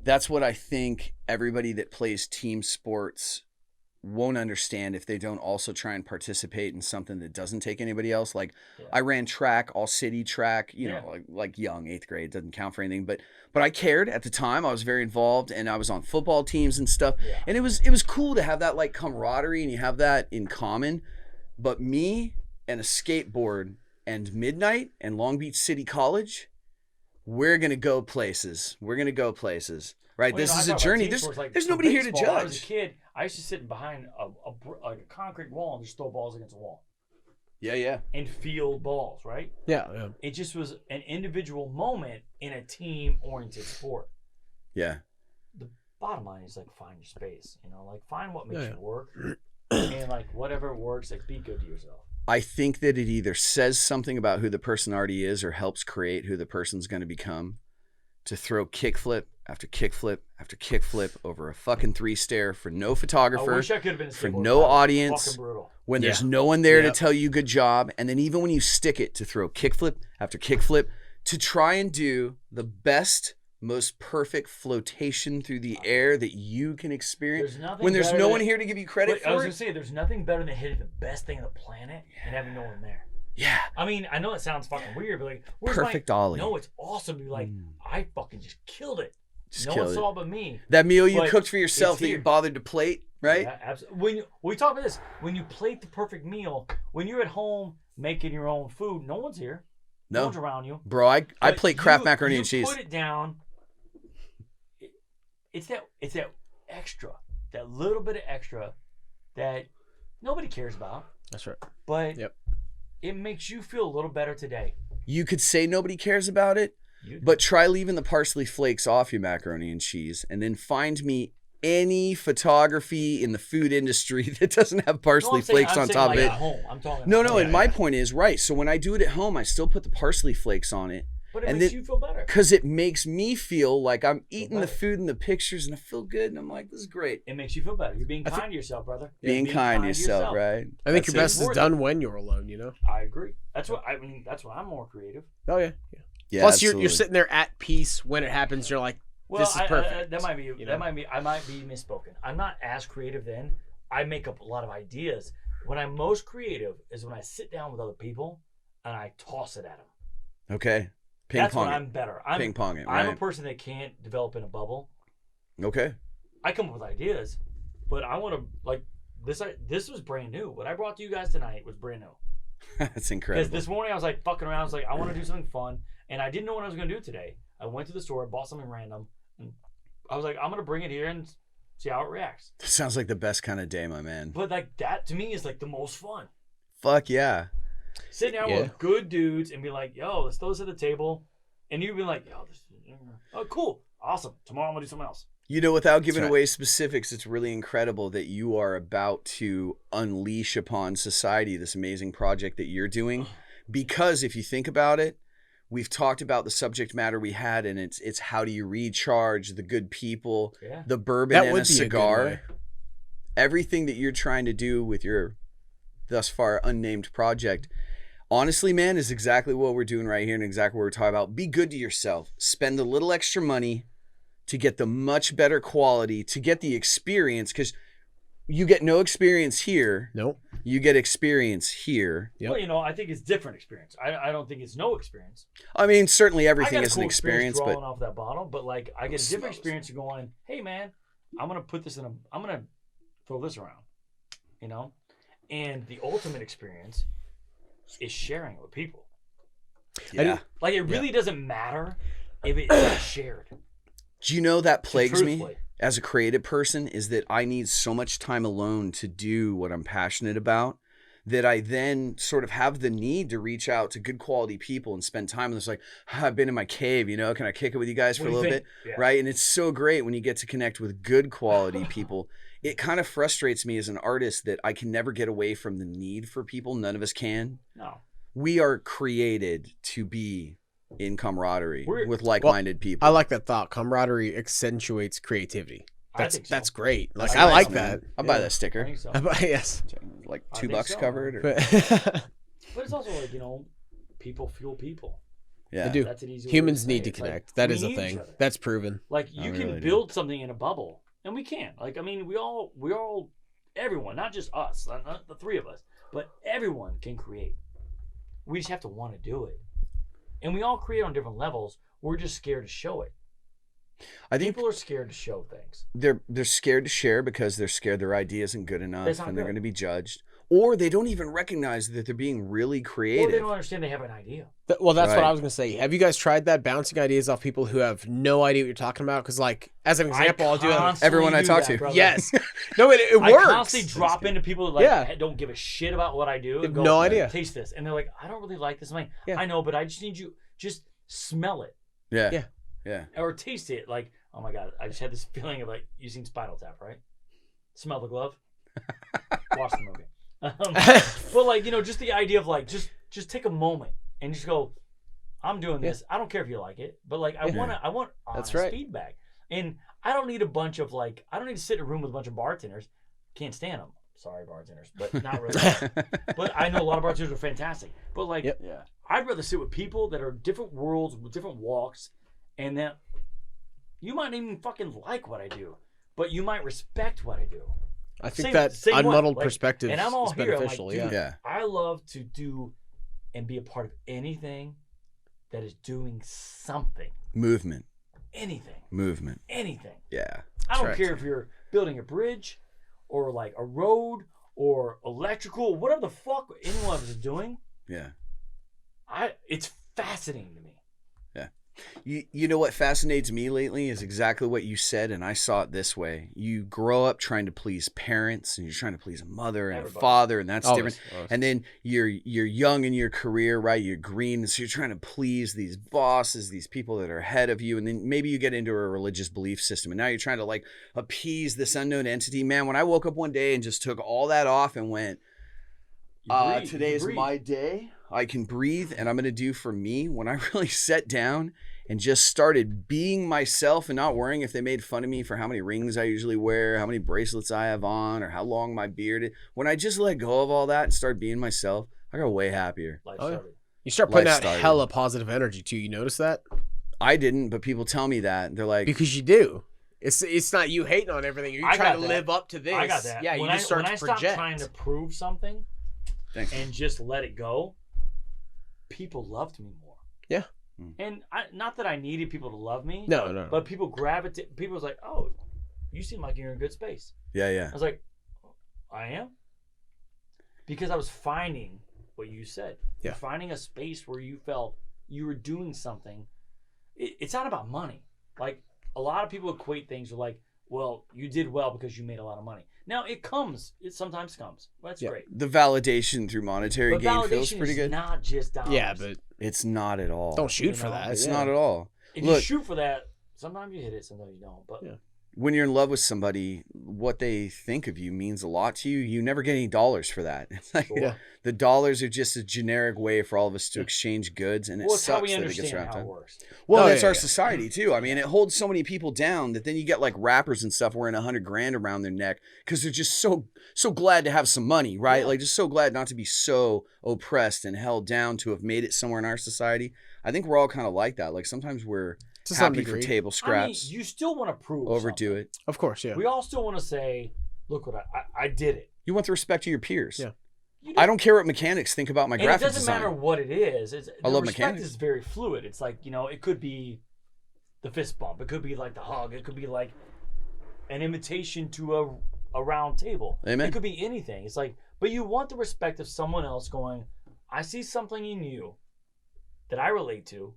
That's what I think everybody that plays team sports won't understand if they don't also try and participate in something that doesn't take anybody else. Like I ran track, all city track, you know, like young, 8th grade, doesn't count for anything, but I cared at the time. I was very involved and I was on football teams and stuff. Yeah. And it was cool to have that like camaraderie and you have that in common. But me and a skateboard and midnight and Long Beach City College, we're going to go places. Right? Well, this is a journey. There's nobody here to judge. I was a kid. I used to sit behind a concrete wall and just throw balls against a wall. Yeah. And field balls, right? Yeah. It just was an individual moment in a team-oriented sport. Yeah. The bottom line is like find your space. You know, like find what makes you work, and like whatever works, like be good to yourself. I think that it either says something about who the person already is or helps create who the person's going to become. To throw kickflip after kickflip after kickflip over a fucking 3-stair for no photographer, I wish I could have been a for no audience, when there's no one there to tell you good job, and then even when you stick it, to throw kickflip after kickflip, to try and do the best, most perfect flotation through the air that you can experience when there's no one here to give you credit for it. I was going to say, there's nothing better than hitting the best thing on the planet and having no one there. Yeah. I mean, I know it sounds fucking weird, but like, perfect ollie. No, it's awesome to be like, I fucking just killed it. No one saw but me. That meal you cooked for yourself that you bothered to plate, right? Yeah, absolutely. When we talk about this, when you plate the perfect meal, when you're at home making your own food, no one's here. No one's around you. Bro, I plate Kraft macaroni and cheese. Put it down. it's that extra, that little bit of extra that nobody cares about. That's right. But Yep. it makes you feel a little better today. You could say nobody cares about it, but try leaving the parsley flakes off your macaroni and cheese, and then find me any photography in the food industry that doesn't have parsley flakes on top of it. At home. I'm talking. No, and my point is, right, so when I do it at home, I still put the parsley flakes on it. But it makes you feel better. Because it makes me feel like I'm eating the food in the pictures and I feel good and I'm like, this is great. It makes you feel better. You're being kind to yourself, brother. Being kind to yourself, right? I think your best is done when you're alone, you know? I agree. That's what that's why I'm more creative. Oh, yeah. Yeah, Plus, you're sitting there at peace when it happens. You're like, this is perfect. That might be, I might be misspoken. I'm not as creative then. I make up a lot of ideas. When I'm most creative is when I sit down with other people and I toss it at them. Okay. That's when I'm better. Ping pong it, right? I'm a person that can't develop in a bubble. Okay. I come up with ideas, but I want to, like, this was brand new. What I brought to you guys tonight was brand new. That's incredible. Because this morning I was like fucking around. I was like, I want to do something fun. And I didn't know what I was going to do today. I went to the store, bought something random. And I was like, I'm going to bring it here and see how it reacts. That sounds like the best kind of day, my man. But like that to me is like the most fun. Fuck yeah. Sitting down with good dudes and be like, yo, let's throw this at the table. And you'd be like, yo, oh, cool. Awesome. Tomorrow I'm going to do something else. You know, without giving away specifics, it's really incredible that you are about to unleash upon society this amazing project that you're doing. Because if you think about it, we've talked about the subject matter we had, and it's how do you recharge, the good people, the bourbon and a cigar. Everything that you're trying to do with your thus far unnamed project, honestly, man, is exactly what we're doing right here and exactly what we're talking about. Be good to yourself. Spend a little extra money to get the much better quality, to get the experience, because you get no experience here. Nope. You get experience here. Yep. Well, you know, I think it's different experience. I don't think it's no experience. I mean, certainly everything is an experience, but drawing off that bottle, but like I get a different experience of going, hey man, I'm gonna put this I'm gonna throw this around, you know, and the ultimate experience is sharing it with people. Yeah. Like it really doesn't matter if it's not shared. Do you know that plagues me as a creative person is that I need so much time alone to do what I'm passionate about that I then sort of have the need to reach out to good quality people and spend time with them. It's like, I've been in my cave, you know, can I kick it with you guys for a little bit? Yeah. Right. And it's so great when you get to connect with good quality people. It kind of frustrates me as an artist that I can never get away from the need for people. None of us can. No. We are created to be in camaraderie with like-minded people. I like that thought. Camaraderie accentuates creativity. That's great. Like I like that. I'll buy that sticker. I think so. Yes. Like $2 covered. Or... But it's also like, you know, people fuel people. Yeah. They do. That's an easy way Humans to need say to it. connect. Like, that is a thing. That's proven. Like you can build something in a bubble, and we can. Like, I mean, we all, everyone, not just us, not the three of us, but everyone can create. We just have to want to do it. And we all create on different levels. We're just scared to show it. I think people are scared to show things. They're scared to share because they're scared their idea isn't good enough and they're going to be judged. Or they don't even recognize that they're being really creative. Or they don't understand they have an idea. Well, that's what I was going to say. Have you guys tried that, bouncing ideas off people who have no idea what you're talking about? Because, like, as an example, I'll do it. Everyone I talk to. Brother. Yes. No, it works. I constantly drop into people that like, don't give a shit about what I do. They have no idea. Taste this. And they're like, I don't really like this. I'm like, I know, but I just need you, just smell it. Yeah. Or taste it. Like, oh my God, I just had this feeling of like, you seen Spinal Tap, right? Smell the glove. Watch the movie. But like, you know, just the idea of like, just take a moment and just go, I'm doing this. I don't care if you like it, but like, I want honest feedback. And I don't need a bunch of like, I don't need to sit in a room with a bunch of bartenders. Can't stand them. Sorry, bartenders, but not really. But I know a lot of bartenders are fantastic. But like, I'd rather sit with people that are different worlds with different walks, and that you might even fucking like what I do, but you might respect what I do. I think that unmuddled perspective is beneficial. Like, I love to do and be a part of anything that is doing something. Movement. Anything. Movement. Anything. Yeah. I don't care if you're building a bridge or like a road or electrical, whatever the fuck anyone is doing. Yeah. It's fascinating to me. Yeah. You know what fascinates me lately is exactly what you said, and I saw it this way. You grow up trying to please parents, and you're trying to please a mother and Everybody. a father, and that's Always, different. always. And then you're young in your career, right? You're green, so you're trying to please these bosses, these people that are ahead of you, and then maybe you get into a religious belief system, and now you're trying to like appease this unknown entity. Man, when I woke up one day and just took all that off and went, today is my day. I can breathe, and I'm going to do for me. When I really sat down and just started being myself and not worrying if they made fun of me for how many rings I usually wear, how many bracelets I have on, or how long my beard is. When I just let go of all that and started being myself, I got way happier. Life Oh, yeah. started. You start putting Life out started. hella positive energy too. You notice that? I didn't, but people tell me that. They're like, Because you do. It's not you hating on everything. You're I trying got to that. live up to this. I got that. Yeah, you when just start when to I stopped project. trying to prove something thanks. and just let it go, people loved me more. Yeah. And not that I needed people to love me. No. But people gravitate. People was like, "Oh, you seem like you're in a good space." Yeah. I was like, "I am," because I was finding what you said. Yeah. You're finding a space where you felt you were doing something. It's not about money. Like a lot of people equate things with like, "Well, you did well because you made a lot of money." Now it comes. It sometimes comes. Well, that's Yeah. great. The validation through monetary But gain feels validation pretty is good. not just dollars. Yeah, but It's not at all. don't shoot You for know, that. It's yeah. not at all. If Look, you shoot for that, sometimes you hit it, sometimes you don't. But Yeah. when you're in love with somebody, what they think of you means a lot to you. You never get any dollars for that. It's like Sure. Yeah. the dollars are just a generic way for all of us to exchange goods, and it well, it's how sucks we that it understand gets around how time. it works. Well, Oh, that's yeah, our yeah. society too. I mean, it holds so many people down that then you get like rappers and stuff wearing $100,000 around their neck because they're just so glad to have some money, right? Yeah. Like just so glad not to be so oppressed and held down to have made it somewhere in our society. I think we're all kind of like that. Like sometimes we're To some happy for degree. table I mean, scraps, you still want to prove overdo something. it. Of course, yeah. We all still want to say, "Look what I did it." You want the respect of your peers. Yeah. You I don't care what mechanics think about my and graphic it doesn't design. matter what it is. The love respect mechanics. is very fluid. It's like, it could be the fist bump. It could be like the hug. It could be like an invitation to a round table. Amen. It could be anything. It's like, but you want the respect of someone else going, "I see something in you that I relate to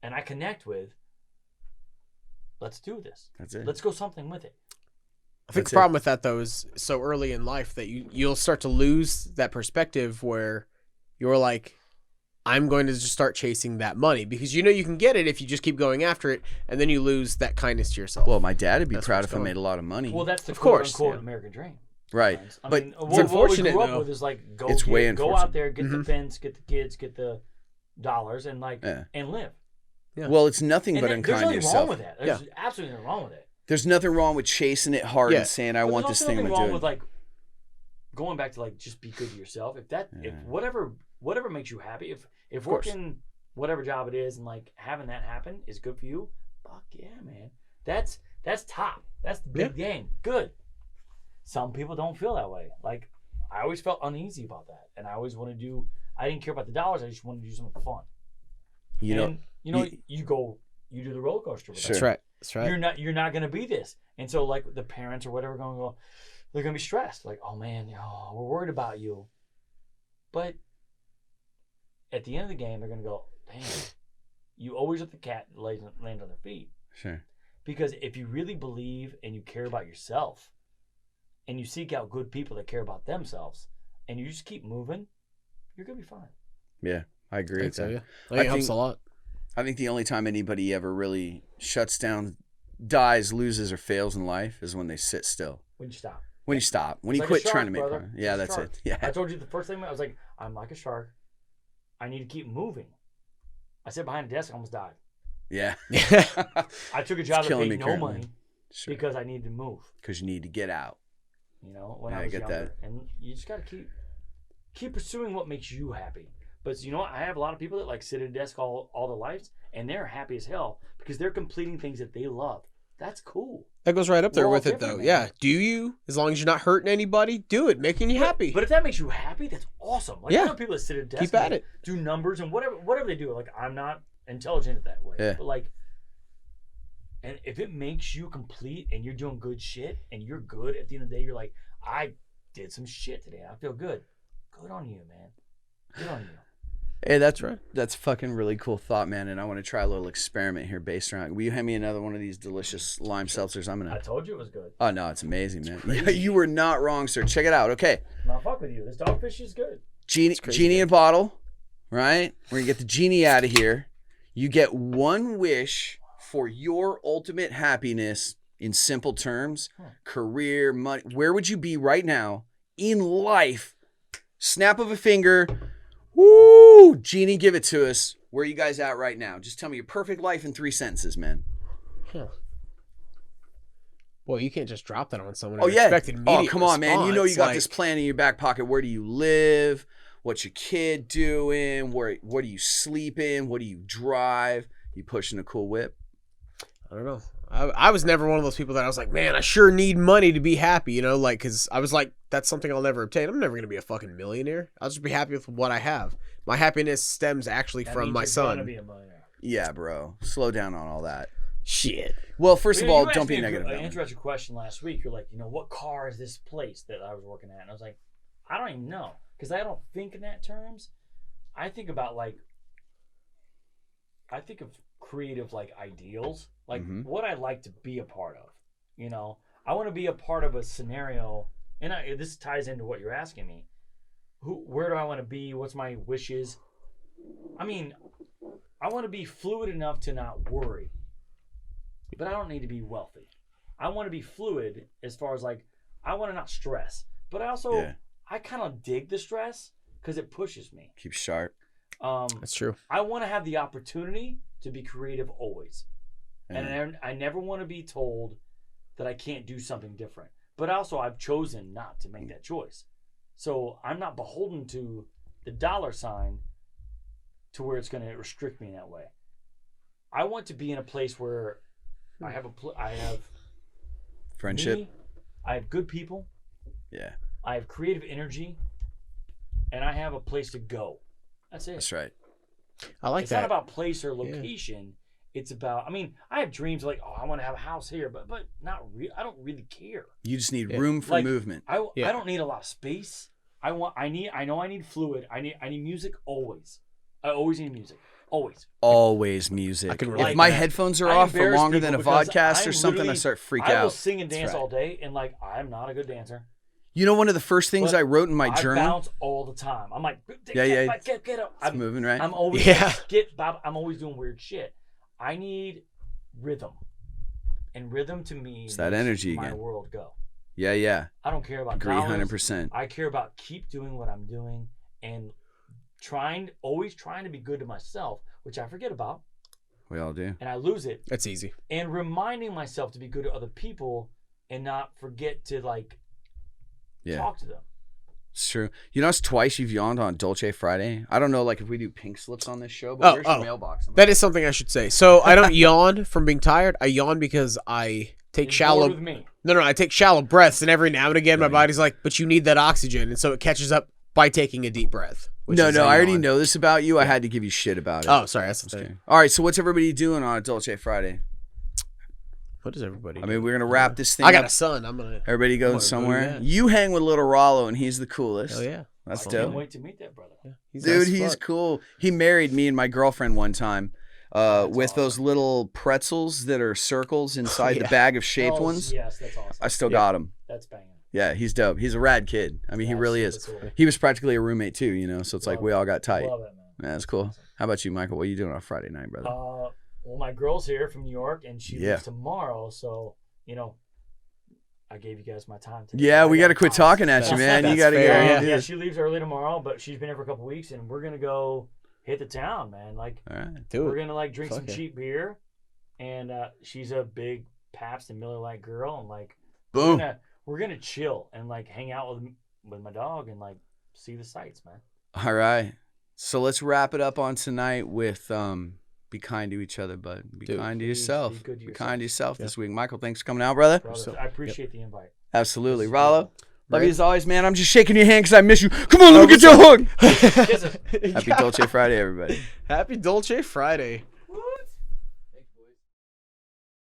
and I connect with. Let's do this. That's it. Let's go something with it." I think That's the problem with that though is so early in life that you'll start to lose that perspective where you're like, I'm going to just start chasing that money because you can get it if you just keep going after it, and then you lose that kindness to yourself. Well, my dad would be That's proud what's if I going. made a lot of money. Well, that's the Of quote course, unquote yeah. American dream. right. I But mean, it's what we unfortunate, grew up though. with is like go It's way go unfortunate. out there, get the Mhm. pens, get the kids, get the dollars, and Yeah. and live. Yeah. well, it's nothing And but there's unkind to nothing yourself. wrong with that. There's absolutely nothing wrong with it. There's nothing wrong with chasing it hard Yeah. and saying, I But want there's this also thing, I'm nothing going wrong to do with it. like going back to like just be good to yourself. If Yeah. whatever makes you happy, if course. working whatever job it is and like having that happen is good for you, fuck yeah, man. That's top. That's the big game. Good. Some people don't feel that way. Like I always felt uneasy about that, and I always wanted to do. I didn't care about the dollars. I just wanted to do something fun. You know, and you do the roller coaster with Sure. That's that. right. That's right. You're not gonna be this, and so like the parents or whatever going to go, they're gonna be stressed. Like, oh man, we're worried about you. But at the end of the game, they're gonna go, damn, you always let the cat land on their feet. sure. Because if you really believe and you care about yourself, and you seek out good people that care about themselves, and you just keep moving, you're gonna be fine. Yeah, I agree I with think so, that. yeah. I think it helps think- a lot. I think the only time anybody ever really shuts down, dies, loses, or fails in life is when they sit still. When you stop. When you stop. When It's you like a quit shark, trying to make brother. progress. Yeah, It's a that's shark. it. Yeah. I told you the first thing I was like, I'm like a shark. I need to keep moving. I sat behind a desk, I almost died. Yeah. I took a job that killing paid me no currently. money Sure. because I needed to move. Because you need to get out. When Yeah, I I was get younger, that. and you just got to keep pursuing what makes you happy. But you know what? I have a lot of people that like sit at a desk all their lives, and they're happy as hell because they're completing things that they love. That's cool. That goes right up there We're all with it, different, though. man. Yeah. Do you? As long as you're not hurting anybody, do it. Making you happy. But if that makes you happy, that's awesome. Like Yeah. I know people that sit at a desk Keep and at they it. do numbers and whatever they do. Like I'm not intelligent that way. Yeah. But like, and if it makes you complete and you're doing good shit and you're good at the end of the day, you're like, I did some shit today. I feel good. Good on you, man. Good on you. Hey, that's right. That's fucking really cool thought, man. And I want to try a little experiment here based around. Will you hand me another one of these delicious lime seltzers? I told you it was good. Oh no, it's amazing, man. You were not wrong, sir. Check it out. Okay. Not fuck with you. This dogfish is good. Genie in a bottle, right? We're gonna get the genie out of here. You get one wish for your ultimate happiness in simple terms: career, money. Where would you be right now in life? Snap of a finger. Woo! Genie, give it to us. Where are you guys at right now? Just tell me your perfect life in 3 sentences, man. Boy, you can't just drop that on someone. Oh, yeah. Oh, come on, man. You know you got this plan in your back pocket. Where do you live? What's your kid doing? What do you sleep in? What do you drive? You pushing a cool whip? I don't know. I was never one of those people that I was like, man, I sure need money to be happy, you know, like, because I was like, that's something I'll never obtain. I'm never going to be a fucking millionaire. I'll just be happy with what I have. My happiness stems actually from my son. Be a millionaire. Yeah, bro. Slow down on all that. Shit. Well, first of all, you don't be asked me negative. An interesting question last week. You're like, what car is this place that I was working at? And I was like, I don't even know, because I don't think in that terms. I think about of creative ideals, what I like to be a part of. I want to be a part of a scenario, and this ties into what you're asking me. Where do I want to be? What's my wishes? I mean, I want to be fluid enough to not worry, but I don't need to be wealthy. I want to be fluid as far as I want to not stress, but I also I kind of dig the stress because it pushes me. Keep sharp. That's true. I want to have the opportunity to be creative always. And I never want to be told that I can't do something different. But also, I've chosen not to make that choice. So I'm not beholden to the dollar sign to where it's going to restrict me in that way. I want to be in a place where I have friendship. Me, I have good people. Yeah. I have creative energy, and I have a place to go. That's it. That's right. I like it's that. It's not about place or location. Yeah. It's about, I have dreams I want to have a house here, but not real. I don't really care. You just need room for movement. I don't need a lot of space. I know I need fluid. I need music always. I always need music. Always music. If my headphones are off for longer than a vodcast or something, I start freak out. I will sing and dance all day, and I'm not a good dancer. You know, one of the first things I wrote in my journal. I bounce all the time. I'm like, get up. I'm moving, right? I'm always I'm always doing weird shit. I need rhythm, and rhythm to me it's that energy my again. World go. Yeah. I don't care about agree 100%. I care about keep doing what I'm doing and always trying to be good to myself, which I forget about. We all do. And I lose it. That's easy. And reminding myself to be good to other people and not forget to talk to them. It's true. You know, it's twice you've yawned on Dolce Friday. I don't know, if we do pink slips on this show, but where's your mailbox? That is something I should say. So I don't yawn from being tired. I yawn because I take shallow. With me. No, I take shallow breaths, and every now and again, my body's like, "But you need that oxygen," and so it catches up by taking a deep breath. No, I already know this about you. I had to give you shit about it. Oh, sorry, that's the thing. All right, so what's everybody doing on a Dolce Friday? What is everybody doing? I mean, we're gonna wrap this thing. I got up. a son. Everybody going somewhere. You hang with little Rollo, and he's the coolest. Oh yeah, that's dope. I can't wait to meet that brother. Yeah, he's cool. He married me and my girlfriend one time. With those little pretzels that are circles inside the bag of shaped ones. Yes, that's awesome. I still got him. That's banging. Yeah, he's dope. He's a rad kid. I mean, he really is. Cool. He was practically a roommate too, so it's we all got tight. Love it, man. Yeah, that's cool. Awesome. How about you, Michael? What are you doing on Friday night, brother? Well, my girl's here from New York, and she leaves tomorrow, so, I gave you guys my time today. Yeah, we got to quit talking at you, man. You got to get Yeah, she leaves early tomorrow, but she's been here for a couple weeks, and we're going to go hit the town, man. All right. We're going to, drink some cheap beer, and she's a big Pabst and Miller Lite girl, and, boom. We're going to chill and, hang out with my dog and, see the sights, man. All right. So let's wrap it up on tonight with be kind to each other, bud. Be kind to yourself. Be good to yourself. Be kind to yourself this week. Michael, thanks for coming out, brother. I appreciate the invite. Absolutely. Rollo, love you as always, man. I'm just shaking your hand because I miss you. Come on, let me get your hug. Happy Dolce Friday, everybody. Happy Dolce Friday.